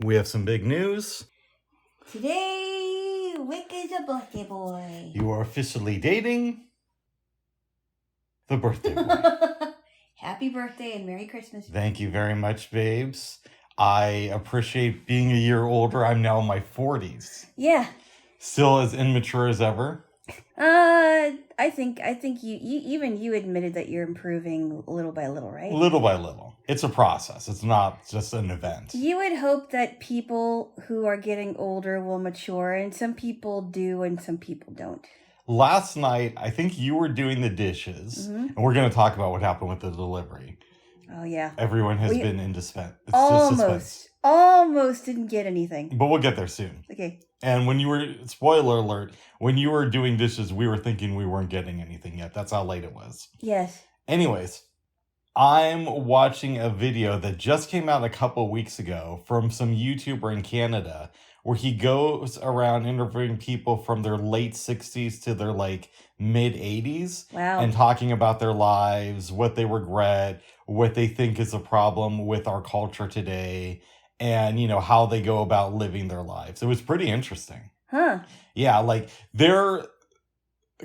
We have some big news. Today, Wick is a birthday boy. You are officially dating the birthday boy. Happy birthday and Merry Christmas. Thank you very much, babes. I appreciate being a year older. I'm now in my 40s. Yeah. Still as immature as ever. I think you admitted that you're improving little by little, right? Little by little. It's a process. It's not just an event. You would hope that people who are getting older will mature, and some people do and some people don't. Last night, I think you were doing the dishes, and we're going to talk about what happened with the delivery. Oh, yeah. Everyone has been in suspense. Almost didn't get anything. But we'll get there soon. Okay. And when you were, spoiler alert, when you were doing dishes, we were thinking we weren't getting anything yet. That's how late it was. Yes. Anyways, I'm watching a video that just came out a couple weeks ago from some YouTuber in Canada where he goes around interviewing people from their late 60s to their mid 80s. Wow. And talking about their lives, what they regret, what they think is a problem with our culture today, and, how they go about living their lives. It was pretty interesting. Huh. Yeah, their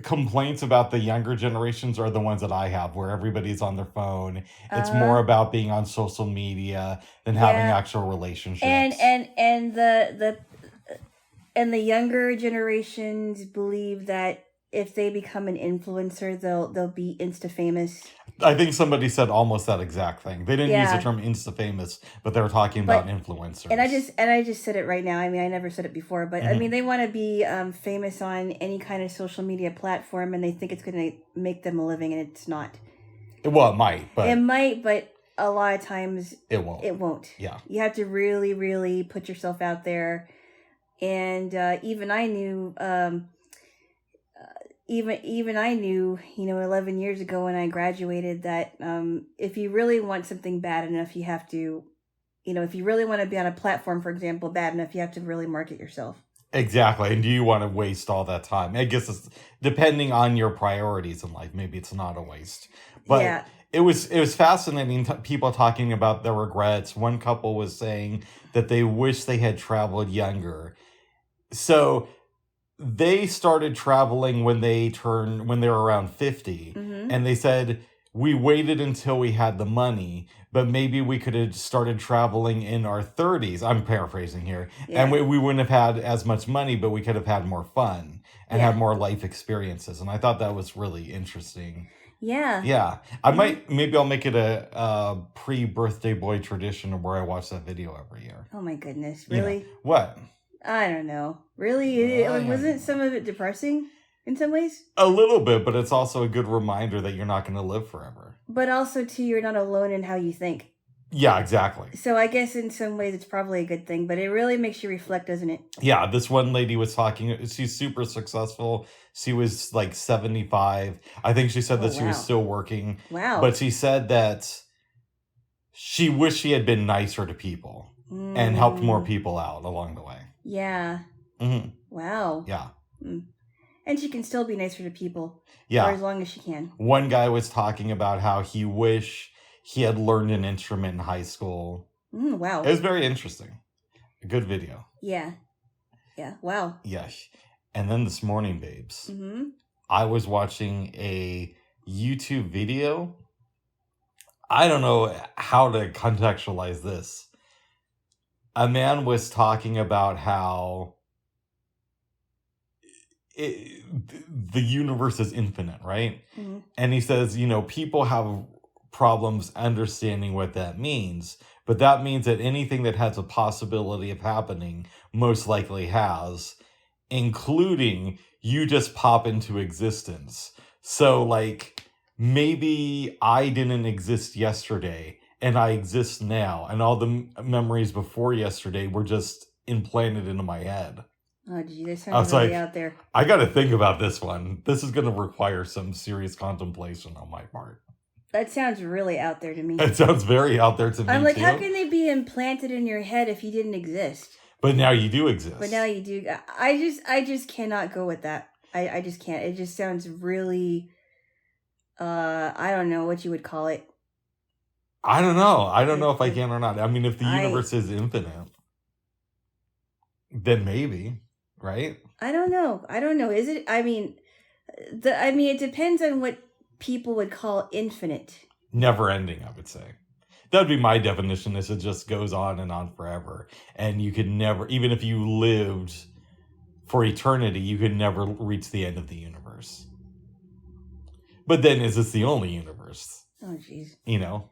complaints about the younger generations are the ones that I have, where everybody's on their phone. It's more about being on social media than having actual relationships. And the younger generations believe that if they become an influencer, they'll be insta famous. I think somebody said almost that exact thing. They didn't use the term insta famous, but they were talking about influencers. And I just said it right now. I mean, I never said it before, but I mean, they want to be famous on any kind of social media platform, and they think it's going to make them a living, and it's not. Well, it might, but it might, but a lot of times it won't. It won't. Yeah, you have to really, really put yourself out there, and even I knew. Even I knew, 11 years ago when I graduated that if you really want something bad enough, you have to, if you really want to be on a platform, for example, bad enough, you have to really market yourself. Exactly. And do you want to waste all that time? I guess it's depending on your priorities in life. Maybe it's not a waste. But yeah. It was fascinating, people talking about their regrets. One couple was saying that they wish they had traveled younger. So they started traveling when they were around 50. Mm-hmm. And they said, we waited until we had the money, but maybe we could have started traveling in our 30s. I'm paraphrasing here. Yeah. And we wouldn't have had as much money, but we could have had more fun and have more life experiences. And I thought that was really interesting. Yeah. Yeah. Maybe I'll make it a pre-birthday boy tradition where I watch that video every year. Oh my goodness. Really? What? I don't know. Really? Wasn't some of it depressing in some ways? A little bit, but it's also a good reminder that you're not going to live forever. But also, too, you're not alone in how you think. Yeah, exactly. So I guess in some ways it's probably a good thing, but it really makes you reflect, doesn't it? Yeah, this one lady was talking, she's super successful. She was 75. I think she said that she was still working. Wow. But she said that she wished she had been nicer to people and helped more people out along the way. Yeah. Mm-hmm. Wow. Yeah. And she can still be nicer to people. Yeah. For as long as she can. One guy was talking about how he wished he had learned an instrument in high school. Wow. It was very interesting. A good video. Yeah. Yeah. Wow. Yes. And then this morning, babes, I was watching a YouTube video. I don't know how to contextualize this. A man was talking about how the universe is infinite, right? Mm-hmm. And he says, people have problems understanding what that means, but that means that anything that has a possibility of happening most likely has, including you just pop into existence. So maybe I didn't exist yesterday and I exist now, and all the memories before yesterday were just implanted into my head. Oh, gee, that sounds really out there. I got to think about this one. This is going to require some serious contemplation on my part. That sounds really out there to me. It sounds very out there to me, I'm like, too. How can they be implanted in your head if you didn't exist? But now you do exist. But now you do. I just cannot go with that. I just can't. It just sounds really, I don't know what you would call it. I don't know. I don't know if I can or not. I mean, if the universe is infinite. then maybe, right? I don't know. Is it? I mean, it depends on what people would call infinite. Never ending, I would say. That'd be my definition, is it just goes on and on forever. And you could never, even if you lived for eternity, you could never reach the end of the universe. But then, is this the only universe? Oh, jeez. You know?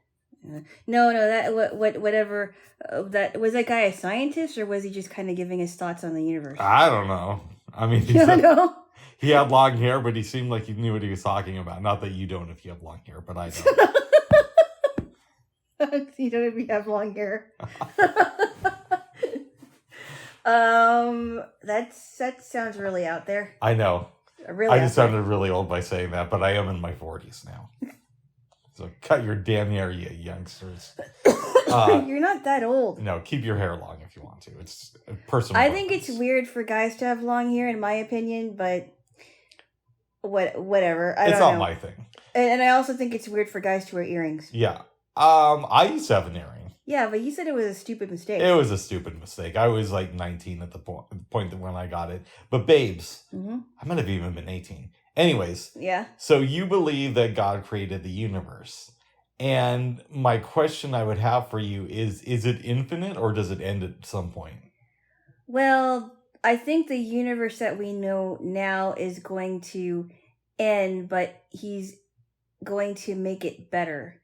No, that whatever. That was that guy a scientist, or was he just kind of giving his thoughts on the universe? I don't know. I mean, you don't know? He had long hair, but he seemed like he knew what he was talking about. Not that you don't if you have long hair, but I don't. You don't if you have long hair. That sounds really out there. I know. Really, I just sounded really old by saying that, but I am in my 40s now. So cut your damn hair, you youngsters. You're not that old. No, keep your hair long if you want to. It's a personal I think it's weird for guys to have long hair, in my opinion, but whatever. I don't know. It's not my thing. And I also think it's weird for guys to wear earrings. Yeah. I used to have an earring. Yeah, but you said it was a stupid mistake. It was a stupid mistake. I was like 19 at the point that when I got it. But babes, I might have even been 18. Anyways. Yeah. So you believe that God created the universe. And my question I would have for you is it infinite or does it end at some point? Well, I think the universe that we know now is going to end, but he's going to make it better.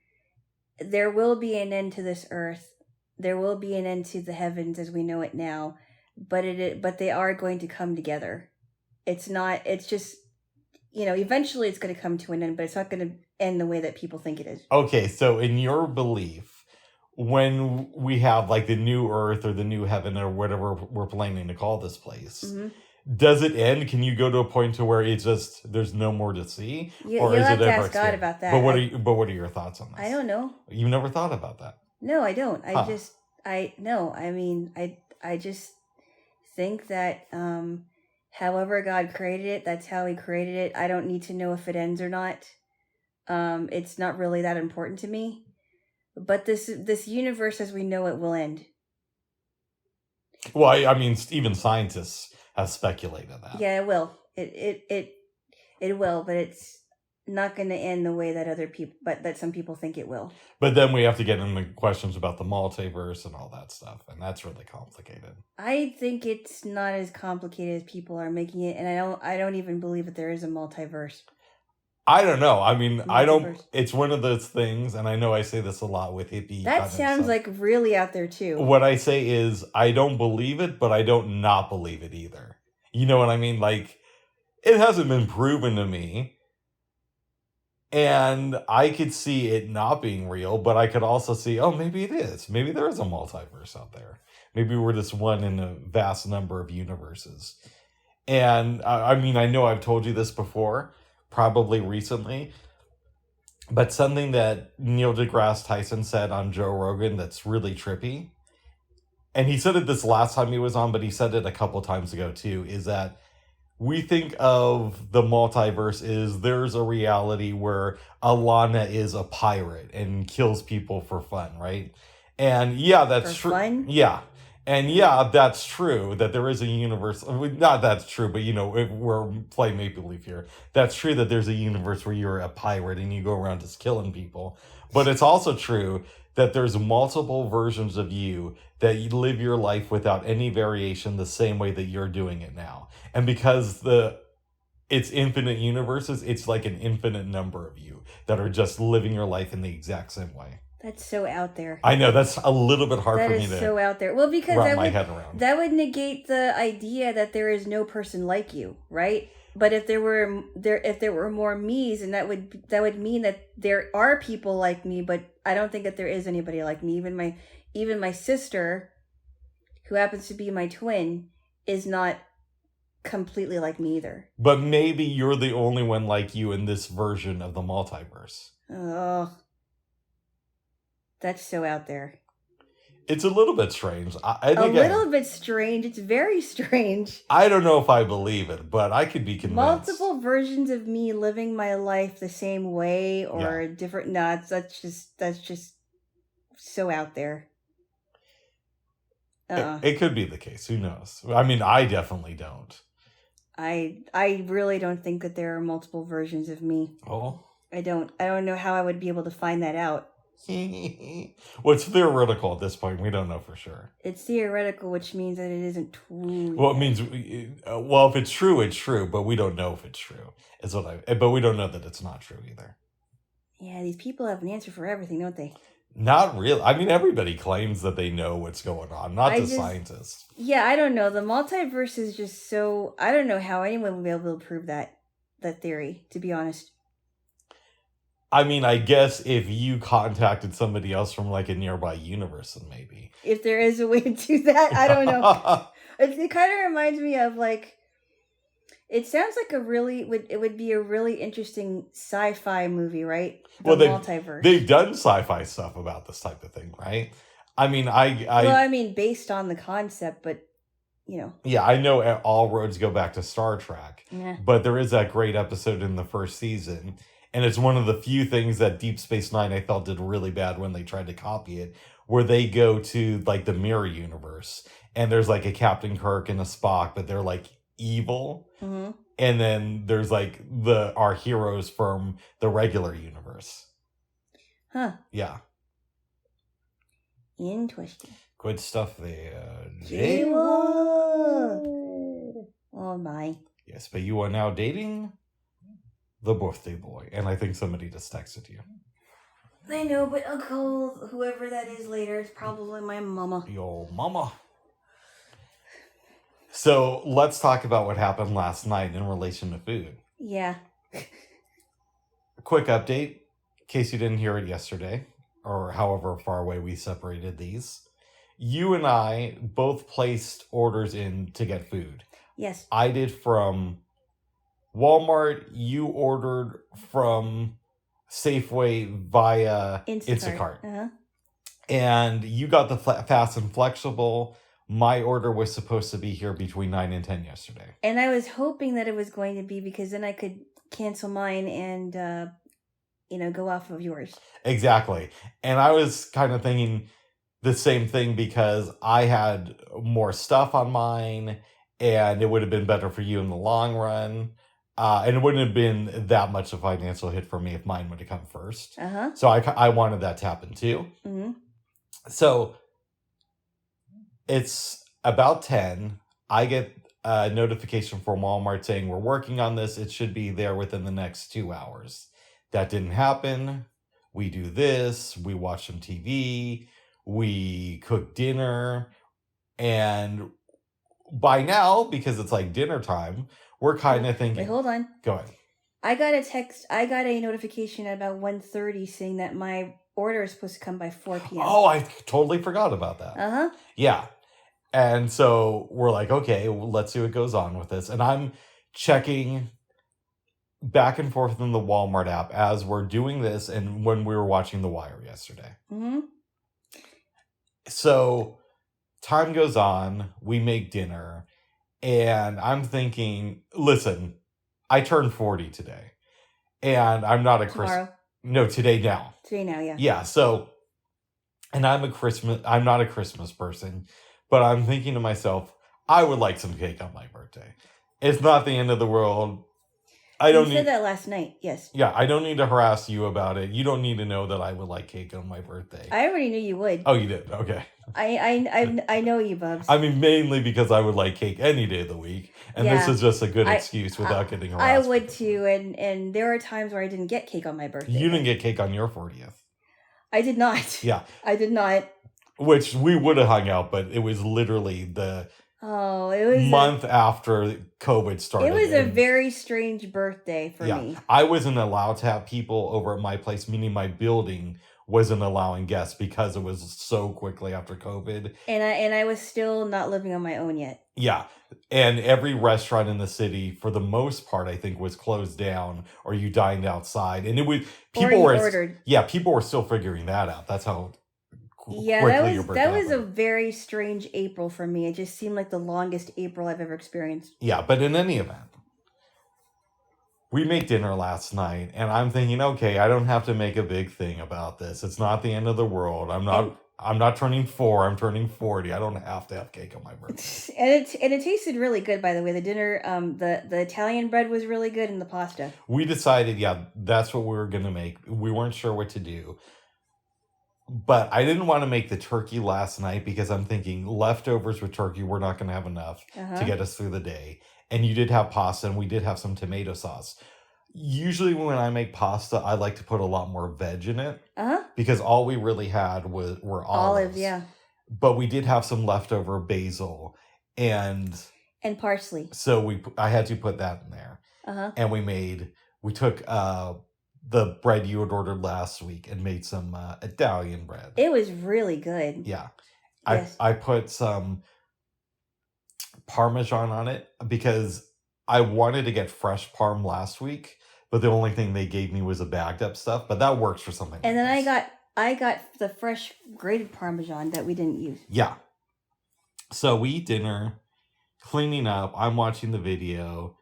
There will be an end to this earth. There will be an end to the heavens as we know it now, but they are going to come together. It's just, eventually it's going to come to an end, but it's not going to end the way that people think it is. Okay, so in your belief, when we have like the new earth or the new heaven or whatever we're planning to call this place, does it end? Can you go to a point to where it's just there's no more to see, or is it ever? Ask God about that. But what are your thoughts on this? I don't know. You never thought about that? No, I don't. I just think that however God created it, that's how He created it. I don't need to know if it ends or not. It's not really that important to me. But this universe as we know it will end. Well, I mean, even scientists have speculated that. Yeah, it will. It will, but it's not going to end the way that some people think it will. But then we have to get into questions about the multiverse and all that stuff, and that's really complicated. I think it's not as complicated as people are making it, and I don't even believe that there is a multiverse. I don't know. I mean, it's one of those things, and I know I say this a lot with hippie. That sounds like really out there too. What I say is, I don't believe it, but I don't not believe it either. You know what I mean? Like, it hasn't been proven to me. And I could see it not being real, but I could also see, oh, maybe it is. Maybe there is a multiverse out there. Maybe we're just one in a vast number of universes. And I mean, I know I've told you this before, probably recently, but something that Neil deGrasse Tyson said on Joe Rogan that's really trippy, and he said it this last time he was on, but he said it a couple times ago too, is that we think of the multiverse is there's a reality where Alana is a pirate and kills people for fun, right? And yeah, that's true. Fun? Yeah. And yeah, that's true that there is a universe. Not that's true, but we're playing make believe here. That's true that there's a universe where you're a pirate and you go around just killing people. But it's also true that there's multiple versions of you that you live your life without any variation the same way that you're doing it now. And because it's infinite universes, it's like an infinite number of you that are just living your life in the exact same way. That's so out there. I know, that's a little bit hard for me to... That is so out there. Well, because wrap my head around. That would negate the idea that there is no person like you, right? But if there were more me's, and that would mean that there are people like me, but I don't think that there is anybody like me. Even my sister, who happens to be my twin, is not completely like me either. But maybe you're the only one like you in this version of the multiverse. Oh, that's so out there. It's a little bit strange. Little bit strange. It's very strange. I don't know if I believe it, but I could be convinced. Multiple versions of me living my life the same way or different. No, that's just so out there. It could be the case. Who knows? I mean, I definitely don't. I really don't think that there are multiple versions of me. Oh. I don't know how I would be able to find that out. Well, it's theoretical at this point. We don't know for sure. It's theoretical, which means that it isn't true. Well, it means, well, if it's true, it's true, but we don't know if it's true. But we don't know that it's not true either. Yeah, these people have an answer for everything, don't they? Not really. I mean, everybody claims that they know what's going on, not the scientists. Yeah, I don't know. The multiverse is just so... I don't know how anyone will be able to prove that theory, to be honest. I mean, I guess if you contacted somebody else from like a nearby universe, then maybe. If there is a way to do that, I don't know. It kind of reminds me of like... It sounds like it would be a really interesting sci-fi movie, right? Multiverse. They've done sci-fi stuff about this type of thing, right? I mean, based on the concept, but you know. Yeah, I know all roads go back to Star Trek, but there is that great episode in the first season, and it's one of the few things that Deep Space Nine I felt did really bad when they tried to copy it, where they go to like the mirror universe, and there's like a Captain Kirk and a Spock, but they're like evil. Mm-hmm. And then there's like our heroes from the regular universe. Huh. Yeah. Interesting. Good stuff there. Jaylo. Oh my. Yes, but you are now dating the birthday boy. And I think somebody just texted you. I know, but I'll call whoever that is later. It's probably my mama. Yo, mama. So let's talk about what happened last night in relation to food. Yeah. Quick update, in case you didn't hear it yesterday, or however far away we separated these. You and I both placed orders in to get food. Yes. I did from Walmart. You ordered from Safeway via Instacart. Uh-huh. And you got the fast and flexible. My order was supposed to be here between 9 and 10 yesterday. And I was hoping that it was going to be, because then I could cancel mine and, go off of yours. Exactly. And I was kind of thinking the same thing, because I had more stuff on mine and it would have been better for you in the long run. And it wouldn't have been that much of a financial hit for me if mine would have come first. Uh-huh. So I wanted that to happen too. Mm-hmm. So it's about 10. I get a notification from Walmart saying we're working on this. It should be there within the next 2 hours. That didn't happen. We do this. We watch some TV. We cook dinner. And by now, because it's like dinner time, we're kind of thinking... Wait, hold on. Go ahead. I got a notification at about 1:30 saying that my order is supposed to come by 4 p.m. Oh, I totally forgot about that. Uh-huh. Yeah. And so we're like, okay, well, let's see what goes on with this. And I'm checking back and forth in the Walmart app as we're doing this and when we were watching The Wire yesterday. Mm-hmm. So time goes on, we make dinner, and I'm thinking, listen, I turned 40 today, and I'm not a Tomorrow. No, today now. Today now, yeah. Yeah, so, and I'm not a Christmas person, but I'm thinking to myself, I would like some cake on my birthday. It's not the end of the world. You said that last night, yes. Yeah, I don't need to harass you about it. You don't need to know that I would like cake on my birthday. I already knew you would. Oh, you did? Okay. I know you, Bubs. I mean, mainly because I would like cake any day of the week. And this is just a good excuse without getting harassed. I would too. And there are times where I didn't get cake on my birthday. You didn't get cake on your 40th. I did not. Yeah. I did not. Which we would have hung out, but it was literally the... it was month after COVID started. It was a very strange birthday for me. I wasn't allowed to have people over at my place, meaning my building wasn't allowing guests because it was so quickly after COVID. And I was still not living on my own yet. Yeah. And every restaurant in the city, for the most part, I think was closed down or you dined outside. And people were still figuring that out. That's how that was a very strange April for me. It just seemed like the longest April I've ever experienced. Yeah, but in any event, we made dinner last night, and I'm thinking, okay, I don't have to make a big thing about this. It's not the end of the world. I'm not I'm not turning 4. I'm turning 40. I don't have to have cake on my birthday. And it tasted really good, by the way. The dinner, the Italian bread was really good, and the pasta. We decided, that's what we were gonna make. We weren't sure what to do, but I didn't want to make the turkey last night because I'm thinking leftovers with turkey, we're not gonna have enough to get us through the day. And you did have pasta, and we did have some tomato sauce. Usually when I make pasta, I like to put a lot more veg in it. Because all we really had were olives. Yeah. But we did have some leftover basil and parsley. So I had to put that in there. And we took the bread you had ordered last week and made some Italian bread. It was really good. Yeah. Yes. I put some Parmesan on it because I wanted to get fresh parm last week, but the only thing they gave me was a bagged up stuff, but that works for something. And then I got the fresh grated Parmesan that we didn't use. Yeah. So we eat dinner, cleaning up, I'm watching the video,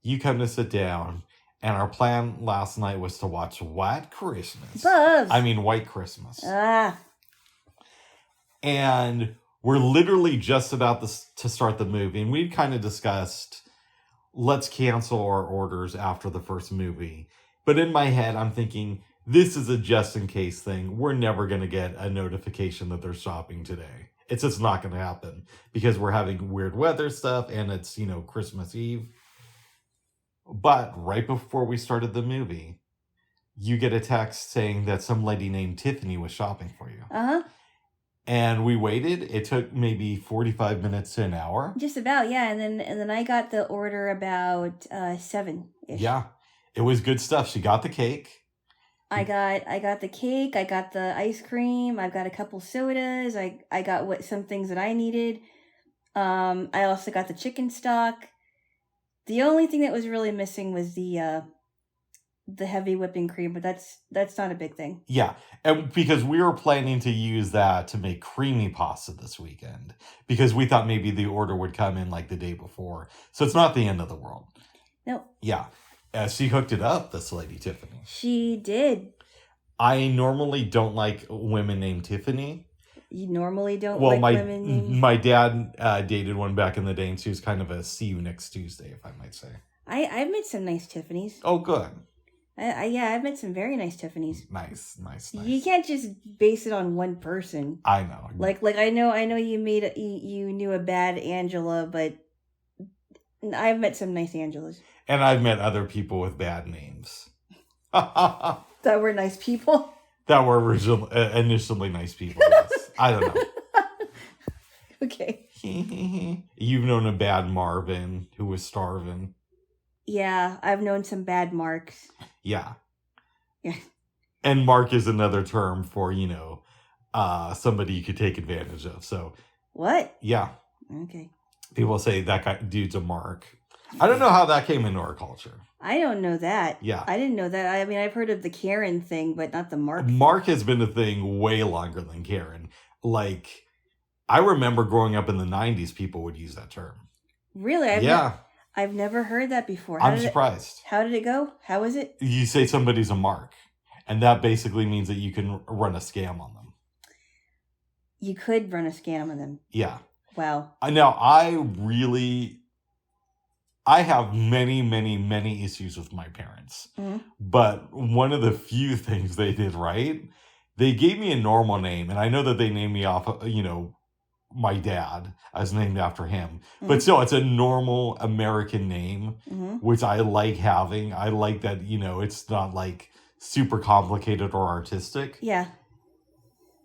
you come to sit down, and our plan last night was to watch White Christmas. White Christmas. And we're literally just about to start the movie, and we'd kind of discussed, let's cancel our orders after the first movie. But in my head, I'm thinking, this is a just-in-case thing. We're never going to get a notification that they're shopping today. It's just not going to happen because we're having weird weather stuff, and it's, Christmas Eve. But right before we started the movie, you get a text saying that some lady named Tiffany was shopping for you. And we waited. It took maybe 45 minutes to an hour. Just about, yeah. And then I got the order about 7-ish. Yeah, it was good stuff. She got the cake. I got the cake. I got the ice cream. I've got a couple sodas. I got some things that I needed. I also got the chicken stock. The only thing that was really missing was the heavy whipping cream, but that's not a big thing. Yeah, and because we were planning to use that to make creamy pasta this weekend, because we thought maybe the order would come in like the day before. So it's not the end of the world. No. Yeah. She hooked it up, this lady Tiffany. She did. I normally don't like women named Tiffany. You normally don't like women named... My dad dated one back in the day, and she was kind of a see you next Tuesday, if I might say. I've met some nice Tiffany's. Oh, good. I've met some very nice Tiffany's. Nice. You can't just base it on one person. I know. Like I know you knew a bad Angela, but I've met some nice Angelas. And I've met other people with bad names. That were nice people? That were initially nice people, yes. I don't know. Okay. You've known a bad Marvin who was starving. Yeah, I've known some bad Marks. Yeah. Yeah. And Mark is another term for, somebody you could take advantage of. So. What? Yeah. Okay. People say that dude's a Mark. I don't know how that came into our culture. I don't know that. Yeah. I didn't know that. I mean, I've heard of the Karen thing, but not the Mark. Mark has been a thing way longer than Karen. Like, I remember growing up in the 90s, people would use that term. Really? I've never heard that before. I'm surprised. How did it go? How was it? You say somebody's a Mark, and that basically means that you can run a scam on them. You could run a scam on them. Yeah. Wow. Now, I have many, many, many issues with my parents. Mm-hmm. But one of the few things they did right, they gave me a normal name. And I know that they named me off, my dad. I was named after him. Mm-hmm. But still, it's a normal American name, mm-hmm. which I like having. I like that, it's not like super complicated or artistic. Yeah.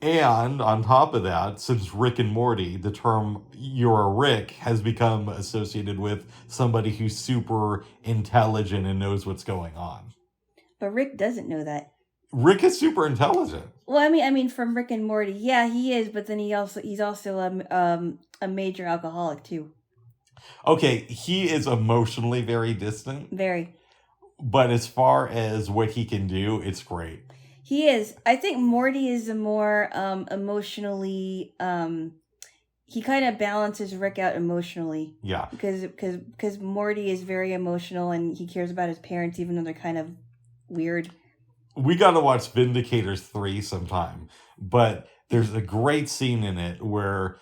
And on top of that, since Rick and Morty, the term "you're a Rick" has become associated with somebody who's super intelligent and knows what's going on. But Rick doesn't know that. Rick is super intelligent. Well, I mean, from Rick and Morty, yeah, he is. But then he's also a major alcoholic too. Okay, he is emotionally very distant. Very. But as far as what he can do, it's great. He is. I think Morty is a more emotionally. He kind of balances Rick out emotionally. Yeah. Because Morty is very emotional and he cares about his parents, even though they're kind of weird. We got to watch Vindicators 3 sometime, but there's a great scene in it where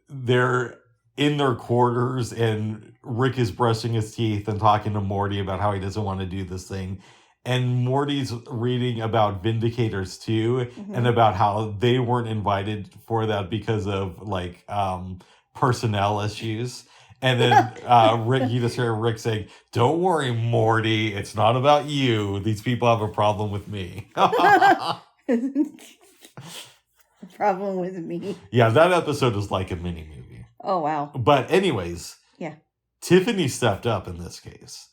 they're in their quarters and Rick is brushing his teeth and talking to Morty about how he doesn't want to do this thing. And Morty's reading about Vindicators 2 and about how they weren't invited for that because of like personnel issues. And then Rick, you just hear Rick saying, "Don't worry, Morty. It's not about you. These people have a problem with me." Problem with me. Yeah, that episode is like a mini movie. Oh, wow. But anyways, yeah, Tiffany stepped up in this case.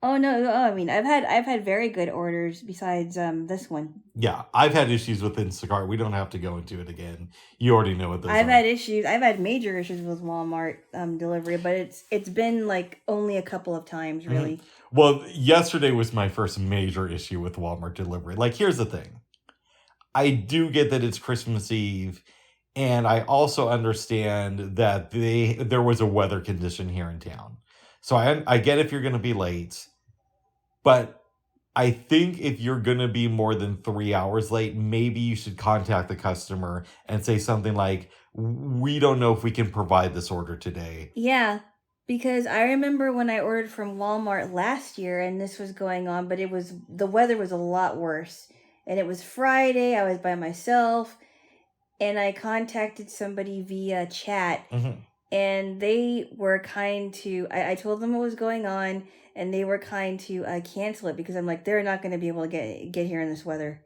Oh no! I mean, I've had very good orders besides this one. Yeah, I've had issues with Instacart. We don't have to go into it again. You already know what those I've are. had issues. I've had major issues with Walmart delivery, but it's been like only a couple of times, really. Mm-hmm. Well, yesterday was my first major issue with Walmart delivery. Like, here's the thing. I do get that it's Christmas Eve, and I also understand that there was a weather condition here in town. So I get if you're going to be late, but I think if you're going to be more than 3 hours late, maybe you should contact the customer and say something like, "We don't know if we can provide this order today." Yeah, because I remember when I ordered from Walmart last year and this was going on, but the weather was a lot worse. And it was Friday, I was by myself, and I contacted somebody via chat. And they were kind to, I told them what was going on, and they were kind to cancel it because I'm like, they're not going to be able to get here in this weather.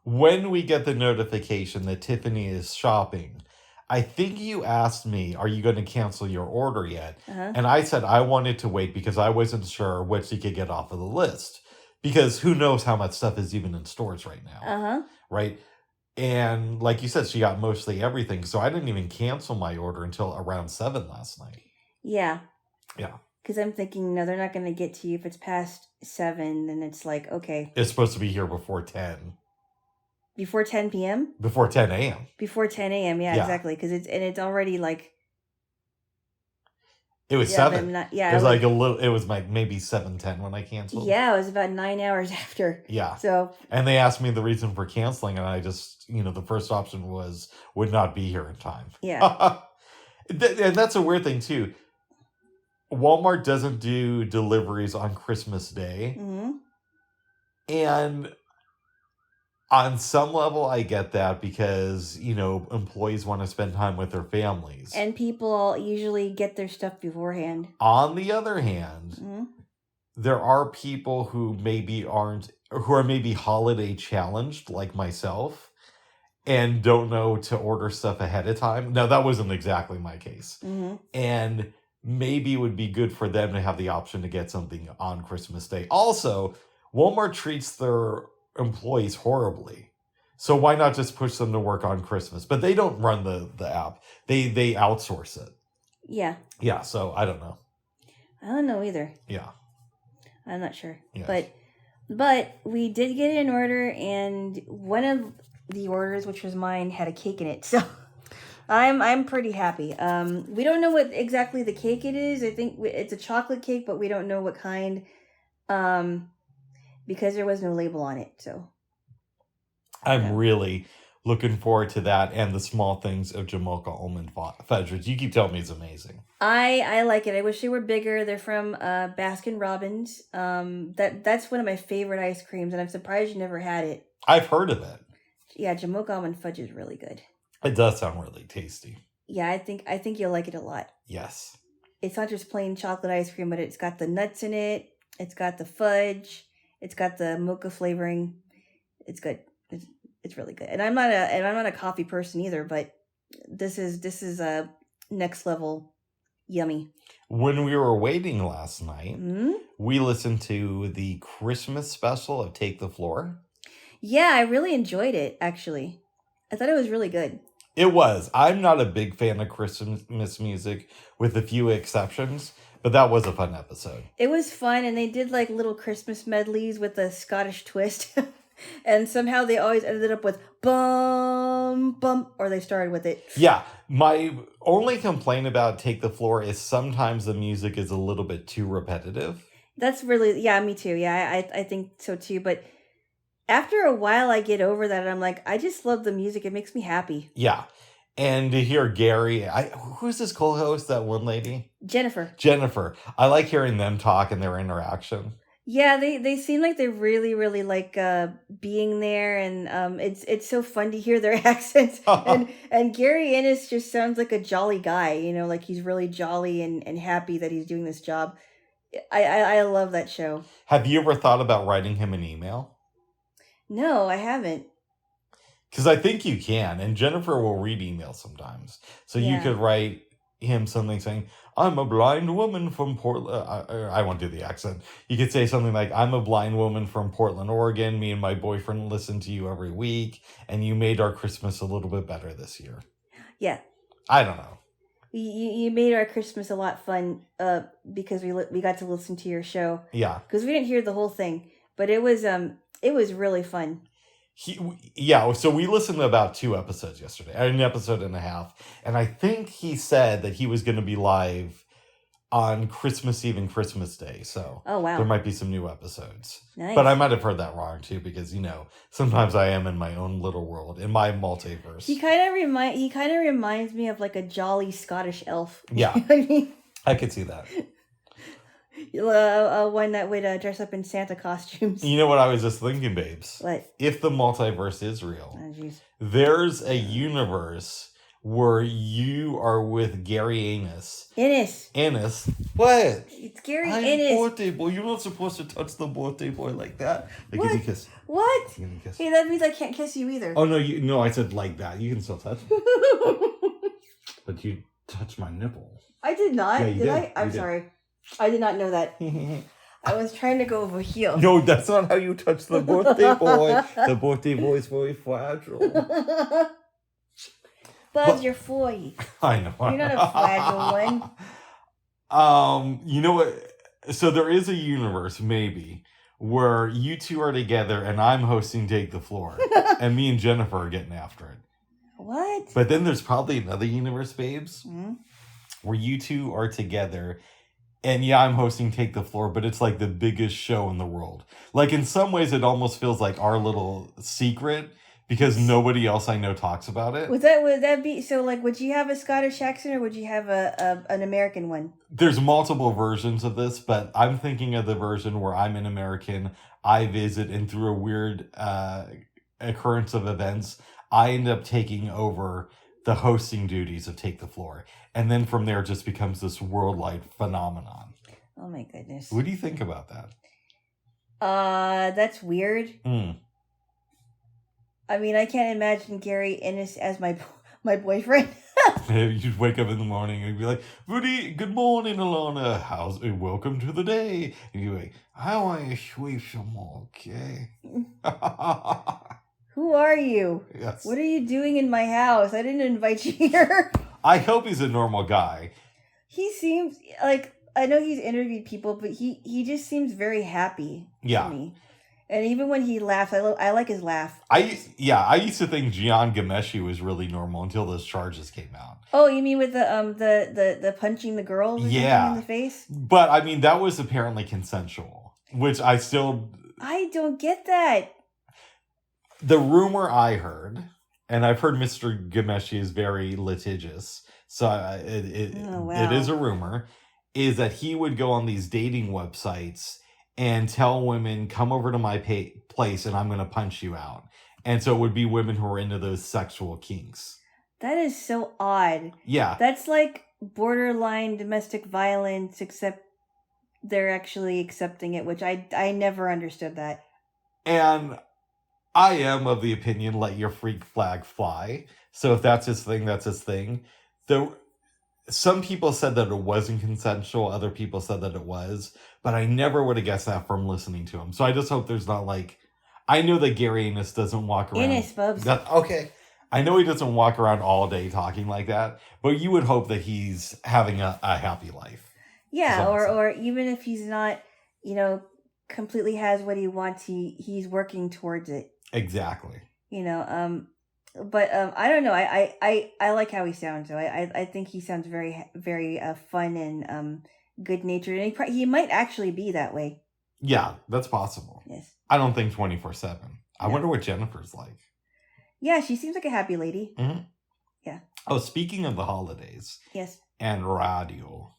When we get the notification that Tiffany is shopping, I think you asked me, "Are you going to cancel your order yet?" And I said I wanted to wait because I wasn't sure what she could get off of the list. Because who knows how much stuff is even in stores right now. Right? And like you said, she got mostly everything. So I didn't even cancel my order until around 7 last night. Yeah. Yeah. Because I'm thinking, no, they're not going to get to you if it's past 7. Then it's like, okay. It's supposed to be here before 10. Before 10 p.m.? Before 10 a.m. Before 10 a.m. Yeah, exactly. Because it's already like. It was 7. It was like a little. It was like maybe 7:10 when I canceled. Yeah, it was about 9 hours after. Yeah. So. And they asked me the reason for canceling, and I just, the first option was would not be here in time. Yeah. And that's a weird thing too. Walmart doesn't do deliveries on Christmas Day, and on some level, I get that because, employees want to spend time with their families. And people usually get their stuff beforehand. On the other hand, there are people who are maybe holiday challenged, like myself, and don't know to order stuff ahead of time. Now, that wasn't exactly my case. And maybe it would be good for them to have the option to get something on Christmas Day. Also, Walmart treats their employees horribly, so why not just push them to work on Christmas? But they don't run the app; they outsource it. Yeah. So I don't know. I don't know either. Yeah, I'm not sure. Yes. But we did get an order, and one of the orders, which was mine, had a cake in it. So I'm pretty happy. We don't know what exactly the cake it is. I think it's a chocolate cake, but we don't know what kind. Because there was no label on it, so. I'm really looking forward to that and the small things of Jamaica almond fudge, which you keep telling me is amazing. I like it. I wish they were bigger. They're from Baskin Robbins. That's one of my favorite ice creams, and I'm surprised you never had it. I've heard of it. Yeah, Jamaica almond fudge is really good. It does sound really tasty. Yeah, I think you'll like it a lot. Yes. It's not just plain chocolate ice cream, but it's got the nuts in it. It's got the fudge. It's got the mocha flavoring. It's good. It's really good. And I'm not a coffee person either, but this is a next level yummy. When we were waiting last night, we listened to the Christmas special of Take the Floor. Yeah, I really enjoyed it, actually. I thought it was really good. It was. I'm not a big fan of Christmas music, with a few exceptions. But that was a fun episode. It was fun, and they did like little Christmas medleys with a Scottish twist. And somehow they always ended up with bum, bum, or they started with it. Yeah. My only complaint about Take the Floor is sometimes the music is a little bit too repetitive. That's really, yeah, me too. Yeah, I think so too. But After a while, I get over that. And I'm like, I just love the music. It makes me happy. Yeah. And to hear Gary, who's this co-host, that one lady? Jennifer. I like hearing them talk and their interaction. Yeah, they seem like they really, really like being there, and it's so fun to hear their accents. And Gary Innes just sounds like a jolly guy, like he's really jolly and happy that he's doing this job. I love that show. Have you ever thought about writing him an email? No, I haven't. Because I think you can, and Jennifer will read emails sometimes. So you could write him something saying, I'm a blind woman from Portland. I won't do the accent. You could say something like, I'm a blind woman from Portland, Oregon. Me and my boyfriend listen to you every week, and you made our Christmas a little bit better this year. Yeah. I don't know. You made our Christmas a lot fun because we got to listen to your show. Yeah. Because we didn't hear the whole thing, but it was really fun. So we listened to about 2 episodes yesterday, an episode and a half, and I think he said that he was going to be live on Christmas Eve and Christmas Day, so there might be some new episodes. Nice. But I might have heard that wrong too, because sometimes I am in my own little world, in my multiverse. He kind of reminds me of like a jolly Scottish elf. Yeah, I mean, I could see that. One that would dress up in Santa costumes. You know what I was just thinking, babes? What? If the multiverse is real, there's a universe where you are with Gary Innes. Innes? What? It's Gary Innes. Birthday boy. You're not supposed to touch the birthday boy like that. What? Give me a kiss. What? Give me a kiss. Hey, that means I can't kiss you either. Oh, no, I said like that. You can still touch me. But you touched my nipple. I did not. Yeah, did I? I'm sorry. I did not know that. I was trying to go over heel. No, that's not how you touch the birthday boy. The birthday boy is very fragile. Buzz, you're 40. I know. You're not a fragile one. You know what? So there is a universe, maybe, where you two are together and I'm hosting Take the Floor. And me and Jennifer are getting after it. What? But then there's probably another universe, babes, where you two are together. And yeah, I'm hosting Take the Floor, but it's like the biggest show in the world. Like in some ways, it almost feels like our little secret because nobody else I know talks about it. Would that be so? Like, would you have a Scottish accent or would you have an American one? There's multiple versions of this, but I'm thinking of the version where I'm an American. I visit, and through a weird occurrence of events, I end up taking over the hosting duties of Take the Floor. And then from there, it just becomes this worldwide phenomenon. Oh, my goodness. What do you think about that? That's weird. I mean, I can't imagine Gary Innes as my boyfriend. You'd wake up in the morning and be like, good morning, Alana. Welcome to the day. And you're like, I want to sweep some more, okay? Who are you? Yes. What are you doing in my house? I didn't invite you here. I hope he's a normal guy. He seems like, I know he's interviewed people, but he just seems very happy to me. And even when he laughs, I like his laugh. I used to think Gian Gameshi was really normal until those charges came out. Oh, you mean with the punching the girls in the face? But I mean that was apparently consensual, which I don't get that. The rumor I heard, and I've heard Mr. Gameshi is very litigious, so it is a rumor, is that he would go on these dating websites and tell women, come over to my place and I'm going to punch you out. And so it would be women who are into those sexual kinks. That is so odd. Yeah. That's like borderline domestic violence, except they're actually accepting it, which I never understood that. And I am of the opinion, let your freak flag fly. So if that's his thing, that's his thing. Some people said that it wasn't consensual. Other people said that it was. But I never would have guessed that from listening to him. So I just hope there's not like... I know that Gary Innes doesn't walk around... Innes, Bubs. Okay. I know he doesn't walk around all day talking like that. But you would hope that he's having a happy life. Yeah, or even if he's not, completely has what he wants, he's working towards it. Exactly. But I don't know. I like how he sounds. So I think he sounds very, very fun and good natured, and he might actually be that way. Yeah, that's possible. Yes. I don't think 24/7. I wonder what Jennifer's like. Yeah, she seems like a happy lady. Mm-hmm. Yeah. Oh, speaking of the holidays. Yes. And radio.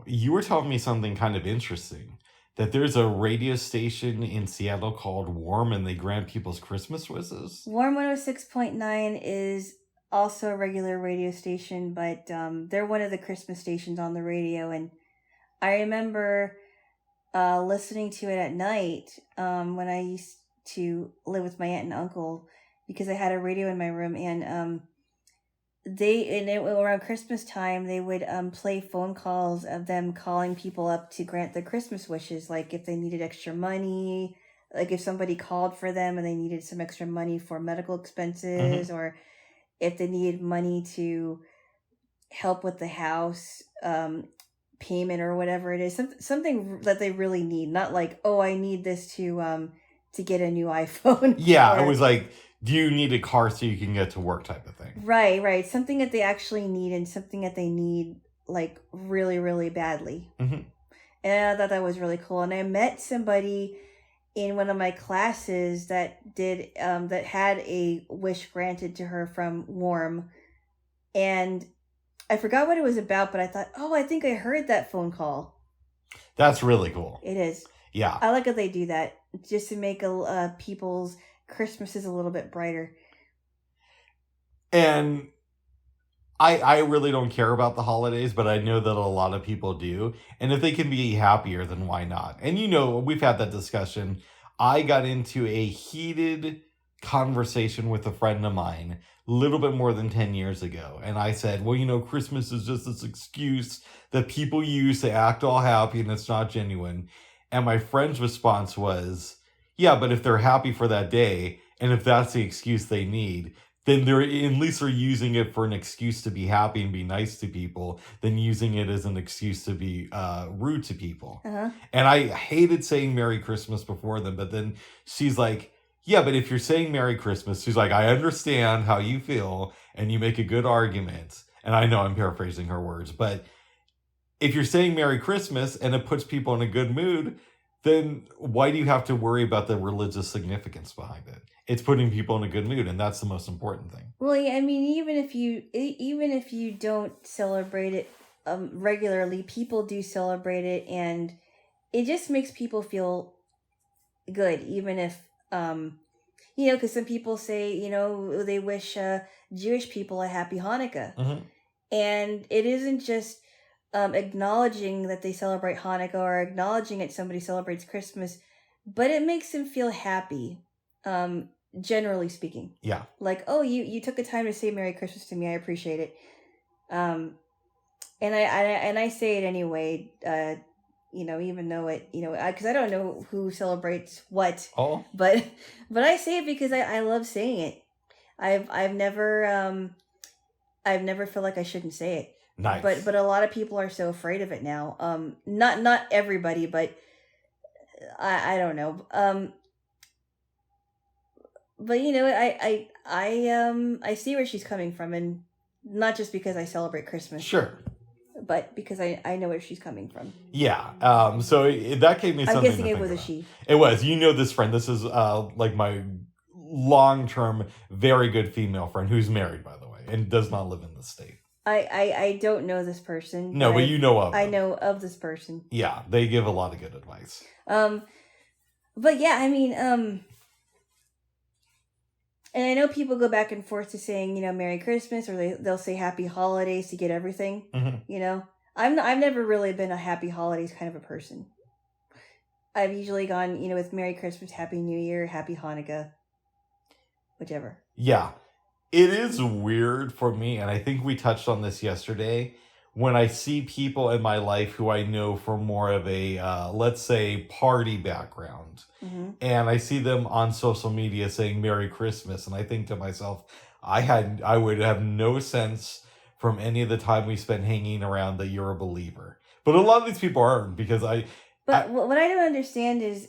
You were telling me something kind of interesting. That there's a radio station in Seattle called Warm, and they grant people's Christmas wishes. Warm 106.9 is also a regular radio station, but they're one of the Christmas stations on the radio. And I remember listening to it at night when I used to live with my aunt and uncle, because I had a radio in my room, and around Christmas time they would play phone calls of them calling people up to grant their Christmas wishes, like if they needed extra money, like if somebody called for them and they needed some extra money for medical expenses, or if they needed money to help with the house payment or whatever it is, something that they really need, not like, oh, I need this to get a new iPhone. Yeah, it was like, do you need a car so you can get to work type of thing. Right. Something that they actually need, and something that they need like really, really badly. And I thought that was really cool. And I met somebody in one of my classes that did that had a wish granted to her from Warm, and I forgot what it was about, but I thought, oh, I think I heard that phone call. That's really cool. It is. Yeah. I like how they do that, just to make people's Christmases a little bit brighter. And I really don't care about the holidays, but I know that a lot of people do. And if they can be happier, then why not? And we've had that discussion. I got into a heated conversation with a friend of mine a little bit more than 10 years ago. And I said, well, Christmas is just this excuse that people use to act all happy, and it's not genuine. And my friend's response was, yeah, but if they're happy for that day, and if that's the excuse they need, then they're at least using it for an excuse to be happy and be nice to people, than using it as an excuse to be rude to people. And I hated saying Merry Christmas before them, but then she's like, yeah, but if you're saying Merry Christmas, she's like, I understand how you feel, and you make a good argument. And I know I'm paraphrasing her words, but if you're saying Merry Christmas and it puts people in a good mood, then why do you have to worry about the religious significance behind it? It's putting people in a good mood, and that's the most important thing. Well, yeah, I mean, even if you don't celebrate it regularly, people do celebrate it, and it just makes people feel good, even if because some people say they wish Jewish people a happy Hanukkah, and it isn't just acknowledging that they celebrate Hanukkah or acknowledging that somebody celebrates Christmas, but it makes them feel happy, generally speaking. Yeah. Like, oh, you took the time to say Merry Christmas to me. I appreciate it. And I say it anyway, even though it, because I don't know who celebrates what. Oh. But I say it because I love saying it. I've never felt like I shouldn't say it. Nice. But a lot of people are so afraid of it now. Not everybody, but I don't know. But I see where she's coming from, and not just because I celebrate Christmas. Sure. But because I know where she's coming from. Yeah. So that gave me something. I'm guessing it was a she. It was. This friend. This is like my long-term, very good female friend who's married, by the way, and does not live in the state. I don't know this person. No, but you know of them. I know of this person. Yeah, they give a lot of good advice. But yeah, I mean, and I know people go back and forth to saying, Merry Christmas, or they'll say Happy Holidays to get everything. I've never really been a Happy Holidays kind of a person. I've usually gone, with Merry Christmas, Happy New Year, Happy Hanukkah, whichever. Yeah. It is weird for me, and I think we touched on this yesterday, when I see people in my life who I know from more of a, let's say, party background, and I see them on social media saying Merry Christmas, and I think to myself, I would have no sense from any of the time we spent hanging around that you're a believer. But a lot of these people aren't, because But what I don't understand is,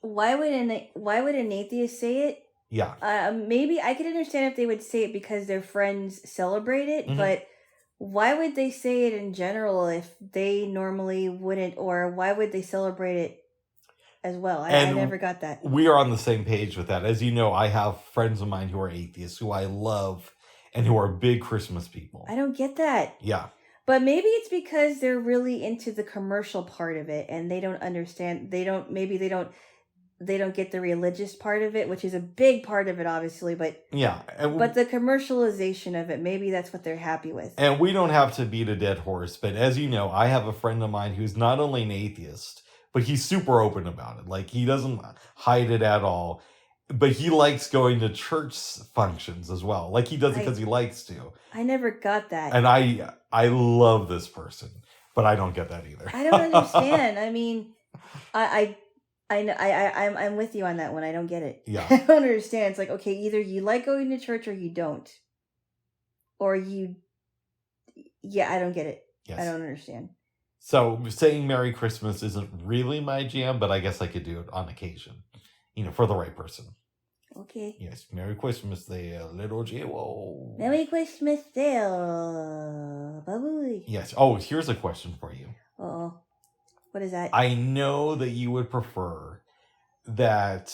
why would an atheist say it? Yeah. Maybe I could understand if they would say it because their friends celebrate it, but why would they say it in general if they normally wouldn't, or why would they celebrate it? as well. I never got that. We are on the same page with that. As you know, I have friends of mine who are atheists who I love and who are big Christmas people. I don't get that. Yeah. But maybe it's because they're really into the commercial part of it and they don't understand. They don't get the religious part of it, which is a big part of it, obviously. But yeah, but the commercialization of it, maybe that's what they're happy with. And we don't have to beat a dead horse. But as you know, I have a friend of mine who's not only an atheist, but he's super open about it. Like, he doesn't hide it at all. But he likes going to church functions as well. Like, he does it because he likes to. I never got that. And I love this person, but I don't get that either. I don't understand. I mean, I'm with you on that one. I don't get it. Yeah. I don't understand. It's like, okay, either you like going to church or you don't. Or I don't get it. Yes. I don't understand. So saying Merry Christmas isn't really my jam, but I guess I could do it on occasion. For the right person. Okay. Yes, Merry Christmas there, little Jaylo. Merry Christmas there, bye-bye. Yes. Oh, here's a question for you. Uh-oh. What is that? I know that you would prefer that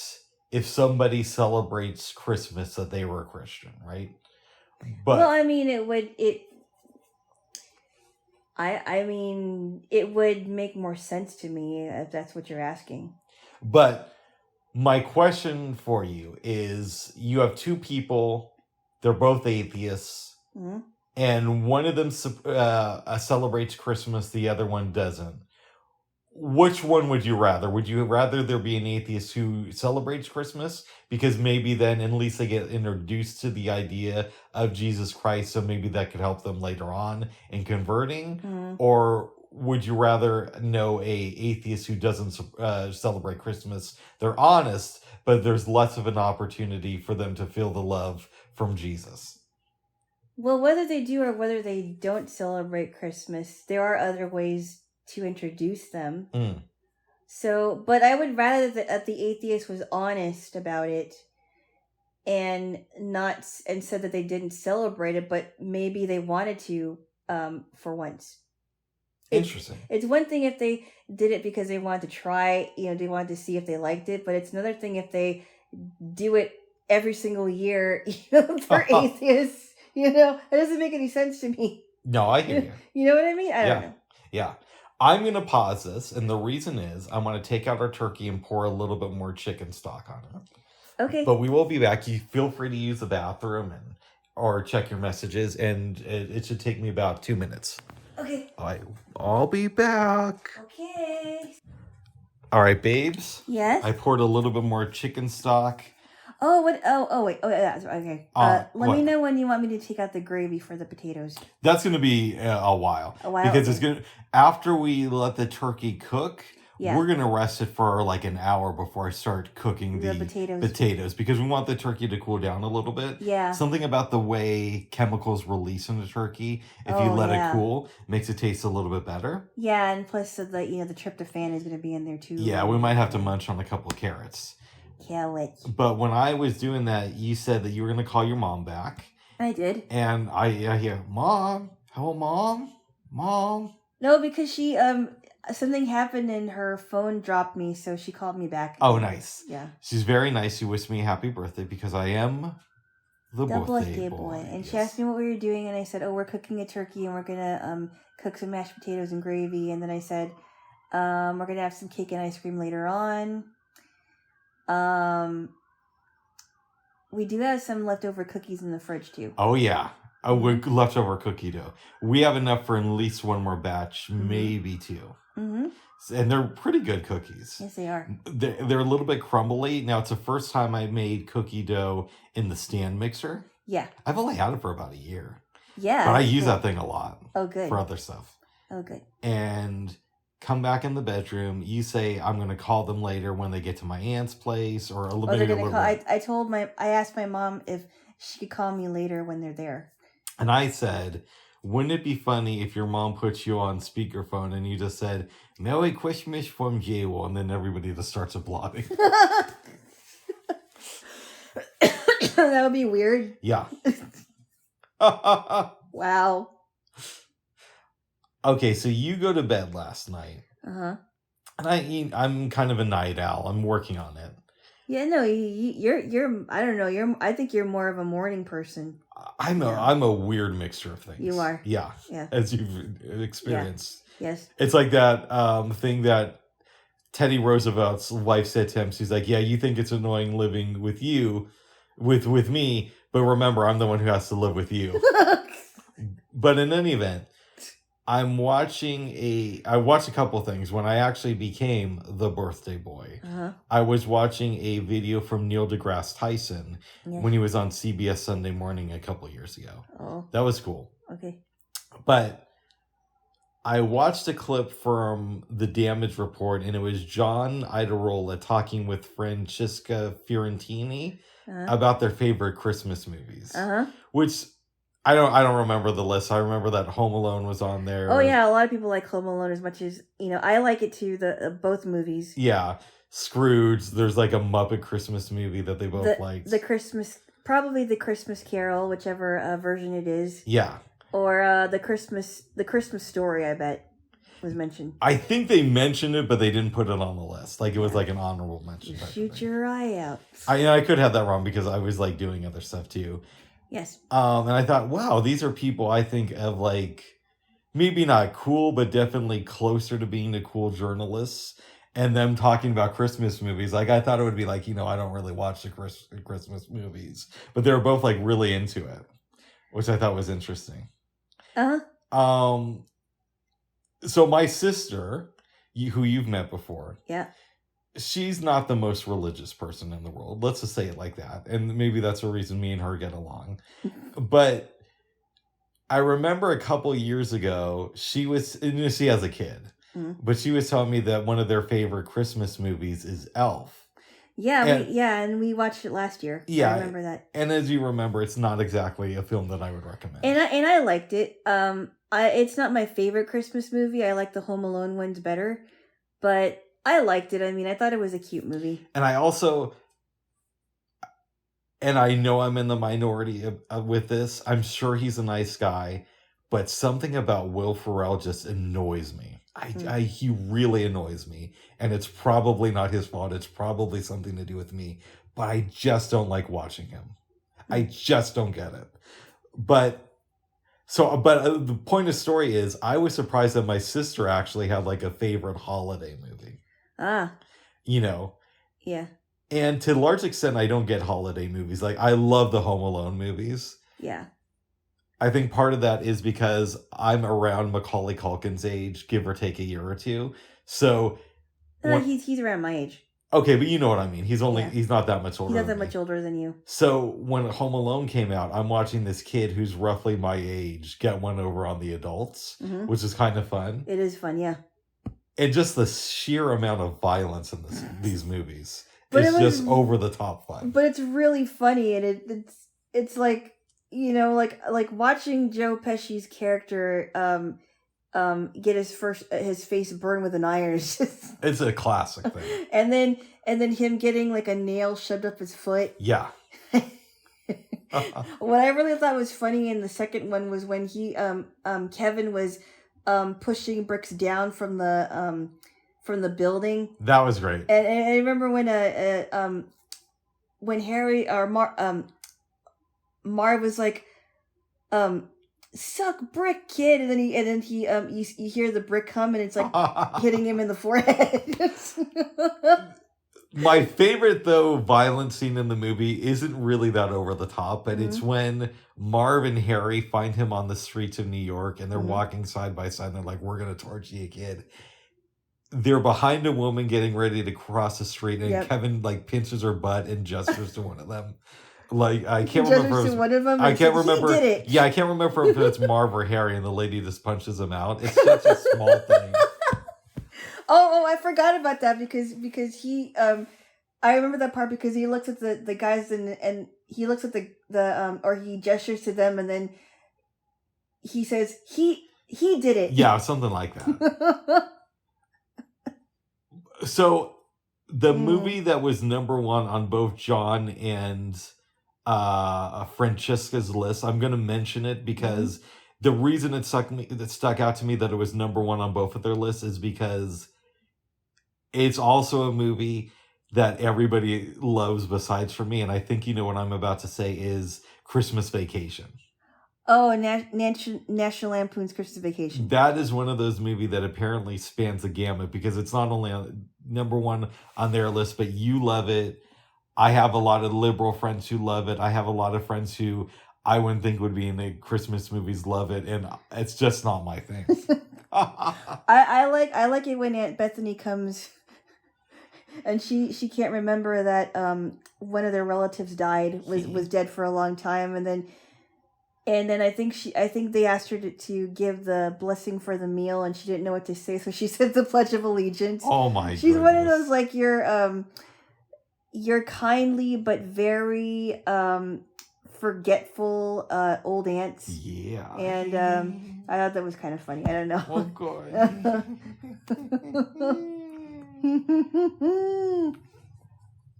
if somebody celebrates Christmas that they were a Christian, right? But well, I mean, it would make more sense to me if that's what you're asking. But my question for you is, you have two people, they're both atheists, mm-hmm. and one of them celebrates Christmas, the other one doesn't. Which one would you rather? Would you rather there be an atheist who celebrates Christmas? Because maybe then at least they get introduced to the idea of Jesus Christ, so maybe that could help them later on in converting. Mm-hmm. Or would you rather know a atheist who doesn't celebrate Christmas? They're honest, but there's less of an opportunity for them to feel the love from Jesus. Well, whether they do or whether they don't celebrate Christmas, there are other ways to introduce them. Mm. So, but I would rather that the atheist was honest about it and said that they didn't celebrate it, but maybe they wanted to for once. Interesting. It's one thing if they did it because they wanted to try, they wanted to see if they liked it, but it's another thing if they do it every single year, for atheists, it doesn't make any sense to me. No, I hear you. You know what I mean? I don't know. Yeah. I'm going to pause this, and the reason is I want to take out our turkey and pour a little bit more chicken stock on it. Okay. But we will be back. You feel free to use the bathroom or check your messages, and it should take me about 2 minutes. Okay. I'll be back. Okay. All right, babes. Yes? I poured a little bit more chicken stock. Oh, what? Oh, wait. Oh, yeah. Okay. Let me know when you want me to take out the gravy for the potatoes. That's going to be a while. Because it's going to, after we let the turkey cook, we're going to rest it for like an hour before I start cooking the potatoes. Because we want the turkey to cool down a little bit. Yeah. Something about the way chemicals release in the turkey, if you let it cool, makes it taste a little bit better. Yeah, and plus the tryptophan is going to be in there too. Yeah, we might have to munch on a couple of carrots. Yeah, but when I was doing that, you said that you were going to call your mom back. I did. And I hear, Mom, hello, Mom. No, because she, something happened and her phone dropped me, so she called me back. Oh, nice. Yeah. She's very nice. She wished me a happy birthday because I am the birthday boy. And she asked me what we were doing, and I said, we're cooking a turkey, and we're going to cook some mashed potatoes and gravy. And then I said, we're going to have some cake and ice cream later on. We do have some leftover cookies in the fridge too. Oh yeah, leftover cookie dough. We have enough for at least one more batch, maybe two. Mm-hmm. And they're pretty good cookies. Yes, they are. They're a little bit crumbly. Now it's the first time I made cookie dough in the stand mixer. Yeah, I've only had it for about a year. Yeah, but I use that thing a lot. Oh, good. For other stuff. Oh, good. And come back in the bedroom. You say, I'm going to call them later when they get to my aunt's place or a little bit. I asked my mom if she could call me later when they're there. And I said, wouldn't it be funny if your mom puts you on speakerphone and you just said, Merry Christmas from Jaylo, and then everybody just starts applauding. That would be weird. Yeah. Wow. Okay, so you go to bed last night. Uh-huh. And I'm kind of a night owl. I'm working on it. Yeah, no, you're. I don't know. I think you're more of a morning person. I'm a weird mixture of things. You are. Yeah. As you've experienced. Yeah. Yes. It's like that thing that Teddy Roosevelt's wife said to him. She's like, "Yeah, you think it's annoying living with you, with me, but remember, I'm the one who has to live with you." But in any event, I watched a couple things when I actually became the birthday boy. Uh-huh. I was watching a video from Neil deGrasse Tyson when he was on CBS Sunday Morning a couple years ago. Oh. That was cool. Okay. But I watched a clip from The Damage Report, and it was John Iadarola talking with Francesca Fiorentini about their favorite Christmas movies. Which I don't remember the list. I remember that Home Alone was on there. Oh yeah, a lot of people like Home Alone as much as I like it too. Both movies. Yeah, Scrooge. There's like a Muppet Christmas movie that they both liked. Probably the Christmas Carol, whichever version it is. Yeah. Or the Christmas Story, I bet, was mentioned. I think they mentioned it, but they didn't put it on the list. Like it was like an honorable mention. Shoot your eye out. I could have that wrong because I was like doing other stuff too. Yes. And I thought, wow, these are people I think of like maybe not cool, but definitely closer to being the cool journalists. And them talking about Christmas movies. Like I thought it would be like, I don't really watch the Christmas movies, but they were both like really into it, which I thought was interesting. So my sister, who you've met before. Yeah. She's not the most religious person in the world. Let's just say it like that. And maybe that's a reason me and her get along. But I remember a couple years ago, she has a kid, but she was telling me that one of their favorite Christmas movies is Elf. Yeah, and we watched it last year. Yeah, I remember that. And as you remember, it's not exactly a film that I would recommend. And I liked it. It's not my favorite Christmas movie. I like the Home Alone ones better, but I liked it. I mean, I thought it was a cute movie. And I know I'm in the minority with this. I'm sure he's a nice guy, but something about Will Ferrell just annoys me. He really annoys me, and it's probably not his fault. It's probably something to do with me, but I just don't like watching him. I just don't get it. But the point of the story is, I was surprised that my sister actually had like a favorite holiday movie. Yeah. And to a large extent, I don't get holiday movies. Like, I love the Home Alone movies. Yeah. I think part of that is because I'm around Macaulay Culkin's age, give or take a year or two. So he's around my age. Okay, but you know what I mean. He's not that much older. He's not that much older than you. So when Home Alone came out, I'm watching this kid who's roughly my age get one over on the adults, which is kind of fun. It is fun, yeah. And just the sheer amount of violence in these movies is just over the top fun. But it's really funny, and it's like, like watching Joe Pesci's character get his face burned with an iron. It's a classic thing. And then him getting like a nail shoved up his foot. Yeah. What I really thought was funny in the second one was when Kevin was pushing bricks down from the building. That was great. And I remember when Harry or Marv was like, suck brick, kid, and then he you hear the brick come and it's like hitting him in the forehead. My favorite though violent scene in the movie isn't really that over the top, but it's when Marv and Harry find him on the streets of New York and they're walking side by side and they're like, we're gonna torch you, kid. They're behind a woman getting ready to cross the street, and Kevin like pinches her butt and gestures to one of them. Like, I can't remember. One of them, I can't remember. He did it. Yeah, I can't remember if it's Marv or Harry, and the lady just punches him out. It's such a small thing. Oh, I forgot about that because he I remember that part because he looks at the guys and he looks at the or he gestures to them and then he says he did it. Yeah, something like that. So the movie that was number one on both John and Francesca's list, I'm going to mention it because the reason it stuck out to me that it was number one on both of their lists is because it's also a movie that everybody loves besides for me. And I think you know what I'm about to say is Christmas Vacation. Oh, National Lampoon's Christmas Vacation. That is one of those movies that apparently spans the gamut because it's not only number one on their list, but you love it. I have a lot of liberal friends who love it. I have a lot of friends who I wouldn't think would be in the Christmas movies love it, and it's just not my thing. I like it when Aunt Bethany comes and she can't remember that one of their relatives died, was dead for a long time, and then I think they asked her to give the blessing for the meal, and she didn't know what to say, so she said the Pledge of Allegiance. Oh my! She's goodness. One of those like you're kindly but very forgetful old aunts. Yeah. And I thought that was kind of funny. I don't know. Oh God.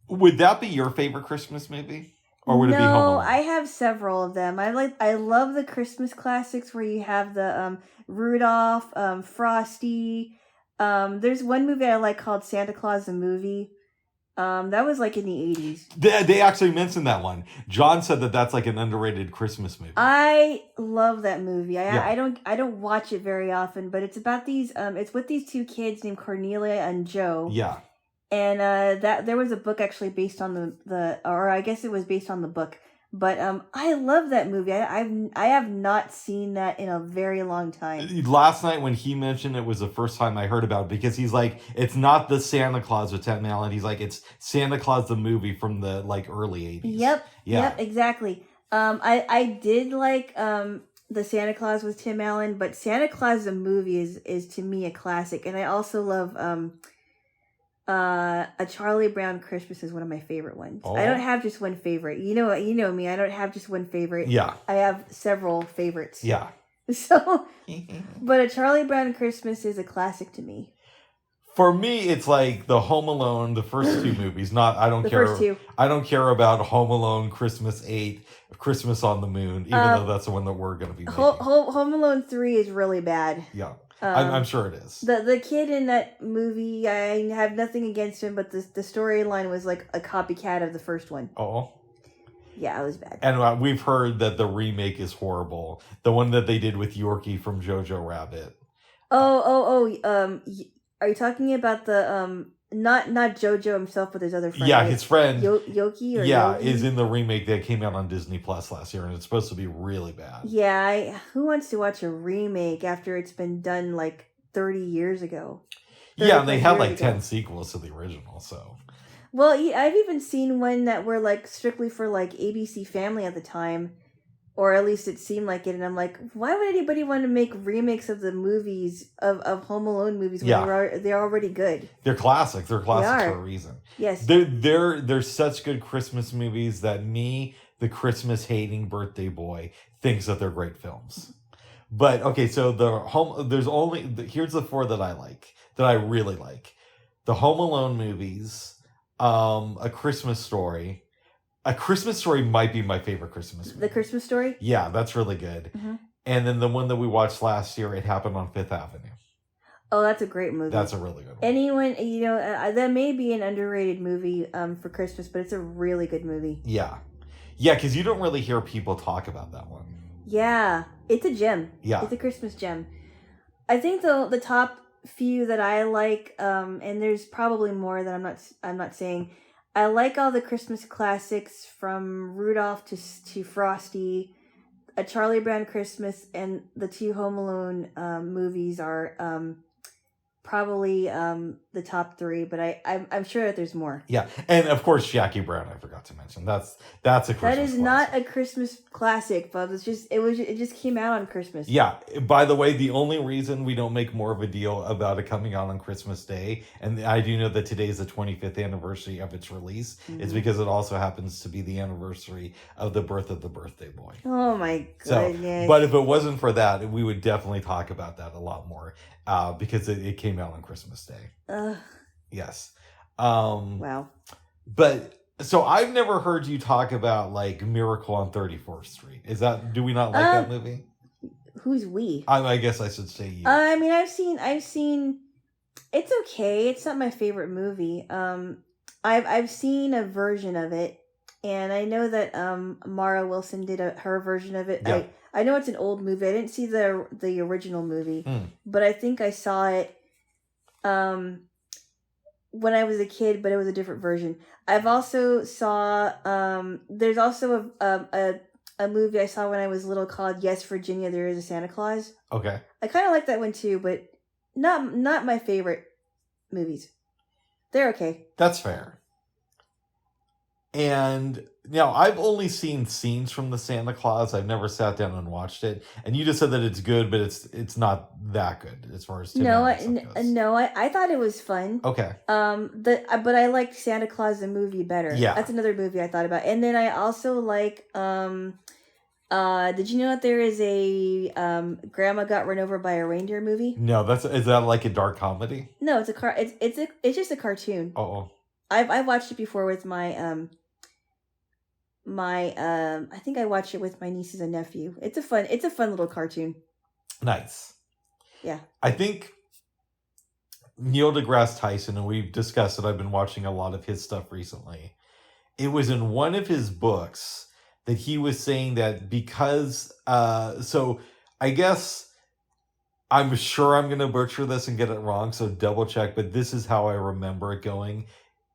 Would that be your favorite Christmas movie? Or would it be Home Alone? No, I have several of them. I love the Christmas classics where you have the Rudolph, Frosty. There's one movie I like called Santa Claus the Movie. That was like in the 80s. They actually mentioned that one. John said that that's like an underrated Christmas movie. I love that movie. I don't watch it very often, but it's about these it's with these two kids named Cornelia and Joe. Yeah. And that there was a book actually based on or I guess it was based on the book. But I love that movie. I have not seen that in a very long time. Last night when he mentioned it was the first time I heard about it because he's like, it's not the Santa Claus with Tim Allen. He's like, it's Santa Claus the movie from the like early 80s. Yep. Yeah. Yep. Exactly. I did like the Santa Claus with Tim Allen, but Santa Claus the movie is to me a classic, and I also love A Charlie Brown Christmas is one of my favorite ones. Oh. I don't have just one favorite. You know me. I don't have just one favorite. Yeah. I have several favorites. Yeah. So, but A Charlie Brown Christmas is a classic to me. For me, it's like the Home Alone, the first two movies. I don't care about Home Alone, Christmas 8, Christmas on the Moon, even though that's the one that we're going to be making. Home Alone 3 is really bad. Yeah. I'm sure it is. The kid in that movie, I have nothing against him, but the storyline was like a copycat of the first one. Oh. Yeah, it was bad. And we've heard that the remake is horrible. The one that they did with Yorkie from Jojo Rabbit. Are you talking about the not Jojo himself, but his other friend? Yeah, his friend Yoki or Yogi? is in the remake that came out on Disney Plus last year, and it's supposed to be really bad. Yeah, who wants to watch a remake after it's been done like 30 years ago? Yeah, and they had like 10 sequels to the original, so. Well, I've even seen one that were like strictly for like ABC Family at the time, or at least it seemed like it. And I'm like, why would anybody want to make remakes of the movies of Home Alone movies when they're already good? They're classics. They're classics for a reason. Yes, they're such good Christmas movies that me, the Christmas hating birthday boy, thinks that they're great films. But okay, so here's the four that I like, that I really like: the Home Alone movies. A Christmas Story. A Christmas Story might be my favorite Christmas movie. The Christmas Story? Yeah, that's really good. Mm-hmm. And then the one that we watched last year, It Happened on Fifth Avenue. Oh, that's a great movie. That's a really good one. Anyone, that may be an underrated movie for Christmas, but it's a really good movie. Yeah. Yeah, because you don't really hear people talk about that one. Yeah, it's a gem. Yeah. It's a Christmas gem. I think the top few that I like, and there's probably more that I'm not saying. I like all the Christmas classics from Rudolph to Frosty. A Charlie Brown Christmas and the two Home Alone movies are probably the top three, but I'm sure that there's more. Yeah, and of course Jackie Brown, I forgot to mention. That's a Christmas That is classic. not a Christmas classic, but it just came out on Christmas. Yeah, by the way, the only reason we don't make more of a deal about it coming out on Christmas Day, and I do know that today is the 25th anniversary of its release, is because it also happens to be the anniversary of the birth of the birthday boy. Oh my goodness. But if it wasn't for that, we would definitely talk about that a lot more. Because it came out on Christmas Day. Yes. Wow. But so I've never heard you talk about like Miracle on 34th Street. Do we not like that movie? Who's we? I guess I should say you. I mean, I've seen It's okay. It's not my favorite movie. I've seen a version of it, and I know that Mara Wilson did her version of it. Yeah. I know it's an old movie. I didn't see the original movie, but I think I saw it when I was a kid, but it was a different version. I've also saw there's also a movie I saw when I was little called Yes, Virginia, There Is a Santa Claus. Okay. I kind of like that one too, but not my favorite movies. They're okay. That's fair. And now I've only seen scenes from the Santa Claus. I've never sat down and watched it. And you just said that it's good, but it's not that good as far as Tim Allen goes. No, I thought it was fun. Okay. But I liked Santa Claus the movie better. Yeah, that's another movie I thought about. And then I also like did you know that there is a Grandma Got Run Over by a Reindeer movie? No, is that like a dark comedy? No, it's just a cartoon. Oh. I've watched it before with my I think I watched it with my nieces and nephew. It's a fun little cartoon. Nice. Yeah. I think Neil deGrasse Tyson, and we've discussed it, I've been watching a lot of his stuff recently. It was in one of his books that he was saying that because so I guess I'm sure I'm going to butcher this and get it wrong, so double check, but this is how I remember it going.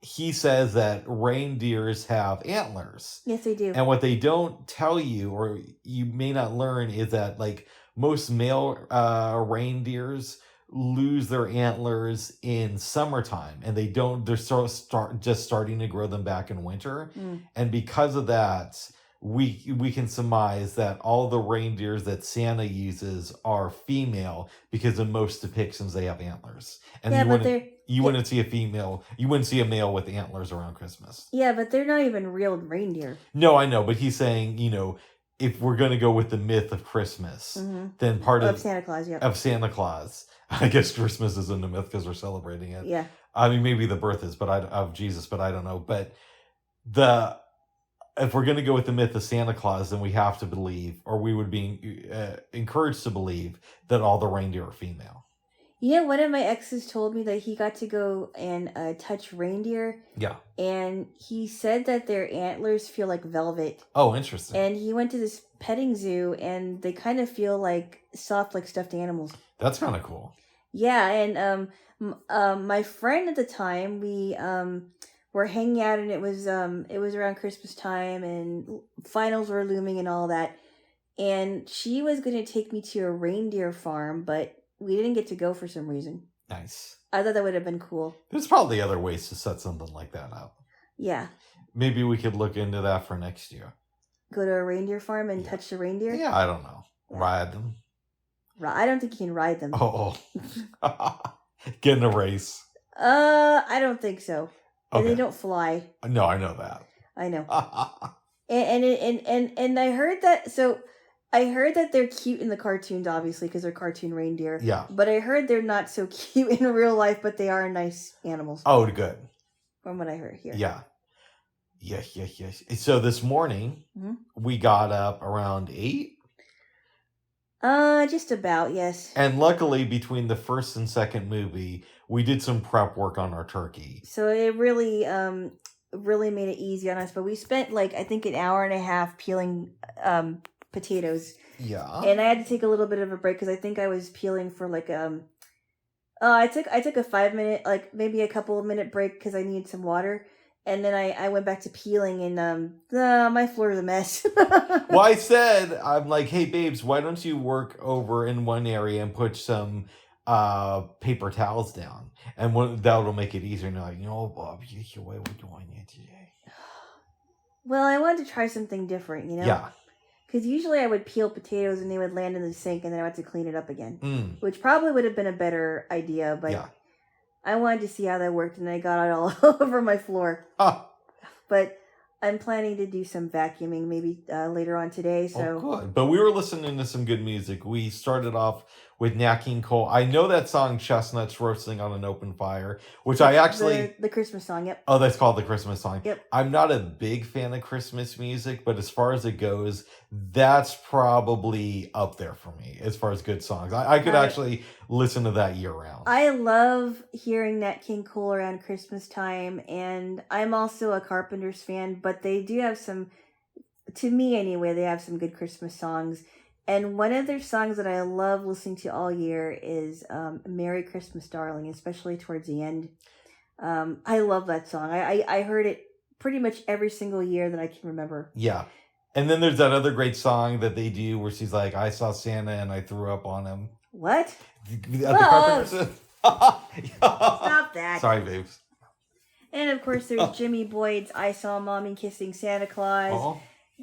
He says that reindeers have antlers. Yes, they do. And what they don't tell you, or you may not learn, is that like most male reindeers lose their antlers in summertime, and they're just starting to grow them back in winter. And because of that, we can surmise that all the reindeers that Santa uses are female, because in most depictions they have antlers. And you wouldn't see a male with antlers around Christmas. Yeah, but they're not even real reindeer. No, I know, but he's saying, if we're going to go with the myth of Christmas, then part of Santa Claus, yeah. Of Santa Claus. I guess Christmas isn't a myth because we're celebrating it. Yeah. I mean, maybe the birth is, of Jesus, but I don't know. But if we're going to go with the myth of Santa Claus, then we have to believe, or we would be encouraged to believe, that all the reindeer are female. One of my exes told me that he got to go and touch reindeer. Yeah. And he said that their antlers feel like velvet. Oh, interesting. And he went to this petting zoo, and they kind of feel like soft, like stuffed animals. That's kind of cool. Yeah, and my friend at the time, we were hanging out, and it was around Christmas time, and finals were looming and all that. And she was going to take me to a reindeer farm, but we didn't get to go for some reason. Nice. I thought that would have been cool. There's probably other ways to set something like that up. Yeah. Maybe we could look into that for next year. Go to a reindeer farm and touch the reindeer? Yeah, I don't know. Yeah. Ride them. I don't think you can ride them. Oh. Get in a race. I don't think so. Okay. And they don't fly. No, I know that. I know. and I heard that. So I heard that they're cute in the cartoons, obviously, because they're cartoon reindeer. Yeah. But I heard they're not so cute in real life, but they are nice animals. Oh, good. From what I heard here. Yeah. Yes. So this morning, we got up around 8. Just about, yes. And luckily, between the first and second movie, we did some prep work on our turkey. So it really made it easy on us. But we spent I think an hour and a half peeling potatoes. Yeah. And I had to take a little bit of a break because I think I was peeling for I took a 5-minute, maybe a couple of minute break because I needed some water. And then I went back to peeling, and my floor is a mess. Well, I said, I'm like, hey, babes, why don't you work over in one area and put some paper towels down? And that'll make it easier. And they're like, Bob, why are we doing it today? Well, I wanted to try something different, Yeah. Because usually I would peel potatoes and they would land in the sink, and then I had to clean it up again. Which probably would have been a better idea, but... Yeah. I wanted to see how that worked, and I got it all over my floor. But I'm planning to do some vacuuming maybe later on today. So good. But we were listening to some good music. We started off with Nat King Cole. I know that song Chestnuts Roasting on an Open Fire, which I actually... The Christmas song, yep. Oh, that's called the Christmas song. Yep. I'm not a big fan of Christmas music, but as far as it goes, that's probably up there for me as far as good songs. I could actually listen to that year-round. I love hearing Nat King Cole around Christmas time, and I'm also a Carpenters fan, but they do have some, to me anyway, they have some good Christmas songs. And one of their songs that I love listening to all year is Merry Christmas, Darling, especially towards the end. I love that song. I heard it pretty much every single year that I can remember. Yeah. And then there's that other great song that they do where she's like, I saw Santa and I threw up on him. What? The Stop that. Sorry, babes. And of course there's Jimmy Boyd's I Saw Mommy Kissing Santa Claus. Oh.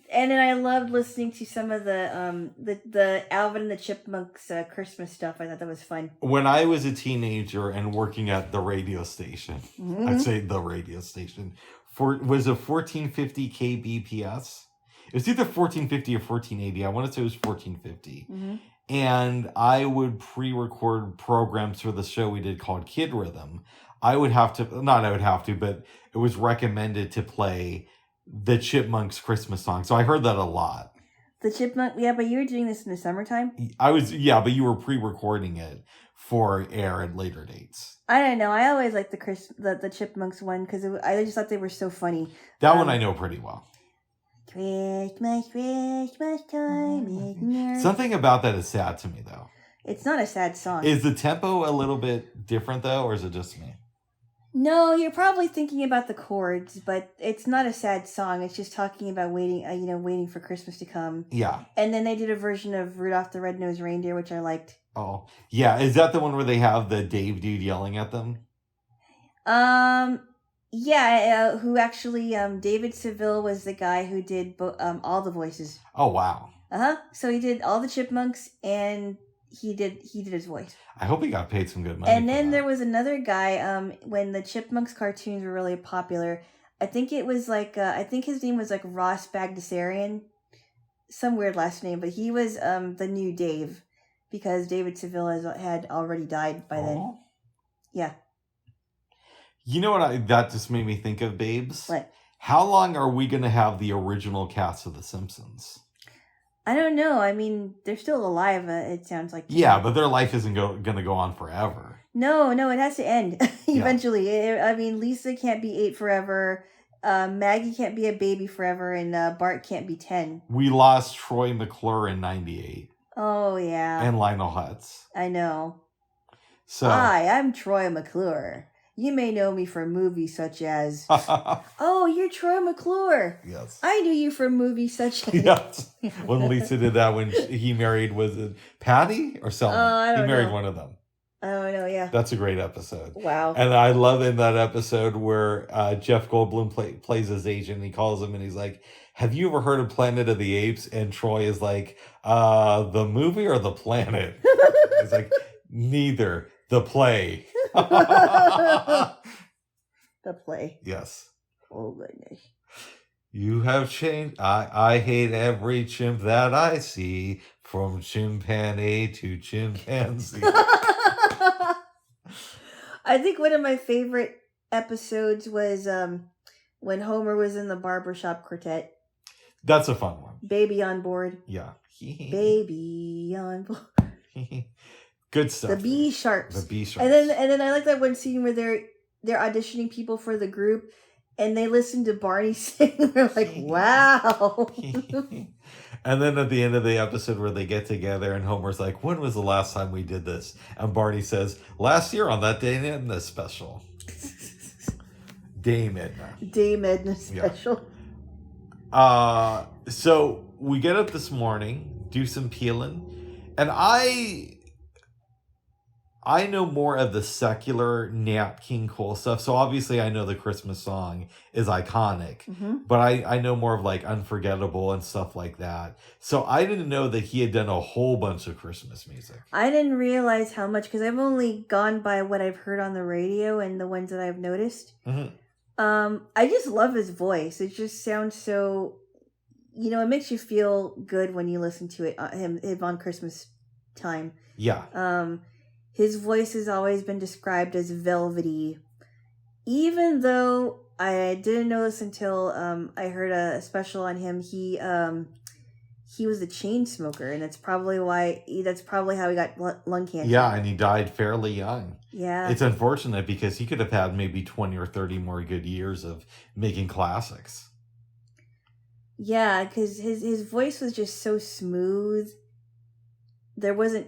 And then I loved listening to some of the Alvin and the Chipmunks Christmas stuff. I thought that was fun. When I was a teenager and working at the radio station, I'd say the radio station, was a 1450 kbps. It was either 1450 or 1480. I want to say it was 1450. Mm-hmm. And I would pre-record programs for the show we did called Kid Rhythm. But it was recommended to play the Chipmunks Christmas song. So I heard that a lot. The Chipmunk, yeah, but you were doing this in the summertime? But you were pre-recording it for air at later dates. I don't know. I always liked the Chipmunks one because I just thought they were so funny. That one I know pretty well. Christmas time is near. Something about that is sad to me, though. It's not a sad song. Is the tempo a little bit different, though, or is it just me? No, you're probably thinking about the chords, but it's not a sad song. It's just talking about waiting for Christmas to come. Yeah. And then they did a version of Rudolph the Red-Nosed Reindeer, which I liked. Oh, yeah. Is that the one where they have the Dave dude yelling at them? Yeah, who actually, David Seville was the guy who did all the voices. Oh, wow. Uh-huh. So he did all the Chipmunks, and he did his voice. I hope he got paid some good money. And then there was another guy, when the Chipmunks cartoons were really popular, I think it was I think his name was like Ross Bagdasarian, some weird last name, but he was the new Dave, because David Seville had already died by then. Yeah. You know what that just made me think of, babes? What? How long are we going to have the original cast of The Simpsons? I don't know. I mean, they're still alive, it sounds like. Yeah, but their life isn't going to go on forever. No, it has to end eventually. Yeah. Lisa can't be 8 forever. Maggie can't be a baby forever, and Bart can't be 10. We lost Troy McClure in 98. Oh, yeah. And Lionel Hutz. I know. So, hi, I'm Troy McClure. You may know me from movies such as... Oh, you're Troy McClure. Yes. I knew you from movies such as... Yes. When Lisa did that, when he married, was it Patty or Selma? I don't know. He married one of them. I don't know, yeah. That's a great episode. Wow. And I love in that episode where Jeff Goldblum plays his agent, and he calls him and he's like, have you ever heard of Planet of the Apes? And Troy is like, the movie or the planet? He's like, neither. The play. The play. Yes. Oh, goodness. You have changed. I hate every chimp that I see, from chimpanzee to chimpanzee. I think one of my favorite episodes was when Homer was in the barbershop quartet. That's a fun one. Baby on board. Yeah. Baby on board. Good stuff. The B sharps. The B sharps. And then I like that one scene where they're auditioning people for the group, and they listen to Barney sing. They're like, wow. And then at the end of the episode where they get together and Homer's like, when was the last time we did this? And Barney says, last year on that Dame Edna special. Dame Edna. Dame Edna special. Yeah. So we get up this morning, do some peeling, and I know more of the secular Nat King Cole stuff. So obviously I know the Christmas song is iconic, but I know more of like Unforgettable and stuff like that. So I didn't know that he had done a whole bunch of Christmas music. I didn't realize how much, because I've only gone by what I've heard on the radio and the ones that I've noticed. I just love his voice. It just sounds so, it makes you feel good when you listen to it, him on Christmas time. Yeah. His voice has always been described as velvety, even though I didn't know this until I heard a special on him. He was a chain smoker, and that's probably how he got lung cancer. Yeah, and he died fairly young. Yeah. It's unfortunate because he could have had maybe 20 or 30 more good years of making classics. Yeah, because his voice was just so smooth. There wasn't,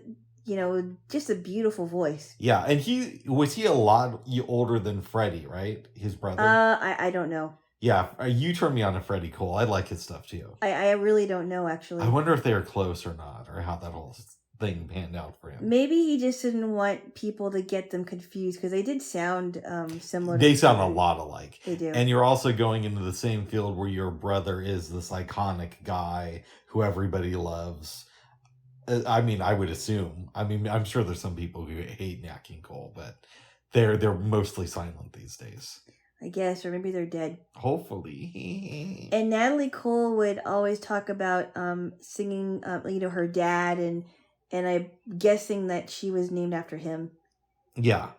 just a beautiful voice. Yeah, and was he a lot older than Freddie, right? His brother? I don't know. Yeah, you turned me on to Freddie Cole. I like his stuff too. I really don't know, actually. I wonder if they were close or not, or how that whole thing panned out for him. Maybe he just didn't want people to get them confused, because they did sound similar. They sound a lot alike. They do. And you're also going into the same field where your brother is this iconic guy who everybody loves. I mean, I would assume. I mean, I'm sure there's some people who hate Nat King Cole, but they're mostly silent these days. I guess, or maybe they're dead. Hopefully. And Natalie Cole would always talk about singing, her dad, and I'm guessing that she was named after him. Yeah.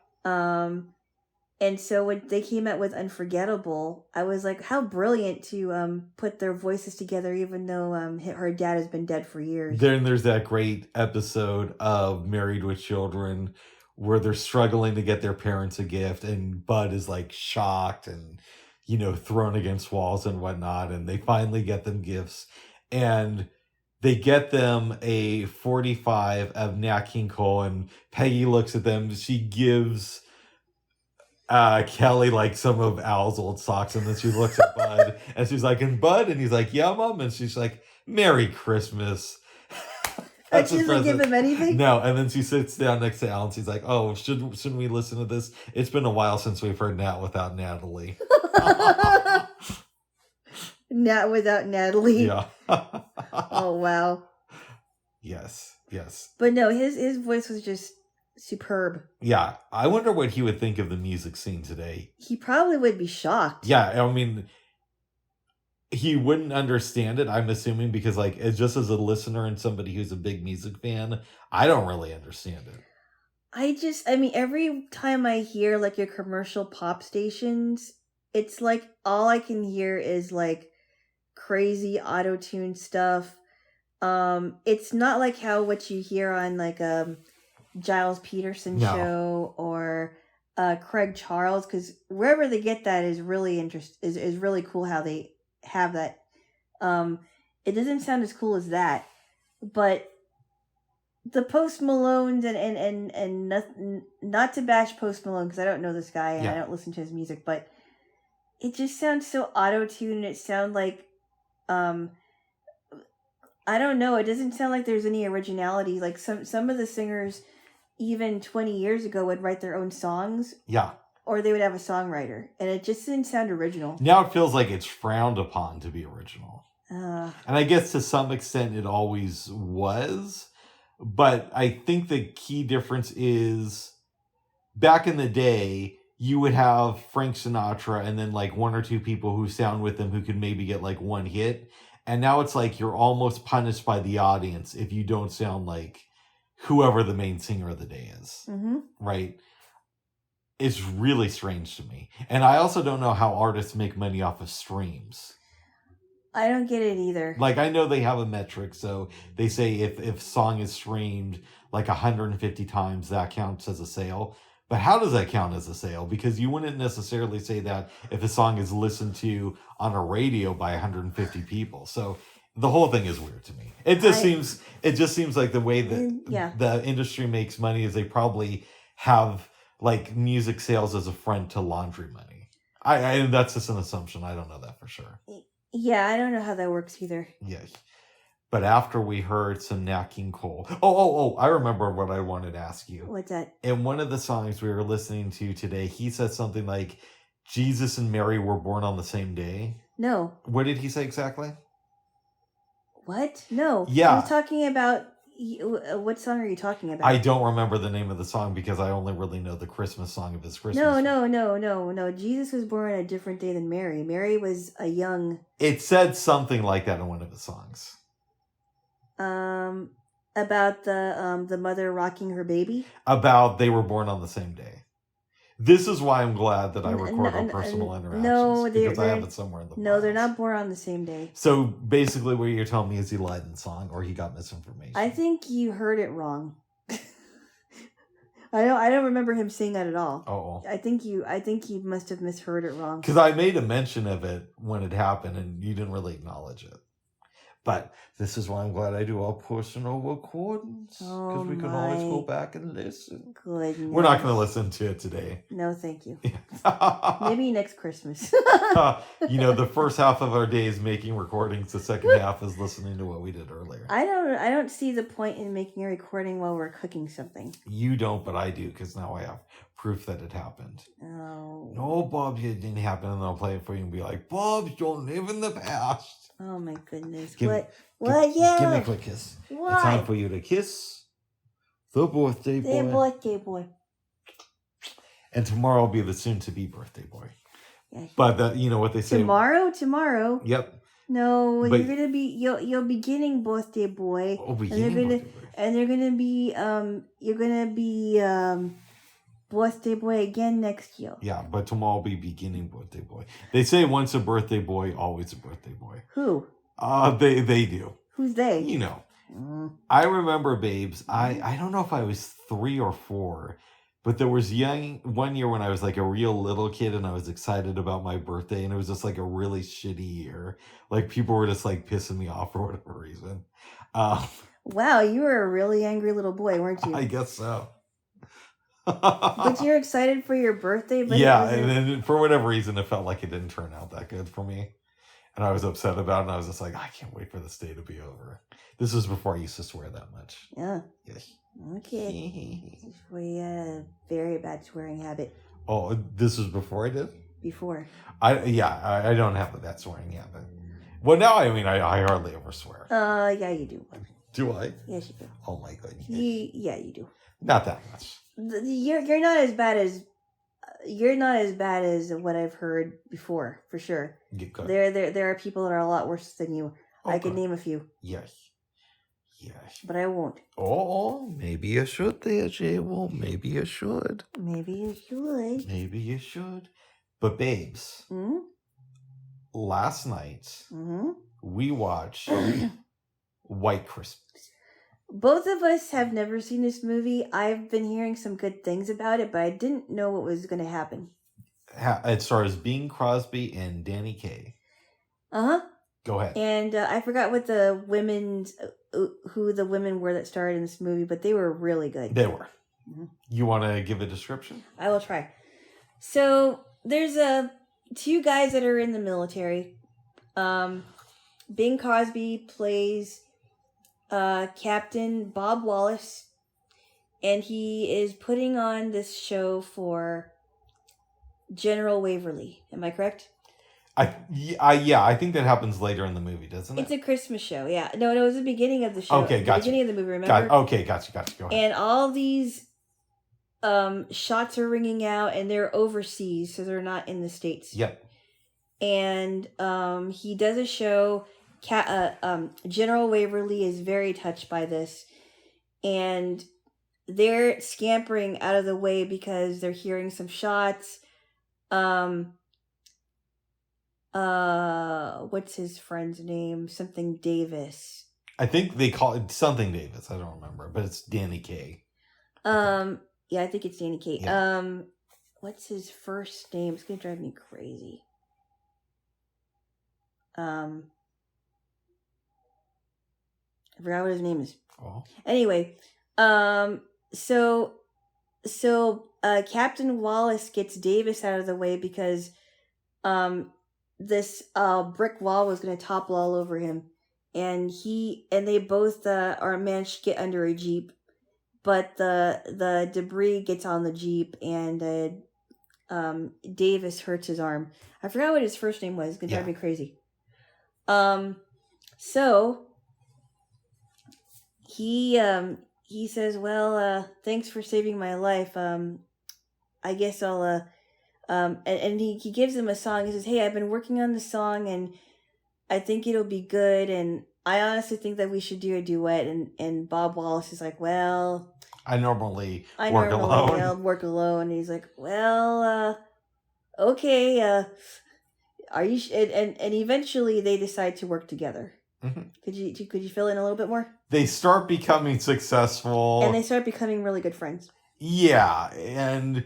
And so when they came out with Unforgettable, I was like, how brilliant to put their voices together, even though her dad has been dead for years. Then there's that great episode of Married with Children where they're struggling to get their parents a gift, and Bud is like shocked and, thrown against walls and whatnot, and they finally get them gifts, and they get them a 45 of Nat King Cole, and Peggy looks at them. She gives Kelly like some of Al's old socks, and then she looks at Bud and she's like, and Bud? And he's like, yeah, Mom. And she's like, Merry Christmas. But she doesn't give him anything? No, and then she sits down next to Al and she's like, oh, shouldn't we listen to this? It's been a while since we've heard Nat without Natalie. Nat without Natalie? Yeah. Oh, wow. Yes. But no, his voice was just superb. Yeah, I wonder what he would think of the music scene today. He probably would be shocked. Yeah, I mean, he wouldn't understand it, I'm assuming, because just as a listener and somebody who's a big music fan, I don't really understand it. Every time I hear your commercial pop stations, it's like all I can hear is crazy auto-tune stuff. It's not like what you hear on Giles Peterson show or Craig Charles, because wherever they get that is really is really cool how they have that. It doesn't sound as cool as that, but the Post Malones and not to bash Post Malone, because I don't know this guy and I don't listen to his music, but it just sounds so auto-tuned. It sounds like I don't know, it doesn't sound like there's any originality. Some of the singers even 20 years ago would write their own songs. Yeah. Or they would have a songwriter, and it just didn't sound original. Now it feels like it's frowned upon to be original. And I guess to some extent it always was. But I think the key difference is back in the day, you would have Frank Sinatra and then one or two people who sound with him who could maybe get one hit. And now it's you're almost punished by the audience if you don't sound like whoever the main singer of the day is. Mm-hmm. Right? It's really strange to me. And I also don't know how artists make money off of streams. I don't get it either. I know they have a metric, so they say if song is streamed 150 times, that counts as a sale. But how does that count as a sale? Because you wouldn't necessarily say that if a song is listened to on a radio by 150 people. So the whole thing is weird to me. It just seems like the way that the industry makes money is they probably have music sales as a front to laundry money. I that's just an assumption. I don't know that for sure. Yeah, I don't know how that works either. Yeah. But after we heard some Nat King Cole. Oh, I remember what I wanted to ask you. What's that? In one of the songs we were listening to today, he said something like, Jesus and Mary were born on the same day. No. What did he say exactly? What? No. Yeah. I'm talking about... What song are you talking about? I don't remember the name of the song because I only really know the Christmas song of his Christmas. No. Jesus was born on a different day than Mary. Mary was a young... It said something like that in one of his songs. About the mother rocking her baby? About they were born on the same day. This is why I'm glad that I record our personal interactions. Because I have it somewhere in the No, they're not born on the same day. So basically what you're telling me is he lied in the song or he got misinformation. I think you heard it wrong. I don't remember him saying that at all. Oh. I think you must have misheard it wrong. Because I made a mention of it when it happened and you didn't really acknowledge it. But this is why I'm glad I do our personal recordings. Because we can always go back and listen. Goodness. We're not going to listen to it today. No, thank you. Maybe next Christmas. The first half of our day is making recordings. The second half is listening to what we did earlier. I don't see the point in making a recording while we're cooking something. You don't, but I do, because now I have proof that it happened. Oh. No, Bob, it didn't happen. And I'll play it for you and be like, Bob, don't live in the past. Oh my goodness. What? Yeah. Give me a quick kiss. What? It's time for you to kiss the birthday boy. The birthday boy. And tomorrow will be the soon-to-be birthday boy. Yeah. But you know what they say. Tomorrow. Yep. No, but you're gonna be you're beginning birthday boy. Oh, beginning birthday boy. And you're gonna be birthday boy again next year. Yeah, but tomorrow will be beginning birthday boy. They say once a birthday boy, always a birthday boy. Who? They do. Who's they? You know. I remember, babes, I don't know if I was 3 or 4, but there was one year when I was like a real little kid and I was excited about my birthday and it was just like a really shitty year. Like people were just like pissing me off for whatever reason. Wow, you were a really angry little boy, weren't you? I guess so. But you're excited for your birthday? But yeah, and then for whatever reason, it felt like it didn't turn out that good for me. And I was upset about it, and I was just like, I can't wait for this day to be over. This was before I used to swear that much. Yeah. Yes. Okay. We had a very bad swearing habit. Oh, this was before I did? Before. I don't have that swearing habit. Well, now, I mean, I hardly ever swear. Yeah, you do. Do I? Yes, you do. Oh, my goodness. Yeah, you do. Not that much. You're not as bad as what I've heard before, for sure. There are people that are a lot worse than you. Okay. I can name a few. Yes. But I won't. Oh, maybe you should there, Jaylo. Maybe you should. Maybe you should. But babes, last night we watched White Christmas. Both of us have never seen this movie. I've been hearing some good things about it, but I didn't know what was going to happen. It stars Bing Crosby and Danny Kaye. Uh-huh. Go ahead. And I forgot what who the women were that starred in this movie, but they were really good. They were. Mm-hmm. You want to give a description? I will try. So there's two guys that are in the military. Bing Crosby plays Captain Bob Wallace, and he is putting on this show for General Waverly. Am I correct? I think that happens later in the movie, doesn't it? It's a Christmas show, yeah. No, it was the beginning of the show. Okay, gotcha. The beginning of the movie, remember? Gotcha. Go ahead. And all these shots are ringing out, and they're overseas, so they're not in the States. Yep. And he does a show. General Waverly is very touched by this, and they're scampering out of the way because they're hearing some shots. What's his friend's name? Something Davis. I think they call it something Davis. I don't remember, but it's Danny Kaye. Yeah, I think it's Danny Kaye. Yeah. What's his first name? It's gonna drive me crazy. I forgot what his name is. Oh. Anyway, so Captain Wallace gets Davis out of the way because this brick wall was going to topple all over him, and they both are managed to get under a Jeep, but the debris gets on the Jeep, and Davis hurts his arm. I forgot what his first name was. It's going to drive me crazy. So he says, well, thanks for saving my life. I guess I'll, and he gives him a song. He says, hey, I've been working on the song and I think it'll be good. And I honestly think that we should do a duet, and Bob Wallace is like, well, I normally work alone. work alone. And he's like, well, okay, are you? And eventually they decide to work together. Mm-hmm. Could you fill in a little bit more? They start becoming successful, and they start becoming really good friends. Yeah, and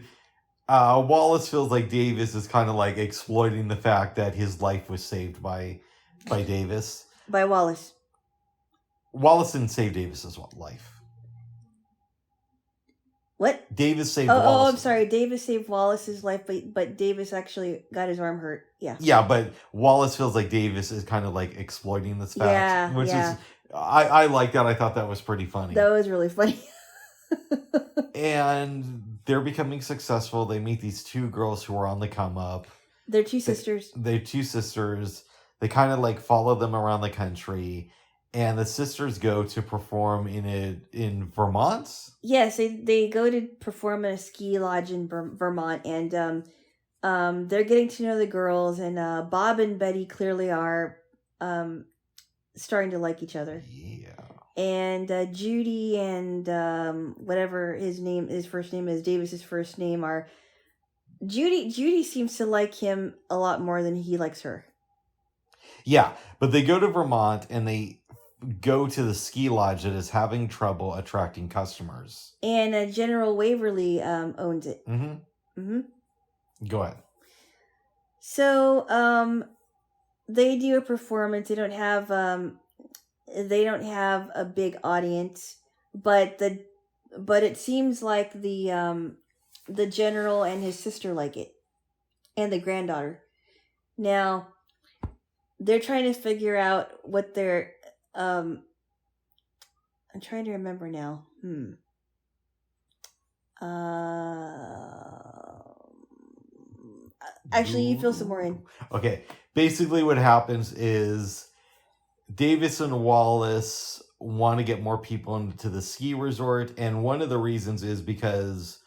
Wallace feels like Davis is kind of like exploiting the fact that his life was saved by Davis. By Wallace. Wallace didn't save Davis's life. What? Davis saved Wallace. Oh, I'm sorry. Davis saved Wallace's life, but Davis actually got his arm hurt. Yeah. Yeah, but Wallace feels like Davis is kind of like exploiting this fact. Yeah, which is, I like that. I thought that was pretty funny. That was really funny. And they're becoming successful. They meet these two girls who are on the come up. They're two sisters. They're two sisters. They kind of like follow them around the country. And the sisters go to perform in Vermont? Yes, they go to perform in a ski lodge in Vermont, and they're getting to know the girls, and Bob and Betty clearly are starting to like each other. Yeah. And Judy and whatever his first name is, Davis's first name, are Judy seems to like him a lot more than he likes her. Yeah, but they go to Vermont and they go to the ski lodge that is having trouble attracting customers. And General Waverly owns it. Mm-hmm. Mm-hmm. Go ahead. So they do a performance. They don't have a big audience, but it seems like the general and his sister like it, and the granddaughter. Now they're trying to figure out what their I'm trying to remember now. Actually, you fill some more in. Okay. Basically what happens is Davis and Wallace want to get more people into the ski resort, and one of the reasons is because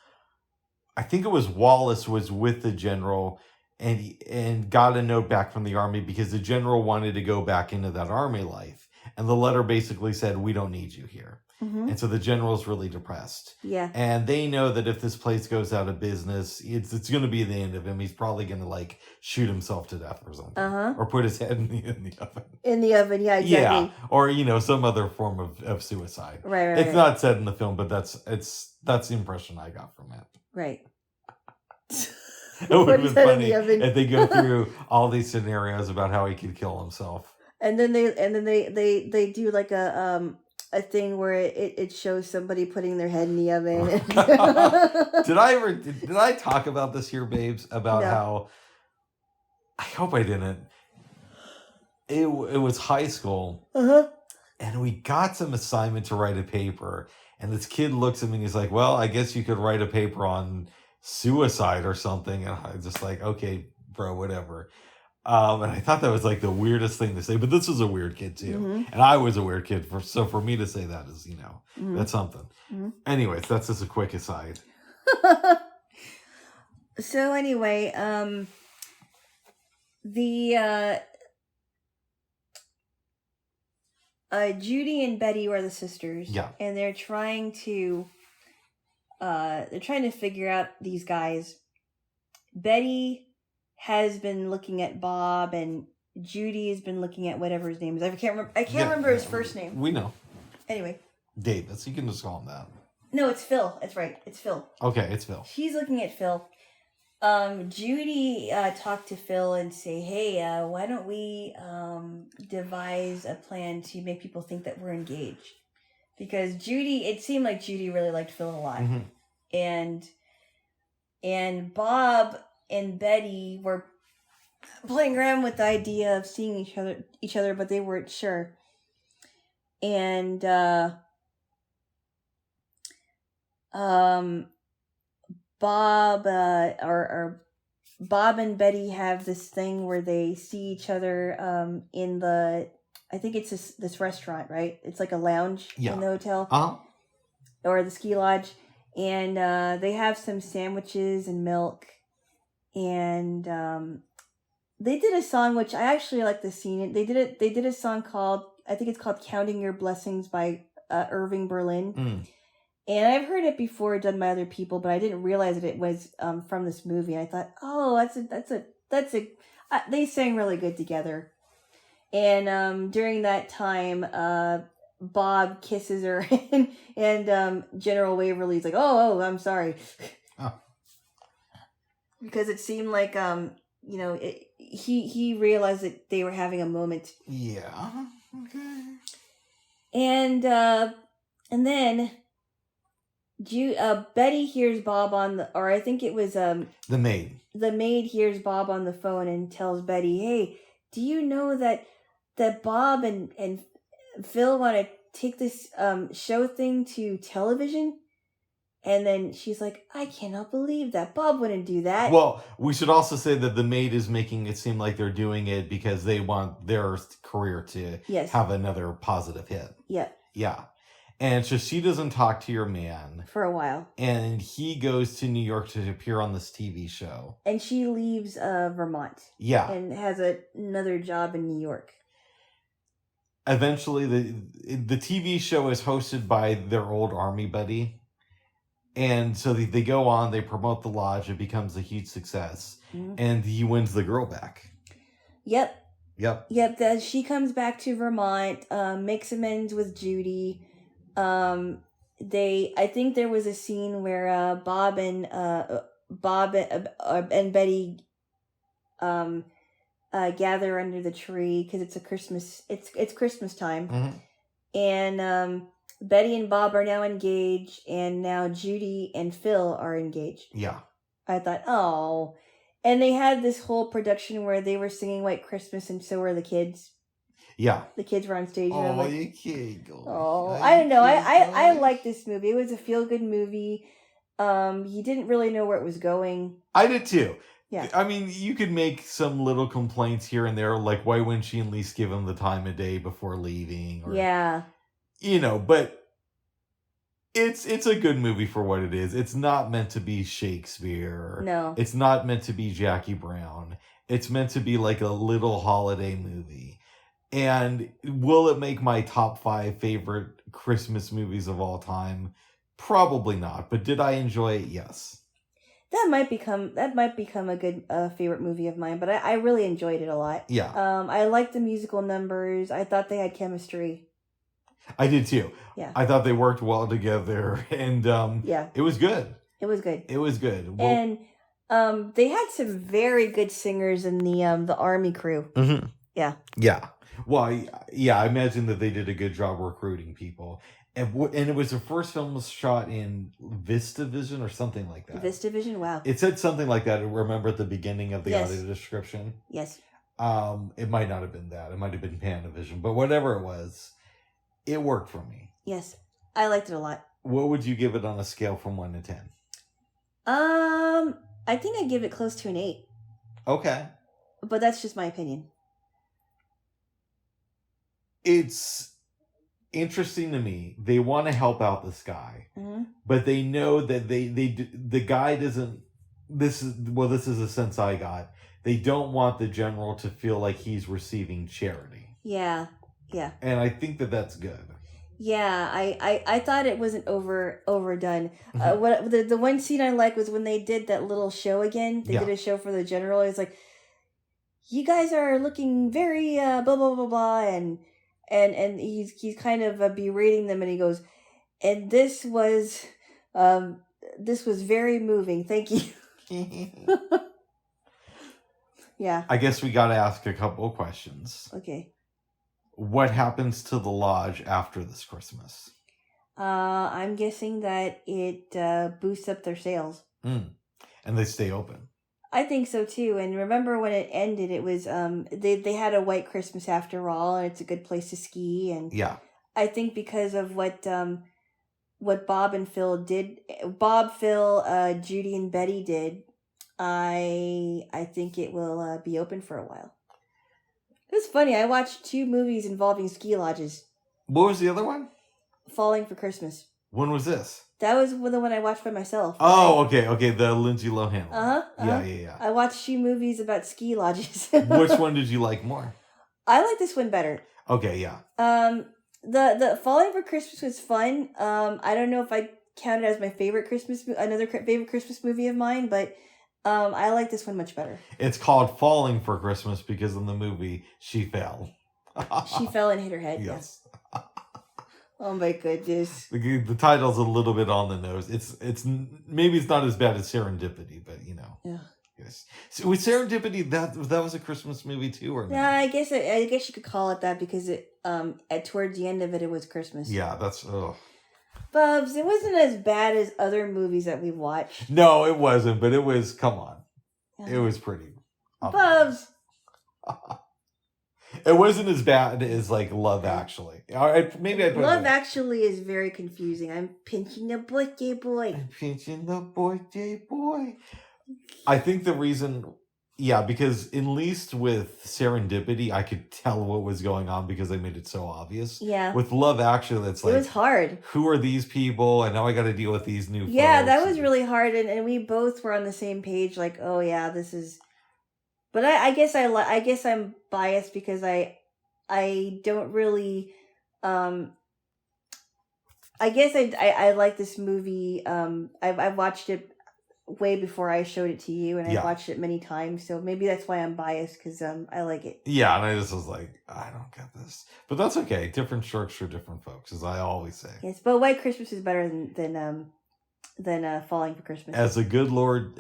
I think it was Wallace was with the general and got a note back from the army because the general wanted to go back into that army life. And the letter basically said, we don't need you here. Mm-hmm. And so the general's really depressed. Yeah. And they know that if this place goes out of business, it's going to be the end of him. He's probably going to like shoot himself to death or something. Uh-huh. Or put his head in the oven. In the oven, yeah, exactly. Yeah. Or, some other form of suicide. Right. It's not said in the film, but that's the impression I got from it. Right. It would have been funny if they go through all these scenarios about how he could kill himself. And then they do like a thing where it shows somebody putting their head in the oven. Did I talk about this here, babes? About how I hope I didn't. It was high school. Uh-huh. And we got some assignment to write a paper, and this kid looks at me and he's like, "Well, I guess you could write a paper on suicide or something." And I was just like, "Okay, bro, whatever." And I thought that was like the weirdest thing to say, but this was a weird kid too. Mm-hmm. And I was a weird kid. So for me to say that is, mm-hmm. that's something. Mm-hmm. Anyways, that's just a quick aside. So anyway, Judy and Betty were the sisters. Yeah. And they're trying to figure out these guys. Betty has been looking at Bob, and Judy has been looking at whatever his name is. I can't remember his first name. We know. Anyway. Davis. You can just call him that. No, it's Phil. That's right. It's Phil. Okay, it's Phil. She's looking at Phil. Judy talked to Phil and say, hey, why don't we devise a plan to make people think that we're engaged? Because it seemed like Judy really liked Phil a lot. Mm-hmm. And Bob and Betty were playing around with the idea of seeing each other, but they weren't sure. And Bob and Betty have this thing where they see each other in the, I think it's this restaurant, right? It's like a lounge in the hotel. Uh-huh. Or the ski lodge. And they have some sandwiches and milk. And they did a song which I actually like the scene. They did a song called I think it's called Counting Your Blessings by Irving Berlin. And I've heard it before done by other people, but I didn't realize that it was from this movie. And I thought, oh, that's a they sang really good together. And during that time, Bob kisses her, and General Waverly's like, oh, I'm sorry. Oh. Because it seemed like, he realized that they were having a moment. Yeah. Okay. And then Betty hears Bob on the, or I think it was the maid. The maid hears Bob on the phone and tells Betty, "Hey, do you know that Bob and Phil want to take this show thing to television?" And then she's like, "I cannot believe that. Bob wouldn't do that." Well, we should also say that the maid is making it seem like they're doing it because they want their career to have another positive hit. Yeah. Yeah. And so she doesn't talk to your man. For a while. And he goes to New York to appear on this TV show. And she leaves Vermont. Yeah. And has another job in New York. Eventually, the TV show is hosted by their old army buddy. And so they go on, they promote the lodge, it becomes a huge success. Mm-hmm. And he wins the girl back. Yep. She comes back to Vermont, makes amends with Judy. I think there was a scene where Bob and Betty gather under the tree because it's Christmas time. Mm-hmm. And Betty and Bob are now engaged, and now Judy and Phil are engaged. Yeah. I thought, oh. And they had this whole production where they were singing White Christmas, and so were the kids. Yeah. The kids were on stage. Oh, like, you can't go. Oh, I don't know. I like this movie. It was a feel-good movie. You didn't really know where it was going. I did too. Yeah. I mean, you could make some little complaints here and there, like why wouldn't she at least give him the time of day before leaving? Or, yeah. But it's a good movie for what it is. It's not meant to be Shakespeare. No. It's not meant to be Jackie Brown. It's meant to be like a little holiday movie. And will it make my top 5 favorite Christmas movies of all time? Probably not. But did I enjoy it? Yes. That might become a good favorite movie of mine. But I really enjoyed it a lot. Yeah. I liked the musical numbers. I thought they had chemistry. I did too. Yeah. I thought they worked well together, and it was good. It was good. It was good. Well, and they had some very good singers in the army crew. Mm-hmm. Yeah. Yeah. Well, yeah, I imagine that they did a good job recruiting people. And it was the first film was shot in VistaVision or something like that. VistaVision, wow. It said something like that. Remember at the beginning of the audio description? Yes. It might not have been that. It might have been Panavision. But whatever it was, it worked for me. Yes. I liked it a lot. What would you give it on a scale from 1 to 10? I think I'd give it close to an 8. Okay. But that's just my opinion. It's interesting to me. They want to help out this guy, mm-hmm. but they know that the guy doesn't. This is a sense I got. They don't want the general to feel like he's receiving charity. Yeah. And I think that that's good. Yeah, I thought it wasn't overdone. Mm-hmm. What the one scene I liked was when they did that little show again. They did a show for the general. It's like, you guys are looking very blah blah blah blah, and he's kind of berating them, and he goes, and this was very moving. Thank you. Yeah. I guess we got to ask a couple of questions. Okay. What happens to the lodge after this Christmas? I'm guessing that it boosts up their sales. And they stay open. I think so too. And remember when it ended, it was they had a white Christmas after all, and it's a good place to ski. And yeah, I think because of what Bob and Phil did, Bob, Phil, Judy, and Betty did, I think it will be open for a while. It was funny. I watched 2 movies involving ski lodges. What was the other one? Falling for Christmas. When was this? That was the one I watched by myself. Oh, okay. The Lindsay Lohan one. Uh-huh. Yeah. I watched 2 movies about ski lodges. Which one did you like more? I like this one better. Okay, yeah. The Falling for Christmas was fun. I don't know if I count it as my favorite favorite Christmas movie of mine, but I like this one much better. It's called Falling for Christmas because in the movie she fell. She fell and hit her head. Yes. Yeah. Oh my goodness. The title's a little bit on the nose. It's maybe it's not as bad as Serendipity, but you know. Yeah. Yes. So with Serendipity, that was a Christmas movie too, or no? Yeah, I guess you could call it that because towards the end of it was Christmas. Yeah, that's Bubs, it wasn't as bad as other movies that we've watched. No, it wasn't, but it was. Come on, it was pretty. Bubs. It wasn't as bad as like Love Actually. Maybe I put Love Actually is very confusing. I'm pinching the birthday boy. I'm pinching the birthday boy. I think the reason, because at least with Serendipity, I could tell what was going on because they made it so obvious. Yeah. With Love Actually, it's like, it was hard. Who are these people? And now I got to deal with these new folks. Yeah, that was really hard, and we both were on the same page. Like, oh yeah, this is. But I guess I guess I'm biased because I don't really. I guess I like this movie. I've watched it way before I showed it to you, and I've watched it many times, so maybe that's why I'm biased because I like it. Yeah, and I just was like, I don't get this, but that's okay. Different strokes for different folks, as I always say. Yes, but White Christmas is better than Falling for Christmas. As the good Lord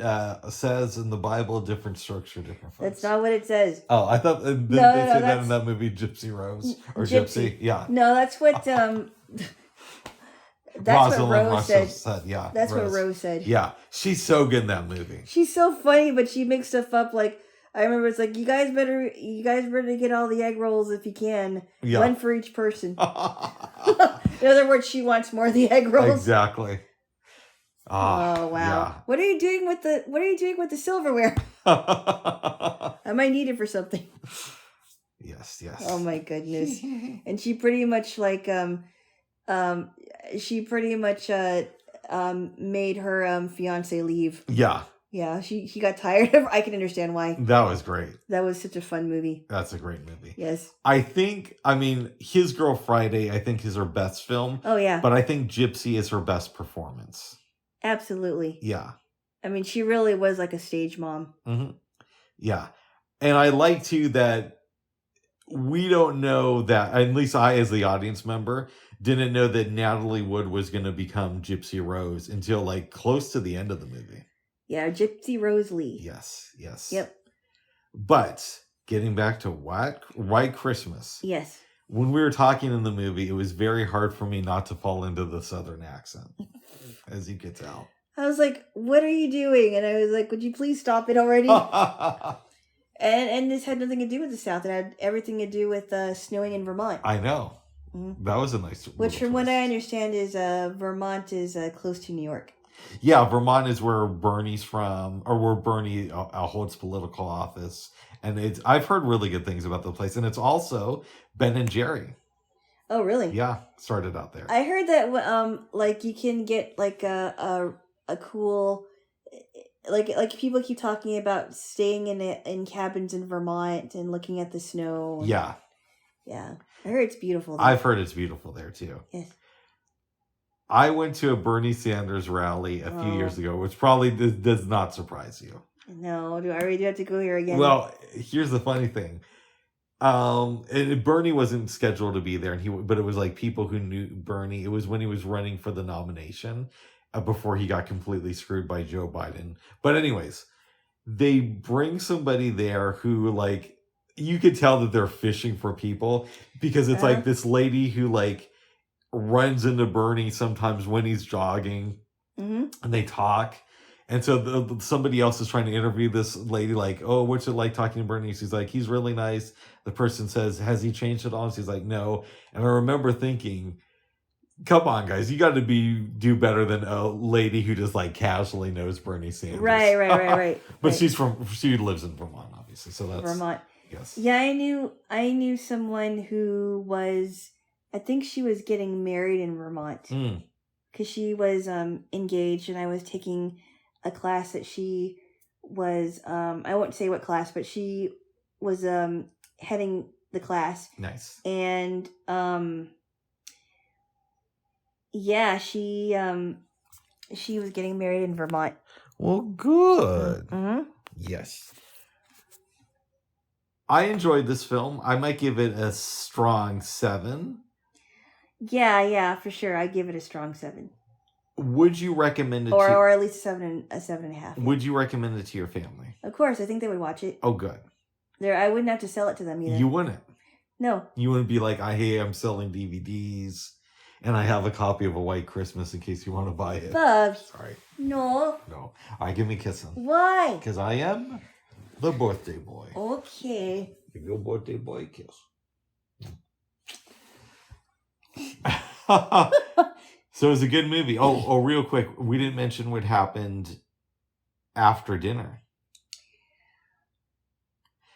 says in the Bible, different strokes for different folks. That's not what it says. Oh, I thought they say that in that movie, Gypsy Rose or Gypsy. Yeah. No, that's what. That's what Rose said. Yeah, that's what Rose said. Yeah, she's so good in that movie. She's so funny, but she makes stuff up. Like I remember, it's like you guys better get all the egg rolls if you can. Yeah. One for each person. In other words, she wants more of the egg rolls. Exactly. Oh wow! Yeah. What are you doing with the silverware? I might need it for something. Yes. Oh my goodness! And she pretty much like made her fiance leave. Yeah. Yeah, she got tired of. I can understand why. That was great. That was such a fun movie. That's a great movie. Yes. I mean, His Girl Friday, I think, is her best film. Oh yeah. But I think Gypsy is her best performance. Absolutely. Yeah. I mean, she really was like a stage mom. Mm-hmm. Yeah. And I like too that we don't know that, at least I, as the audience member, didn't know that Natalie Wood was going to become Gypsy Rose until like close to the end of the movie. Yeah, Gypsy Rose Lee. Yes. Yep. But getting back to White Christmas. Yes. When we were talking in the movie, it was very hard for me not to fall into the Southern accent, as you could tell. I was like, what are you doing? And I was like, would you please stop it already? and this had nothing to do with the South. It had everything to do with snowing in Vermont. I know. Mm-hmm. That was a nice Which, from what I understand, is Vermont is close to New York. Yeah, Vermont is where Bernie's from, or where Bernie holds political office. And I've heard really good things about the place. And it's also Ben and Jerry. Oh, really? Yeah, started out there. I heard that like you can get like a cool, like people keep talking about staying in cabins in Vermont and looking at the snow. Yeah. Yeah. I heard it's beautiful there. I've heard it's beautiful there too. Yes. I went to a Bernie Sanders rally a few years ago, which probably does not surprise you. No, do I really have to go here again? Well, here's the funny thing. And Bernie wasn't scheduled to be there, but it was like people who knew Bernie. It was when he was running for the nomination before he got completely screwed by Joe Biden. But anyways, they bring somebody there who like you could tell that they're fishing for people because it's like this lady who like runs into Bernie sometimes when he's jogging, and they talk. And so somebody else is trying to interview this lady, like, oh, what's it like talking to Bernie? She's like, he's really nice. The person says, has he changed at all? And she's like, no. And I remember thinking, come on, guys, you got to do better than a lady who just like casually knows Bernie Sanders. Right. But she lives in Vermont, obviously. So that's Vermont. Yes. Yeah, I knew someone who was, I think she was getting married in Vermont because she was engaged, and I was taking a class that she was, I won't say what class, but she was heading the class. Nice. And yeah, she was getting married in Vermont. Well, good. Mm-hmm. Yes. I enjoyed this film. I might give it a strong 7. Yeah, for sure. I give it a strong 7. Would you recommend it or at least a 7.5? Yeah. Would you recommend it to your family? Of course, I think they would watch it. Oh, good. I wouldn't have to sell it to them either. You wouldn't. No. You wouldn't be like, hey, I'm selling DVDs, and I have a copy of A White Christmas in case you want to buy it. Bubs. Sorry. No. All right, give me kissing. Why? Because I am the birthday boy. Okay. Give your birthday boy a kiss. So it was a good movie. Oh, real quick, we didn't mention what happened after dinner.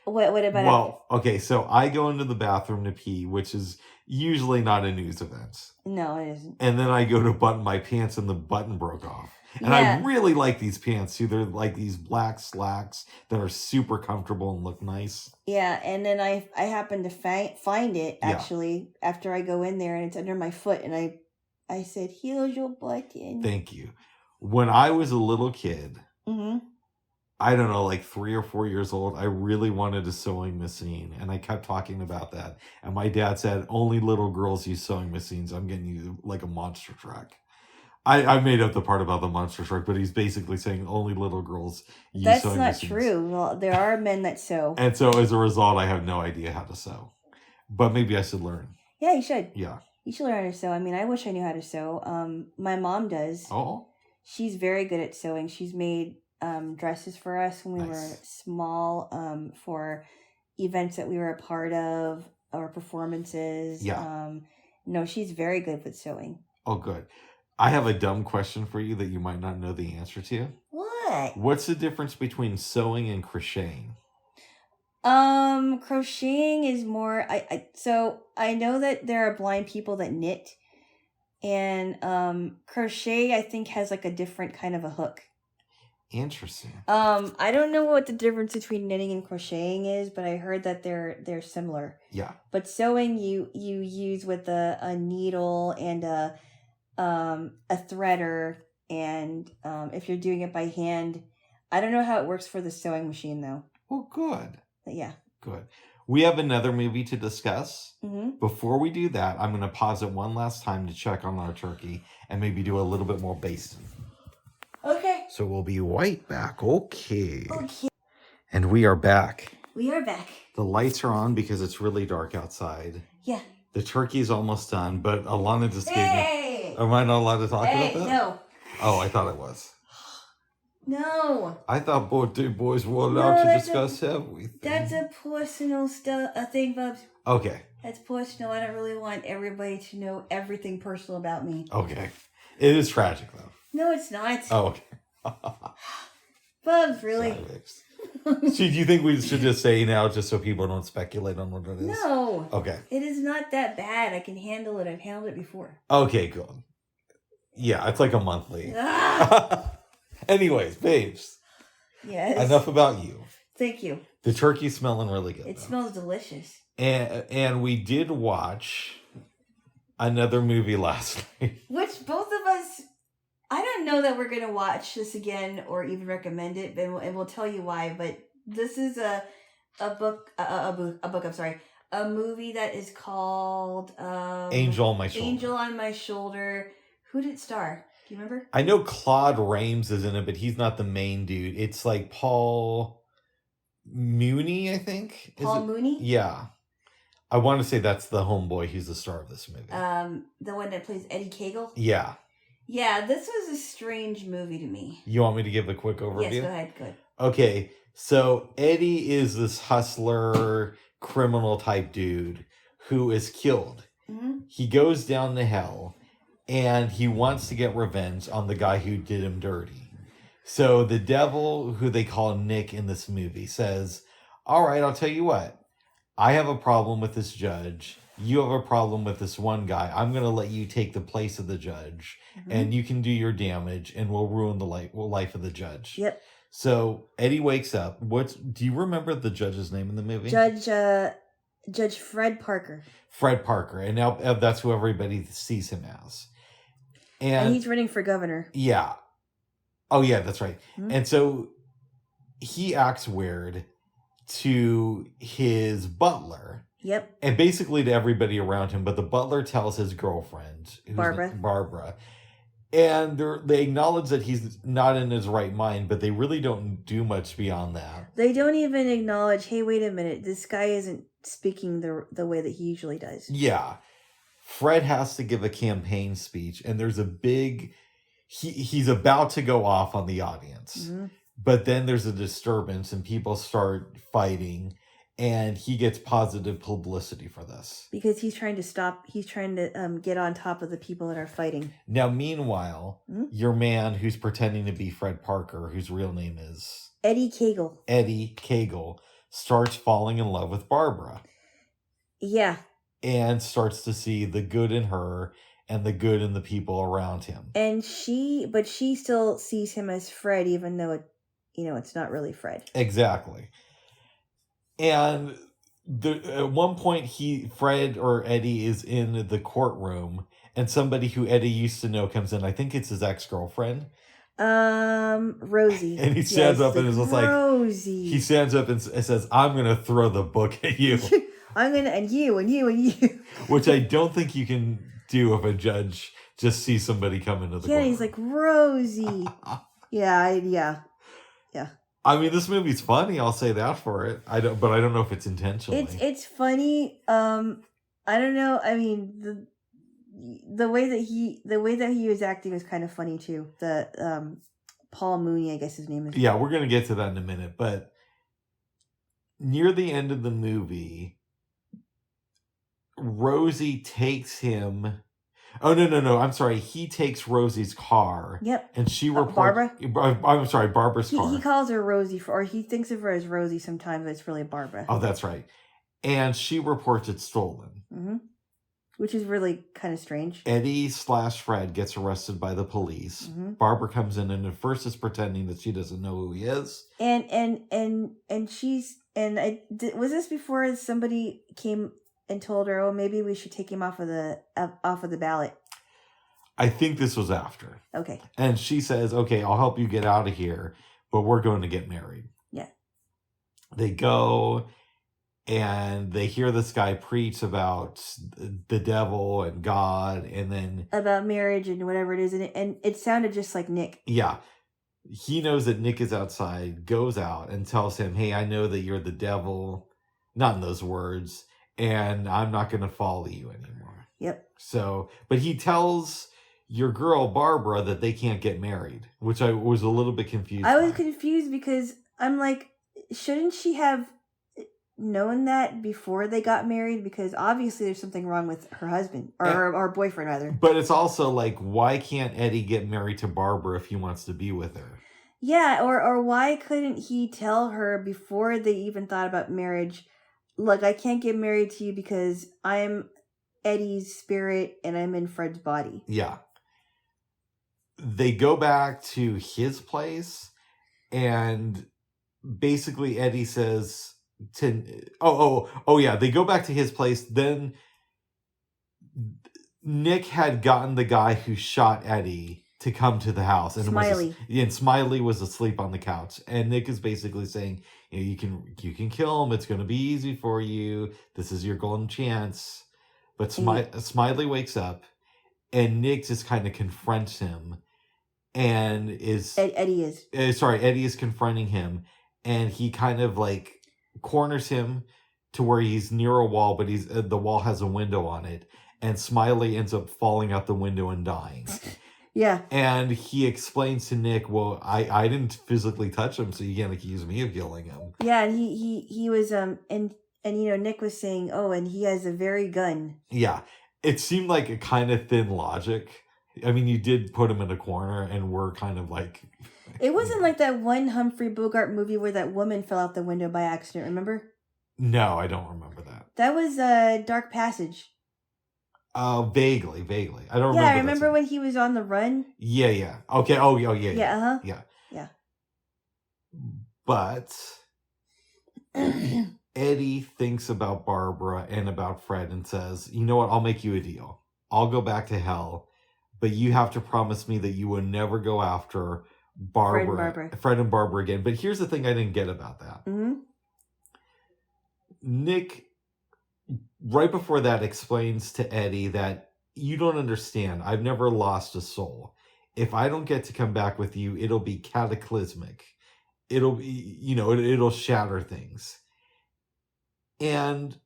What about? Well, okay, so I go into the bathroom to pee, which is usually not a news event. No, it isn't. And then I go to button my pants and the button broke off. And I really like these pants too. They're like these black slacks that are super comfortable and look nice. Yeah, and then I happen to find it actually after I go in there and it's under my foot and I said, "Here's your button." Thank you. When I was a little kid, mm-hmm. I don't know, like 3 or 4 years old, I really wanted a sewing machine. And I kept talking about that. And my dad said, only little girls use sewing machines. I'm getting you like a monster truck. I made up the part about the monster truck, but he's basically saying only little girls use sewing machines. That's not true. Well, there are men that sew. And so as a result, I have no idea how to sew. But maybe I should learn. Yeah, you should. Yeah. You should learn how to sew. I mean, I wish I knew how to sew. My mom does. Oh. She's very good at sewing. She's made dresses for us when we were small, for events that we were a part of or performances. Yeah. No, she's very good with sewing. Oh, good. I have a dumb question for you that you might not know the answer to. What? What's the difference between sewing and crocheting? Crocheting is more, so I know that there are blind people that knit, and crochet I think has like a different kind of a hook. Interesting. I don't know what the difference between knitting and crocheting is, but I heard that they're similar. Yeah. But sewing you use with a needle and a threader, and if you're doing it by hand, I don't know how it works for the sewing machine though. Well, good. But yeah. Good. We have another movie to discuss. Mm-hmm. Before we do that, I'm going to pause it one last time to check on our turkey and maybe do a little bit more basting. Okay. So we'll be right back. Okay. And we are back. We are back. The lights are on because it's really dark outside. Yeah. The turkey's almost done, but Alana just gave me... Am I not allowed to talk about that? No. Oh, I thought it was. No. I thought birthday boys were allowed to discuss everything. That's a personal thing, Bubs. Okay. That's personal. I don't really want everybody to know everything personal about me. Okay. It is tragic, though. No, it's not. Oh, okay. Bubs, really? So do you think we should just say now just so people don't speculate on what it is? No. Okay. It is not that bad. I can handle it. I've handled it before. Okay, good. Yeah, it's like a monthly. Ah! Anyways, babes. Yes. Enough about you. Thank you. The turkey's smelling really good. It smells delicious. And we did watch another movie last night. Which both of us, I don't know that we're going to watch this again or even recommend it, and we'll tell you why. But this is a movie that is called Angel on My Shoulder. Angel on My Shoulder. Who did it star? Do you remember? I know Claude Rains is in it, but he's not the main dude. It's like Paul Mooney, I think. Paul Mooney? Yeah. I want to say that's the homeboy who's the star of this movie. The one that plays Eddie Cagle? Yeah. Yeah, this was a strange movie to me. You want me to give a quick overview? Yes, go ahead. Good. Okay, so Eddie is this hustler, criminal type dude who is killed. Mm-hmm. He goes down to hell, and he wants to get revenge on the guy who did him dirty. So the devil, who they call Nick in this movie, says, all right, I'll tell you what. I have a problem with this judge. You have a problem with this one guy. I'm going to let you take the place of the judge, and you can do your damage, and we'll ruin the life of the judge. Yep. So Eddie wakes up. Do you remember the judge's name in the movie? Judge Judge Fred Parker. Fred Parker, and now that's who everybody sees him as. And he's running for governor. Yeah. Oh, yeah, that's right. Mm-hmm. And so he acts weird to his butler. Yep. And basically to everybody around him, but the butler tells his girlfriend, Barbara. And they acknowledge that he's not in his right mind, but they really don't do much beyond that. They don't even acknowledge, hey, wait a minute, this guy isn't speaking the way that he usually does. Yeah. Fred has to give a campaign speech, and there's a big... He's about to go off on the audience. Mm-hmm. But then there's a disturbance, and people start fighting, and he gets positive publicity for this. Because he's trying to get on top of the people that are fighting. Now, meanwhile, your man who's pretending to be Fred Parker, whose real name is... Eddie Cagle, starts falling in love with Barbara. Yeah. And starts to see the good in her and the good in the people around him. And she still sees him as Fred, even though it's not really Fred. Exactly. And at one point, Fred or Eddie is in the courtroom, and somebody who Eddie used to know comes in. I think it's his ex-girlfriend. Rosie. And he stands up and is just like, Rosie. He stands up and says, "I'm going to throw the book at you." and you. Which I don't think you can do if a judge just sees somebody come into the courtroom. He's like, Rosie. Yeah. I mean, this movie's funny. I'll say that for it. But I don't know if it's intentionally. It's funny. I don't know. I mean, the way that he was acting was kind of funny too. The Paul Mooney, I guess his name is. Yeah, we're gonna get to that in a minute. But near the end of the movie, Rosie takes him. Oh, no. I'm sorry. He takes Rosie's car. Yep. And she reports... Barbara? I'm sorry, Barbara's car. He calls her Rosie, or he thinks of her as Rosie sometimes, but it's really Barbara. Oh, that's right. And she reports it stolen. Mm-hmm. Which is really kind of strange. Eddie/Fred gets arrested by the police. Mm-hmm. Barbara comes in and at first is pretending that she doesn't know who he is. And she's... was this before somebody came... and told her, "Oh, maybe we should take him off of the ballot"? I think this was after. Okay. And she says, "Okay, I'll help you get out of here, but we're going to get married." Yeah. They go, and they hear this guy preach about the devil and God, and then about marriage and whatever it is, and it sounded just like Nick. Yeah. He knows that Nick is outside, goes out, and tells him, "Hey, I know that you're the devil," not in those words. "And I'm not going to follow you anymore." Yep. So, but he tells your girl, Barbara, that they can't get married, which I was a little bit confused. I was confused because I'm like, shouldn't she have known that before they got married? Because obviously there's something wrong with her husband, or her boyfriend, rather. But it's also like, why can't Eddie get married to Barbara if he wants to be with her? Yeah, or why couldn't he tell her before they even thought about marriage, "Look, I can't get married to you because I'm Eddie's spirit and I'm in Fred's body." Yeah. They go back to his place, and basically Eddie says to... Oh, yeah. They go back to his place. Then Nick had gotten the guy who shot Eddie to come to the house. And Smiley. And Smiley was asleep on the couch. And Nick is basically saying, you can kill him. It's going to be easy for you. This is your golden chance. But Smiley wakes up, and Nick just kind of confronts him, and Eddie is confronting him, and he kind of like corners him to where he's near a wall, but the wall has a window on it, and Smiley ends up falling out the window and dying. Yeah. And he explains to Nick, "Well, I didn't physically touch him, so you can't accuse me of killing him." Yeah, and he was and Nick was saying, "Oh, and he has a very gun." Yeah. It seemed like a kind of thin logic. I mean, you did put him in a corner, and we're kind of like... It wasn't like that one Humphrey Bogart movie where that woman fell out the window by accident, remember? No, I don't remember that. That was Dark Passage. Vaguely. I don't remember. Yeah, I remember when he was on the run. Yeah. Okay. Oh, yeah. Yeah, Yeah. But Eddie thinks about Barbara and about Fred and says, you know what, I'll make you a deal. I'll go back to hell, but you have to promise me that you will never go after Fred and Barbara again. But here's the thing I didn't get about that. Mm-hmm. Nick, right before that, explains to Eddie that you don't understand. I've never lost a soul. If I don't get to come back with you, it'll be cataclysmic. It'll be, it'll shatter things. And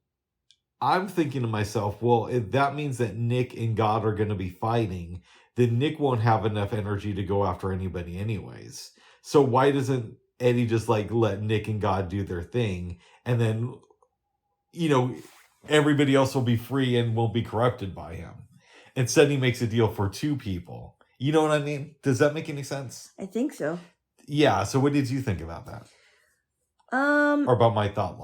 I'm thinking to myself, well, if that means that Nick and God are going to be fighting, then Nick won't have enough energy to go after anybody anyways. So why doesn't Eddie just let Nick and God do their thing, and then, everybody else will be free and won't be corrupted by him? Instead, he makes a deal for two people. You know what I mean? Does that make any sense? I think so. Yeah. So what did you think about that? Or about my thought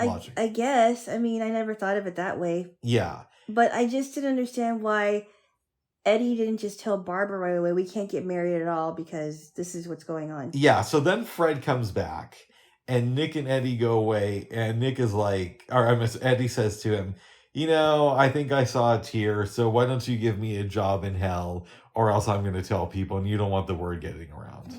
logic? I guess. I mean, I never thought of it that way. Yeah. But I just didn't understand why Eddie didn't just tell Barbara right away, we can't get married at all because this is what's going on. Yeah. So then Fred comes back and Nick and Eddie go away, and Nick is Eddie says to him, I think I saw a tear, so why don't you give me a job in hell, or else I'm going to tell people, and you don't want the word getting around.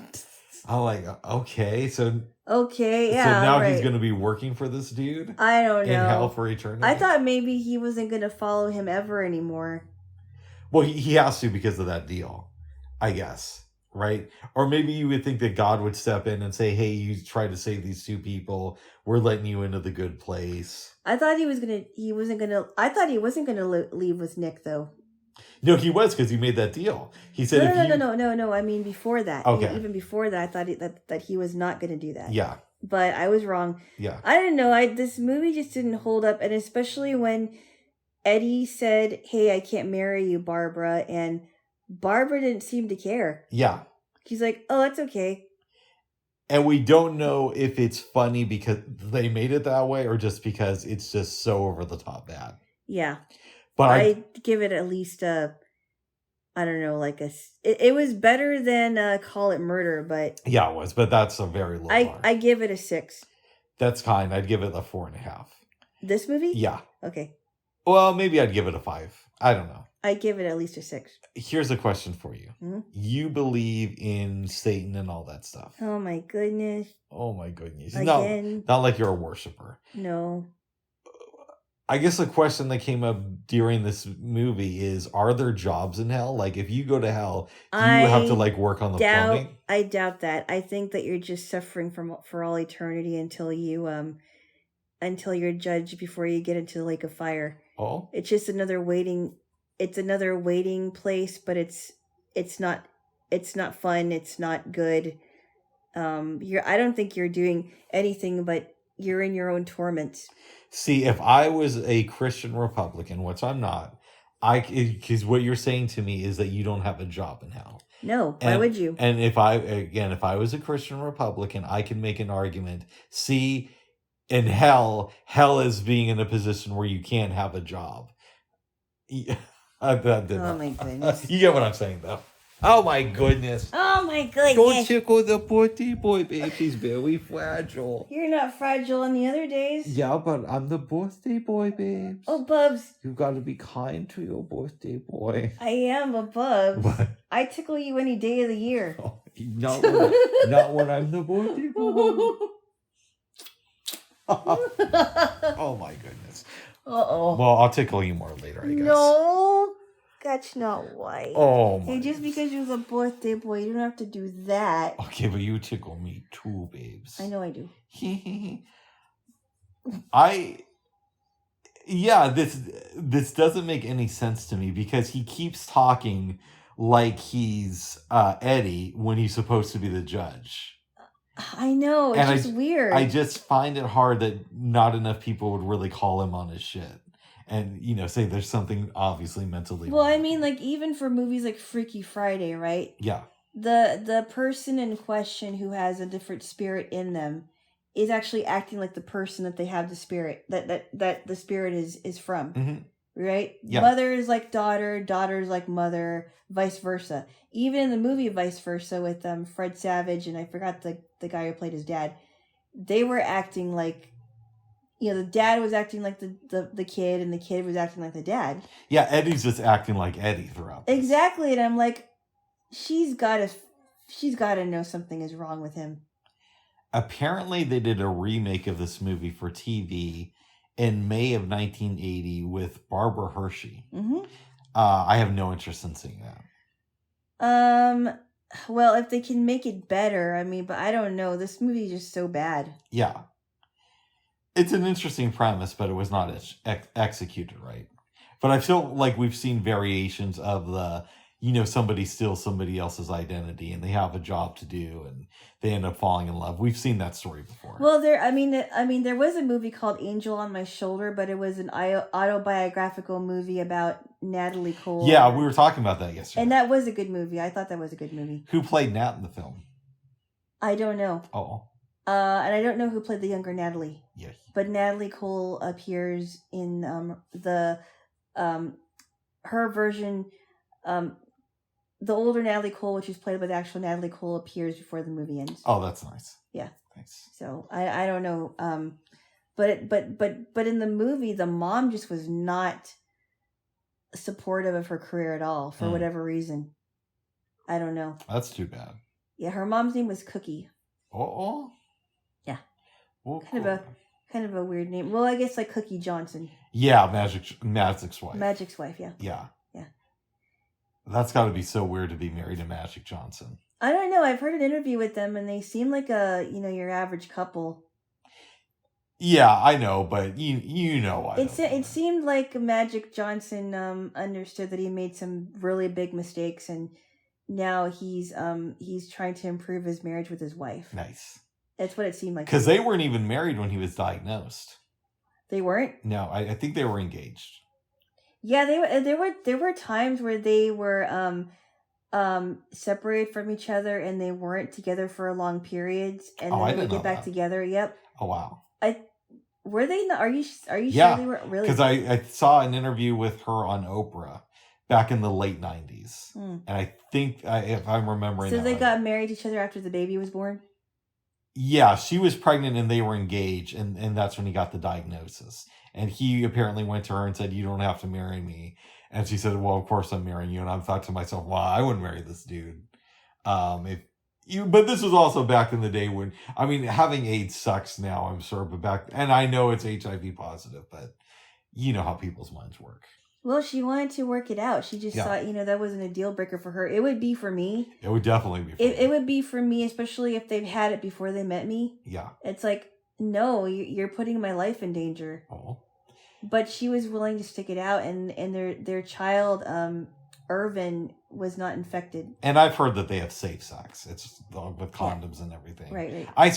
I'm okay, so... Okay, yeah. So now he's going to be working for this dude? I don't know. In hell for eternity? I thought maybe he wasn't going to follow him ever anymore. Well, he has to because of that deal, I guess. Right? Or maybe you would think that God would step in and say, hey, you tried to save these two people. We're letting you into the good place. I thought he wasn't gonna leave with Nick, though. No, he was, because he made that deal. He said, No. I mean, before that. Okay. Even before that, I thought that he was not going to do that. Yeah. But I was wrong. Yeah. I don't know. This movie just didn't hold up. And especially when Eddie said, hey, I can't marry you, Barbara. And Barbara didn't seem to care. Yeah. She's like, oh, that's okay. And we don't know if it's funny because they made it that way or just because it's just so over the top bad. Yeah. But I'd give it at least it was better than Call It Murder, but... Yeah, it was, but that's a very low bar. I give it a 6. That's kind. I'd give it a 4.5. This movie? Yeah. Okay. Well, maybe I'd give it a 5. I don't know. I'd give it at least a 6. Here's a question for you. Mm-hmm. You believe in Satan and all that stuff. Oh my goodness. Again. Not like you're a worshiper. No. I guess the question that came up during this movie is, are there jobs in hell? Like, if you go to hell, do you have to work on the plumbing? I doubt that. I think that you're just suffering for all eternity until you're judged before you get into the lake of fire. Oh. It's just another waiting. It's another waiting place, but it's not fun. It's not good. I don't think you're doing anything, but you're in your own torment. See, if I was a Christian Republican, which I'm not, because what you're saying to me is that you don't have a job in hell. No, why would you? And if I was a Christian Republican, I can make an argument. See, in hell is being in a position where you can't have a job. Oh my goodness. You get what I'm saying, though. Oh my goodness. Oh my goodness. Don't tickle the birthday boy, babe. He's very fragile. You're not fragile on the other days. Yeah, but I'm the birthday boy, babes. Oh, Bubs. You gotta be kind to your birthday boy. I am a Bubs. What? I tickle you any day of the year. Oh, not when I'm the birthday boy. Oh my goodness. Uh-oh. Well, I'll tickle you more later, I guess. No. That's not why. Oh my. Hey, just because you're the birthday boy, you don't have to do that. Okay, but you tickle me too, babes. I know I do. This doesn't make any sense to me because he keeps talking like he's Eddie when he's supposed to be the judge. I know, it's just weird. I just find it hard that not enough people would really call him on his shit. And, say there's something obviously mentally wrong. Well, I mean, even for movies like Freaky Friday, right? Yeah. The person in question who has a different spirit in them is actually acting like the person that they have the spirit, that the spirit is from. Mm-hmm. Right? Yeah. Mother is like daughter, daughter is like mother, vice versa. Even in the movie Vice Versa with Fred Savage, and I forgot the guy who played his dad, they were acting like, the dad was acting like the kid, and the kid was acting like the dad. Yeah, Eddie's just acting like Eddie throughout this. Exactly, and I'm like, she's got to know something is wrong with him. Apparently, they did a remake of this movie for TV in May of 1980 with Barbara Hershey. Mm-hmm. I have no interest in seeing that. Well, if they can make it better, I mean, but I don't know. This movie is just so bad. Yeah. It's an interesting premise, but it was not executed right. But I feel like we've seen variations of the, somebody steals somebody else's identity and they have a job to do and they end up falling in love. We've seen that story before. Well, there was a movie called Angel on My Shoulder, but it was an autobiographical movie about Natalie Cole. Yeah, we were talking about that yesterday. And that was a good movie. I thought that was a good movie. Who played Nat in the film? I don't know. Oh. And I don't know who played the younger Natalie. Yes. But Natalie Cole appears in her version. The older Natalie Cole, which is played by the actual Natalie Cole, appears before the movie ends. Oh, that's nice. Yeah. Thanks. So I don't know. But in the movie, the mom just was not supportive of her career at all for whatever reason. I don't know. That's too bad. Yeah, her mom's name was Cookie. Oh. Yeah. Well, Kind of a weird name. Well, I guess like Cookie Johnson. Yeah, Magic's wife. Magic's wife, yeah. Yeah. Yeah. That's got to be so weird to be married to Magic Johnson. I don't know. I've heard an interview with them, and they seem like your average couple. Yeah, I know, but you know, it seemed like Magic Johnson understood that he made some really big mistakes, and now he's trying to improve his marriage with his wife. Nice. That's what it seemed like. Because they weren't even married when he was diagnosed. They weren't? No, I think they were engaged. Yeah, there were times where they were separated from each other and they weren't together for long periods, and then they would get back together. Yep. Oh wow. Were they not? Are you yeah, sure they were really? Because I saw an interview with her on Oprah back in the late 90s. And I think if I'm remembering, so they got married to each other after the baby was born. Yeah, she was pregnant and they were engaged, and that's when he got the diagnosis. And he apparently went to her and said, "You don't have to marry me." And she said, "Well, of course I'm marrying you." And I thought to myself, "Well, I wouldn't marry this dude." But this was also back in the day when, I mean, having AIDS sucks now, I'm sure, but and I know it's HIV positive, but you know how people's minds work. Well, she wanted to work it out. She just thought, that wasn't a deal breaker for her. It would be for me. It would definitely be for me. It would be for me, especially if they've had it before they met me. Yeah. It's like, no, you're putting my life in danger. Oh. But she was willing to stick it out, and their child, Irvin, was not infected. And I've heard that they have safe sex. It's with condoms and everything. Right. I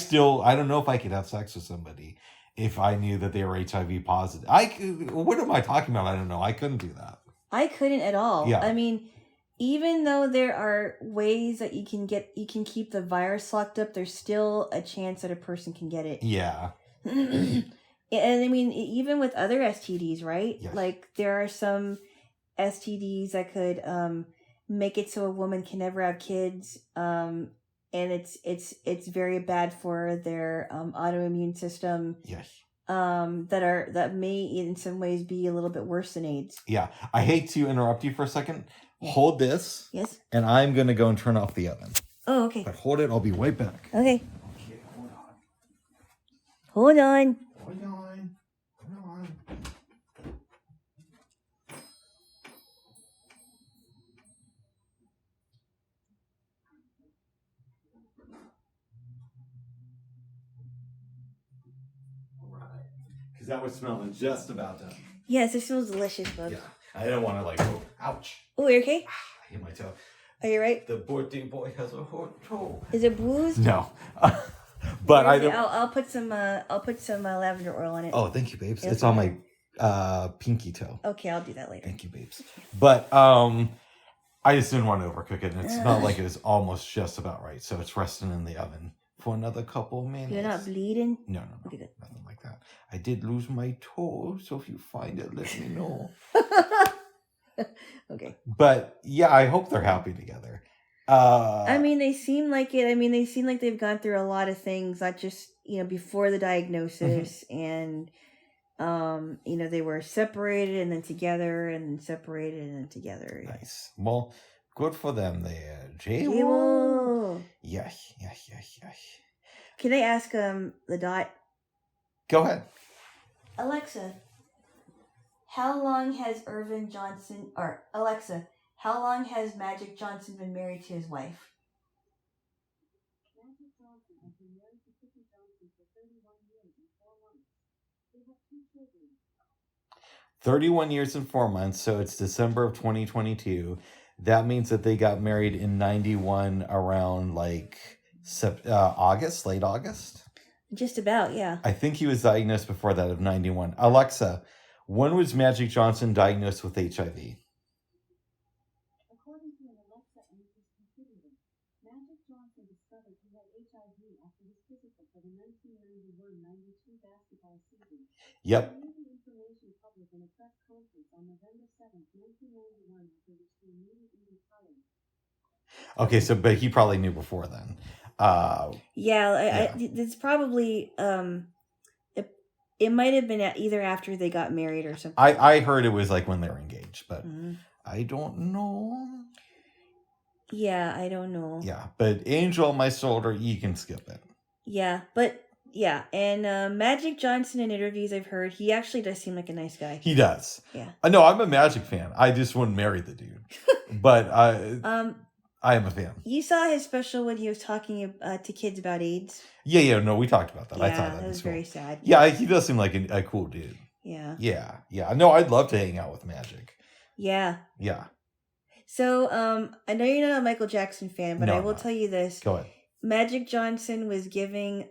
don't know if I could have sex with somebody if I knew that they were HIV positive. What am I talking about? I don't know. I couldn't do that. I couldn't at all. Yeah. I mean, even though there are ways that you can keep the virus locked up, there's still a chance that a person can get it. Yeah. And I mean, even with other STDs, right? Yes. Like there are some STDs that could make it so a woman can never have kids. And it's very bad for their autoimmune system. Yes. That may in some ways be a little bit worse than AIDS. Yeah. I hate to interrupt you for a second. Hold this. Yes. And I'm going to go and turn off the oven. Oh, okay. But hold it. I'll be right back. Okay. Okay, hold on. Hold on. Hold on. Hold on. Because that was smelling just about done. Yes, it smells delicious, bub. Yeah. I don't want to ouch. Oh, you okay? I hit my toe. Are you right? The birthday boy has a hot toe. Is it bruised? No. But I don't. I'll put some lavender oil on it. Oh, thank you, babes. It's on my pinky toe. Okay, I'll do that later. Thank you, babes. But I just didn't want to overcook it, and it smelled like it was almost just about right. So it's resting in the oven for another couple of minutes. You're not bleeding? No. Okay, good. Nothing like that. I did lose my toe, so if you find it, let me know. Okay. But yeah, I hope they're happy together. I mean, they seem like it. I mean, they seem like they've gone through a lot of things, not just before the diagnosis, and They were separated and then together and then separated and then together. Nice. Well, good for them there. Jaylo. Yes. Can I ask the dot? Go ahead. Alexa, how long has Magic Johnson been married to his wife? Magic Johnson has been married to Kitty Johnson for 31 years and 4 months. They have 2 children. 31 years and 4 months, so it's December of 2022. That means that they got married in 91 around like August, late August? Just about, yeah. I think he was diagnosed before that of 91. Alexa, when was Magic Johnson diagnosed with HIV? According to an Alexa Answers computer, Magic Johnson discovered he had HIV after his physical for the 1991-92 basketball season. Yep. He made the information public in a press conference on November 7th, 1991, after which he immediately retired. Okay, but he probably knew before then. It's probably it might have been either after they got married or something. I heard it was like when they were engaged, but I don't know. Yeah, I don't know. Yeah, but Angel on my shoulder, you can skip it. Yeah, but yeah, and Magic Johnson in interviews I've heard, he actually does seem like a nice guy. He does. Yeah. No, I'm a Magic fan. I just wouldn't marry the dude. But I am a fan. You saw his special when he was talking to kids about AIDS? Yeah, no, we talked about that. Yeah, I thought that was very sad. Yeah, he does seem like a cool dude. Yeah. Yeah. No, I'd love to hang out with Magic. Yeah. Yeah. So, I know you're not a Michael Jackson fan, but I will tell you this. Go ahead. Magic Johnson was giving,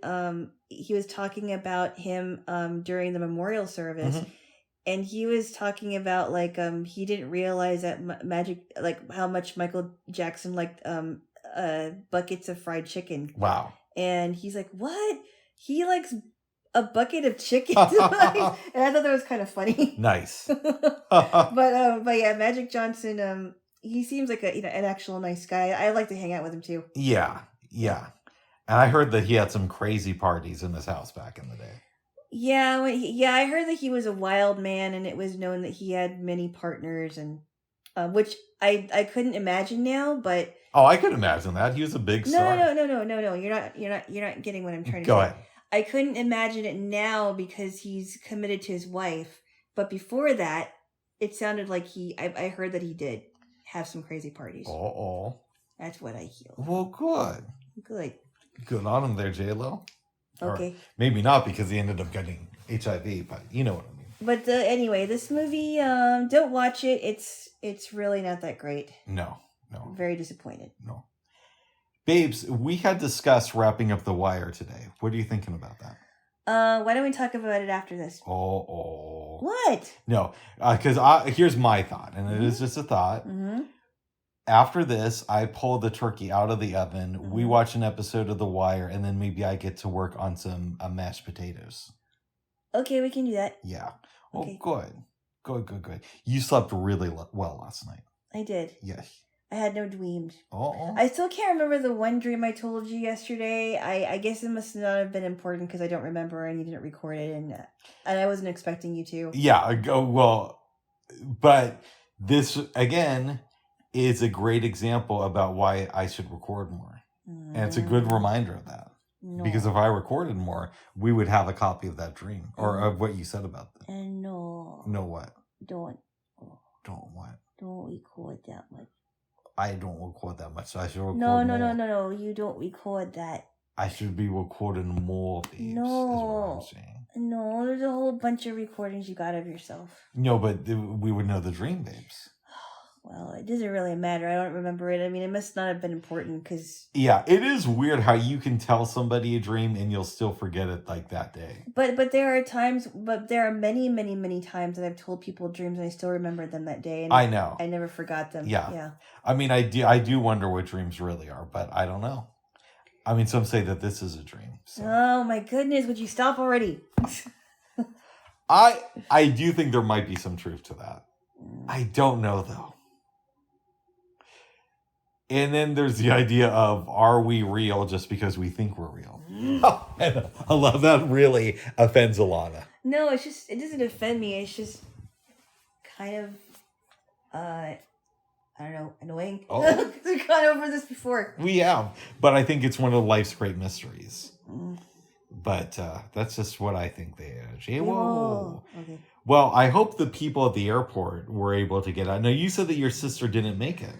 he was talking about him during the memorial service. Mm-hmm. And he was talking about, like, he didn't realize that Magic, like, how much Michael Jackson liked buckets of fried chicken. Wow. And he's like, what? He likes a bucket of chicken? And I thought that was kind of funny. Nice. But yeah, Magic Johnson, he seems like an actual nice guy. I like to hang out with him, too. Yeah. And I heard that he had some crazy parties in his house back in the day. Yeah, I heard that he was a wild man, and it was known that he had many partners, and which I couldn't imagine now, but I could imagine that. He was a big star. No. You're not getting what I'm trying to say. Go ahead. I couldn't imagine it now because he's committed to his wife, but before that, it sounded like I heard that he did have some crazy parties. That's what I hear. Well, good. Good on him there, Jaylo. Okay. Or maybe not because he ended up getting HIV, but you know what I mean. But anyway, this movie, don't watch it. It's really not that great. No. I'm very disappointed. No. Babes, we had discussed wrapping up The Wire today. What are you thinking about that? Why don't we talk about it after this? What? No, because here's my thought, and it is just a thought. Mm-hmm. After this, I pull the turkey out of the oven. Mm-hmm. We watch an episode of The Wire, and then maybe I get to work on some mashed potatoes. Okay, we can do that. Yeah. Okay. Oh, good. You slept really well last night. I did. Yes. I had no dreams. I still can't remember the one dream I told you yesterday. I guess it must not have been important because I don't remember and you didn't record it, and I wasn't expecting you to. Yeah. Well, but this again is a great example about why I should record more. And it's a good reminder of that. No. Because if I recorded more, we would have a copy of that dream or of what you said about that. No. No what? Don't what? Don't record that much. I don't record that much, so I should record more. No, you don't record that. I should be recording more, babes, is what I'm saying. No, there's a whole bunch of recordings you got of yourself. No, but we would know the dream, babes. Well, it doesn't really matter. I don't remember it. I mean, it must not have been important because... Yeah, it is weird how you can tell somebody a dream and you'll still forget it like that day. But there are many, many, many times that I've told people dreams and I still remember them that day. And I know. I never forgot them. Yeah. I mean, I do wonder what dreams really are, but I don't know. I mean, some say that this is a dream. So. Oh my goodness, would you stop already? I do think there might be some truth to that. I don't know, though. And then there's the idea of, are we real just because we think we're real? I love that really offends Alana. No, it doesn't offend me. It's just kind of, I don't know, annoying. Oh. We've gone over this before. We have, but I think it's one of life's great mysteries. Mm. But that's just what I think they are. Jaylo. Okay. Well, I hope the people at the airport were able to get out. Now, you said that your sister didn't make it.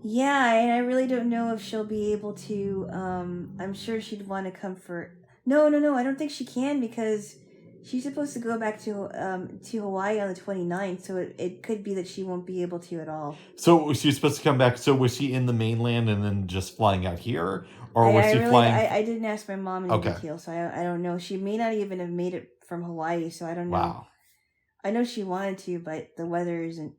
Yeah, and I really don't know if she'll be able to. I'm sure she'd want to come for. No. I don't think she can because she's supposed to go back to Hawaii on the 29th, so it could be that she won't be able to at all. So she's supposed to come back. So was she in the mainland and then just flying out here? Or was she flying? I didn't ask my mom any details, so I don't know. She may not even have made it from Hawaii, so I don't know. Wow. I know she wanted to, but the weather isn't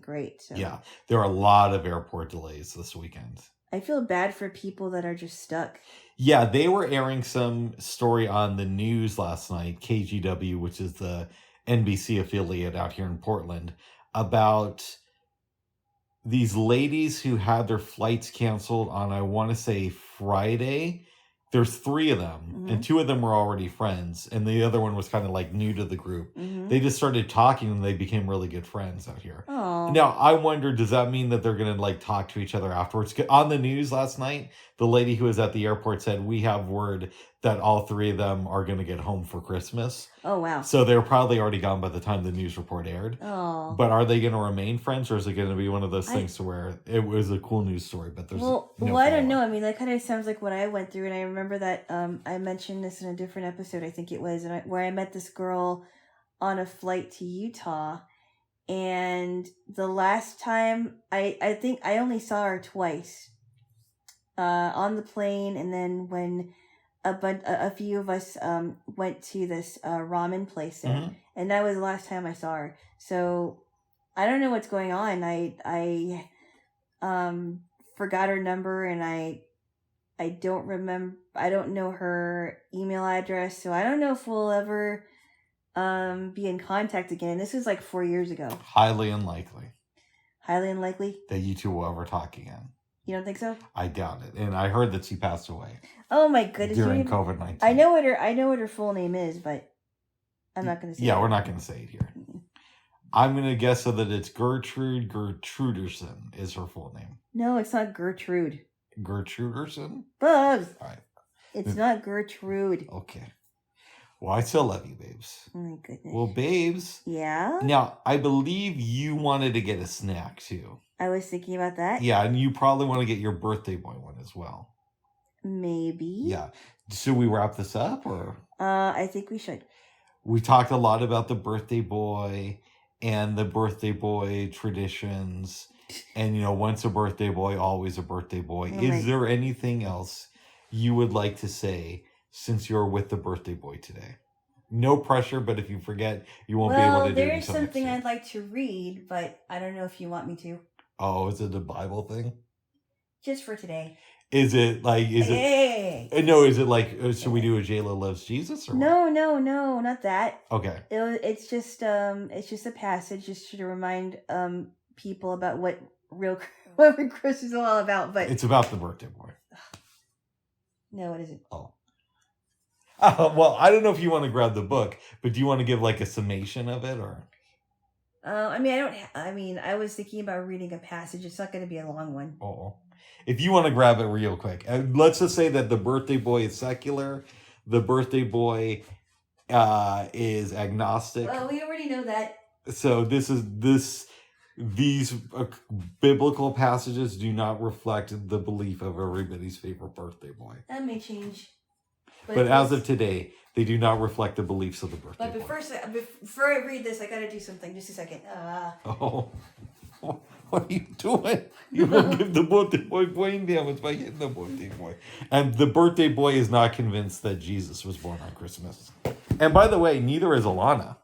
great. So. Yeah, there are a lot of airport delays this weekend. I feel bad for people that are just stuck. Yeah, they were airing some story on the news last night, KGW, which is the NBC affiliate out here in Portland, about these ladies who had their flights canceled on, I want to say, Friday. There's 3 of them, and 2 of them were already friends, and the other one was kind of like new to the group. They just started talking, and they became really good friends out here. Aww. Now, I wonder, does that mean that they're going to like talk to each other afterwards? On the news last night, the lady who was at the airport said, we have word that all 3 of them are going to get home for Christmas. Oh, wow. So they're probably already gone by the time the news report aired. Oh. But are they going to remain friends, or is it going to be one of those things to where it was a cool news story, but there's well, I don't know. I mean, that kind of sounds like what I went through, and I remember that I mentioned this in a different episode, I think it was, where I met this girl on a flight to Utah, and the last time I think I only saw her twice on the plane, and then when a few of us went to this ramen place there, and that was the last time I saw her. So I don't know what's going on. I forgot her number, and I don't remember. I don't know her email address, so I don't know if we'll ever be in contact again. This was like 4 years ago. highly unlikely Highly unlikely that you 2 will ever talk again. You don't think so? I doubt it. And I heard that she passed away. Oh my goodness! During COVID-19. I know what her full name is, but I'm not going to say. Yeah, we're not going to say it here. I'm going to guess so that it's Gertrude Gertruderson is her full name. No, it's not Gertrude. Gertruderson? Bugs. All right. It's not Gertrude. Okay. Well, I still love you, babes. Oh my goodness. Well, babes. Yeah? Now, I believe you wanted to get a snack, too. I was thinking about that. Yeah, and you probably want to get your birthday boy one as well. Maybe. Yeah. Should we wrap this up, or? I think we should. We talked a lot about the birthday boy and the birthday boy traditions. And, once a birthday boy, always a birthday boy. Oh Is there anything else you would like to say since you're with the birthday boy today? No pressure, but if you forget, you won't be able to do it. Well, there is something I'd like to read, but I don't know if you want me to. Oh, is it a Bible thing? Just for today. Is it like, Hey. No, is it like, should we do a Jaylo Loves Jesus? Or No, not that. Okay. It's just a passage just to remind people about what real Christmas is all about. But it's about the birthday boy. No, it isn't. Oh. Well, I don't know if you want to grab the book, but do you want to give like a summation of it, or? I was thinking about reading a passage. It's not going to be a long one. Oh. If you want to grab it real quick, let's just say that the birthday boy is secular. The birthday boy is agnostic. Well, we already know that. So these biblical passages do not reflect the belief of everybody's favorite birthday boy. That may change. But as of today, they do not reflect the beliefs of the birthday boy. But before I read this, I got to do something. Just a second. Oh. What are you doing? You won't give the birthday boy brain damage by hitting the birthday boy. And the birthday boy is not convinced that Jesus was born on Christmas. And by the way, neither is Alana.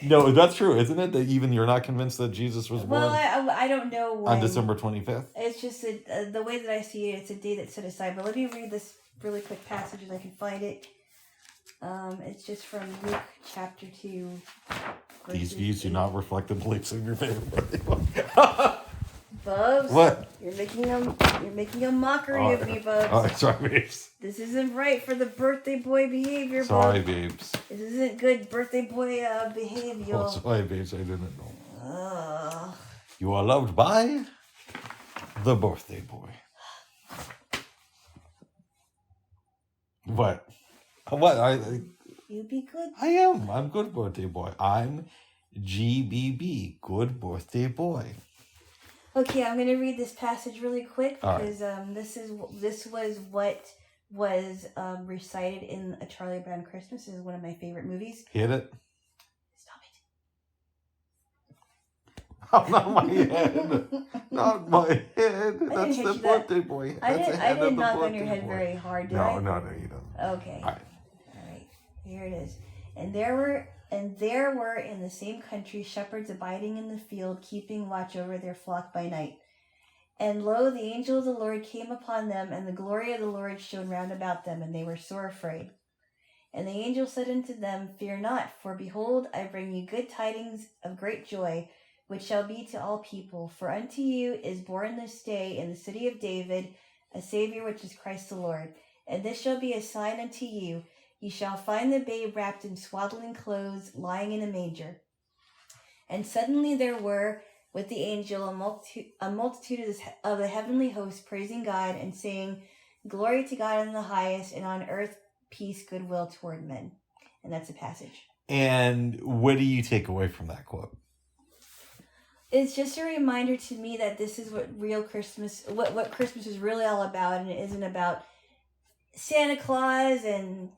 No, that's true, isn't it? That even you're not convinced that Jesus was born? Well, I don't know when. On December 25th? It's just the way that I see it, it's a day that's set aside. But let me read this really quick passage if I can find it. It's just from Luke chapter 2. These views do not reflect the beliefs of your favorite birthday boy. Bubs. What? You're making a mockery of me, Bubs. Oh, sorry, babes. This isn't right for the birthday boy behavior, Sorry, Bubs. babes. This isn't good birthday boy behavior. Oh, sorry, babes. I didn't know. You are loved by the birthday boy. What? What? You be good. I am. I'm good birthday boy. I'm GBB, good birthday boy. Okay, I'm gonna read this passage really quick because right. This was what was recited in A Charlie Brown Christmas. This is one of my favorite movies. Hit it. Stop it. Oh, not my head. Not my head. That's the birthday boy. I didn't knock on your head very hard, did I? No, you don't. Okay. All right. Here it is. And there were in the same country shepherds abiding in the field, keeping watch over their flock by night. And lo, the angel of the Lord came upon them, and the glory of the Lord shone round about them, and they were sore afraid. And the angel said unto them, Fear not, for behold, I bring you good tidings of great joy, which shall be to all people. For unto you is born this day in the city of David a Savior, which is Christ the Lord. And this shall be a sign unto you. You shall find the babe wrapped in swaddling clothes, lying in a manger. And suddenly there were with the angel a multitude of the heavenly host, praising God and saying, Glory to God in the highest, and on earth peace, goodwill toward men. And that's a passage. And what do you take away from that quote? It's just a reminder to me that this is what real Christmas, what Christmas is really all about, and it isn't about Santa Claus and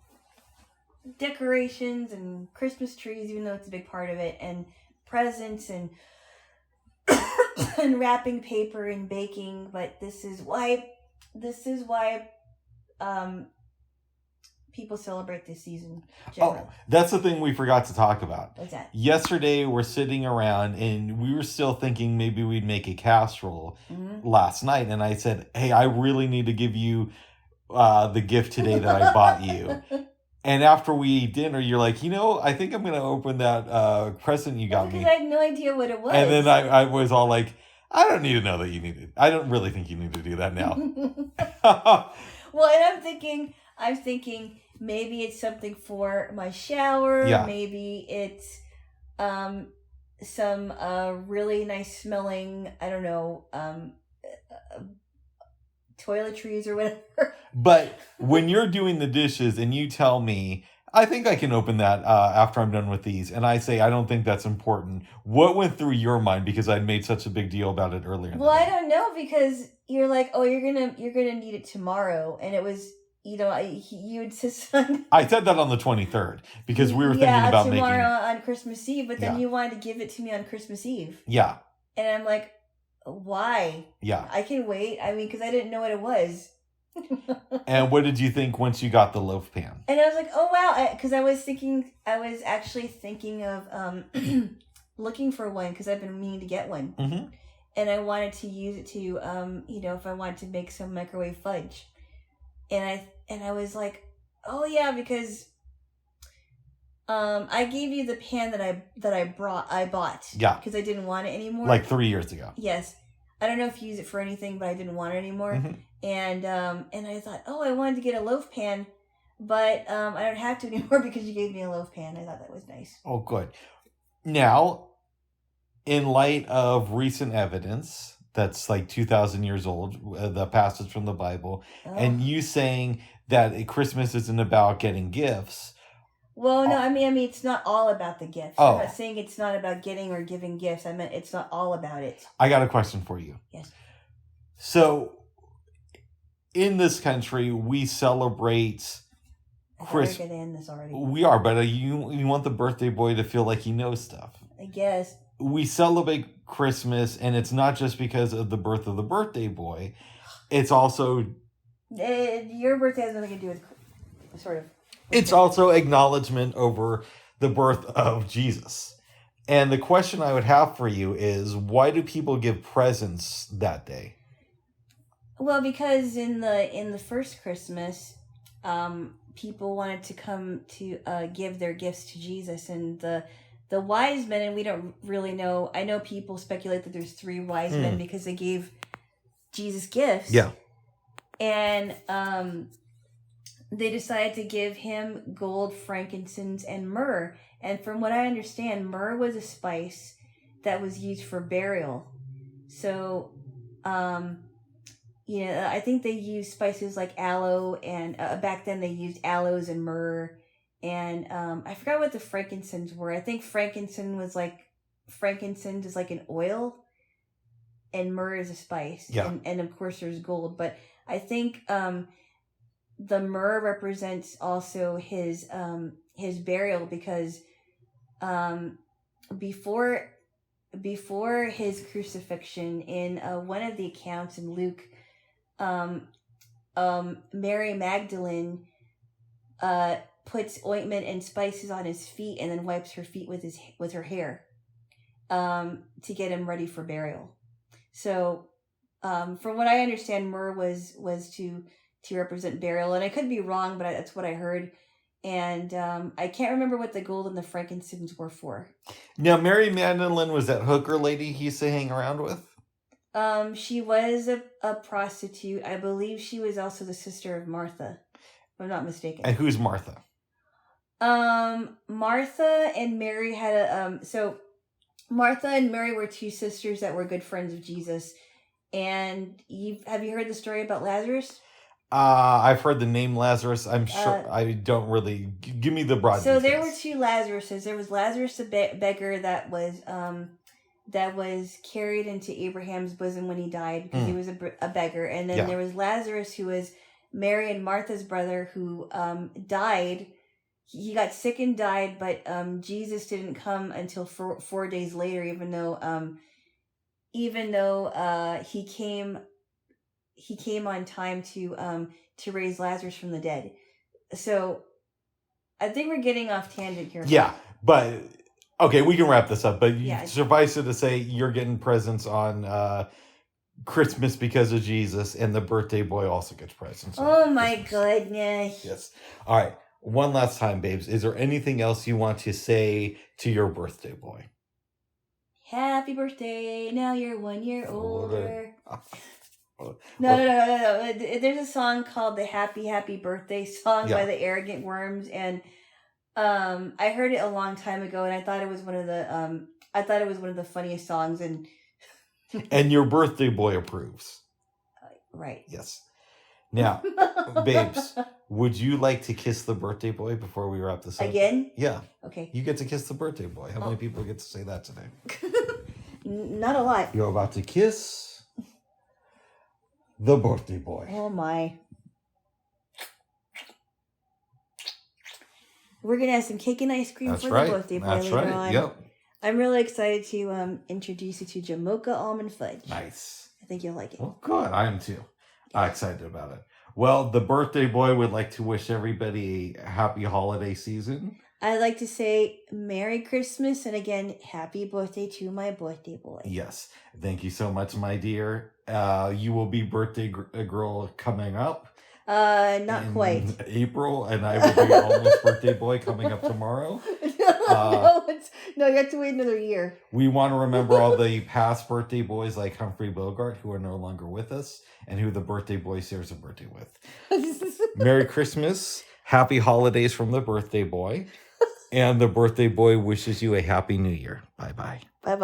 decorations and Christmas trees, even though it's a big part of it, and presents and and wrapping paper and baking. But this is why people celebrate this season. Generally. Oh, that's the thing we forgot to talk about. What's that? Yesterday, we're sitting around and we were still thinking maybe we'd make a casserole last night. And I said, hey, I really need to give you the gift today that I bought you. And after we eat dinner, you're like, I think I'm going to open that present you got me. Because I had no idea what it was. And then I was all like, I don't need to know that you need it. I don't really think you need to do that now. Well, and I'm thinking maybe it's something for my shower. Yeah. Maybe it's some really nice smelling, I don't know, toiletries or whatever. But when you're doing the dishes and you tell me, I think I can open that after I'm done with these, and I say I don't think that's important, what went through your mind because I'd made such a big deal about it earlier? Well, I don't know, because you're like, oh, you're gonna need it tomorrow, and it was, you insist on. I said that on the 23rd because we were thinking about tomorrow on Christmas Eve, but then you wanted to give it to me on Christmas Eve. Yeah. And I'm like, why? Yeah. I can wait. I mean, because I didn't know what it was. And what did you think once you got the loaf pan? And I was like, oh wow, because I was actually thinking of looking for one, because I've been meaning to get one. Mm-hmm. And I wanted to use it to if I wanted to make some microwave fudge. And I was like, oh yeah, because I gave you the pan that I bought. Yeah. Because I didn't want it anymore. Like 3 years ago. Yes. I don't know if you use it for anything, but I didn't want it anymore. Mm-hmm. And I thought, oh, I wanted to get a loaf pan, but I don't have to anymore because you gave me a loaf pan. I thought that was nice. Oh, good. Now, in light of recent evidence that's like 2,000 years old, the passage from the Bible, and you saying that Christmas isn't about getting gifts. Well, no, I mean, it's not all about the gifts. Oh. I'm not saying it's not about getting or giving gifts. I meant it's not all about it. I got a question for you. Yes. So, in this country, we celebrate Christmas. We're gonna end this already. We are, but you want the birthday boy to feel like he knows stuff. I guess. We celebrate Christmas, and it's not just because of the birth of the birthday boy. It's also... your birthday has nothing to do with sort of... It's also acknowledgement over the birth of Jesus. And the question I would have for you is, why do people give presents that day? Well, because in the first Christmas, people wanted to come to give their gifts to Jesus, and the the wise men, and we don't really know. I know people speculate that there's 3 wise men because they gave Jesus gifts. Yeah. And they decided to give him gold, frankincense, and myrrh. And from what I understand, myrrh was a spice that was used for burial. So, I think they used spices like aloe, and back then they used aloes and myrrh. And I forgot what the frankincense were. I think frankincense is like an oil, and myrrh is a spice. Yeah. And of course there's gold. But I think the myrrh represents also his burial, because before his crucifixion, in one of the accounts in Luke, Mary Magdalene puts ointment and spices on his feet and then wipes her feet with her hair to get him ready for burial. So from what I understand, myrrh was to represent burial, and I could be wrong, but that's what I heard. And I can't remember what the gold and the frankincense were for. Now, Mary Magdalene was that hooker lady he used to hang around with? She was a prostitute. I believe she was also the sister of Martha, if I'm not mistaken. And who's Martha? Martha and Mary had so Martha and Mary were 2 sisters that were good friends of Jesus. And have you heard the story about Lazarus? I've heard the name Lazarus. I'm sure I don't really. Give me the broad details. There were 2 Lazaruses. There was Lazarus the beggar that was carried into Abraham's bosom when he died, because he was a beggar. And then there was Lazarus, who was Mary and Martha's brother, who died. He got sick and died, but Jesus didn't come until 4 days later, even though he came on time to raise Lazarus from the dead. So I think we're getting off tangent here. Yeah, but okay, we can wrap this up. But suffice it to say, you're getting presents on Christmas because of Jesus, and the birthday boy also gets presents. Oh my goodness! Yes. All right. One last time, babes. Is there anything else you want to say to your birthday boy? Happy birthday! Now you're 1 year older. No. There's a song called the Happy Birthday song by the Arrogant Worms, and I heard it a long time ago, and I thought it was one of the funniest songs. And and your birthday boy approves. Right. Yes. Now, babes, would you like to kiss the birthday boy before we wrap this up? Again? Yeah. Okay. You get to kiss the birthday boy. How many people get to say that today? Not a lot. You're about to kiss the birthday boy. Oh my. We're going to have some cake and ice cream for the birthday boy later on. Yep. I'm really excited to introduce you to Jamocha Almond Fudge. Nice. I think you'll like it. Well, good. I am too. I'm excited about it. Well, the birthday boy would like to wish everybody a happy holiday season. I'd like to say Merry Christmas, and again, happy birthday to my birthday boy. Yes. Thank you so much, my dear. You will be birthday girl coming up. Not quite. April, and I will be almost birthday boy coming up tomorrow. No, you have to wait another year. We want to remember all the past birthday boys like Humphrey Bogart, who are no longer with us, and who the birthday boy shares a birthday with. Merry Christmas. Happy holidays from the birthday boy. And the birthday boy wishes you a happy new year. Bye-bye. Bye-bye.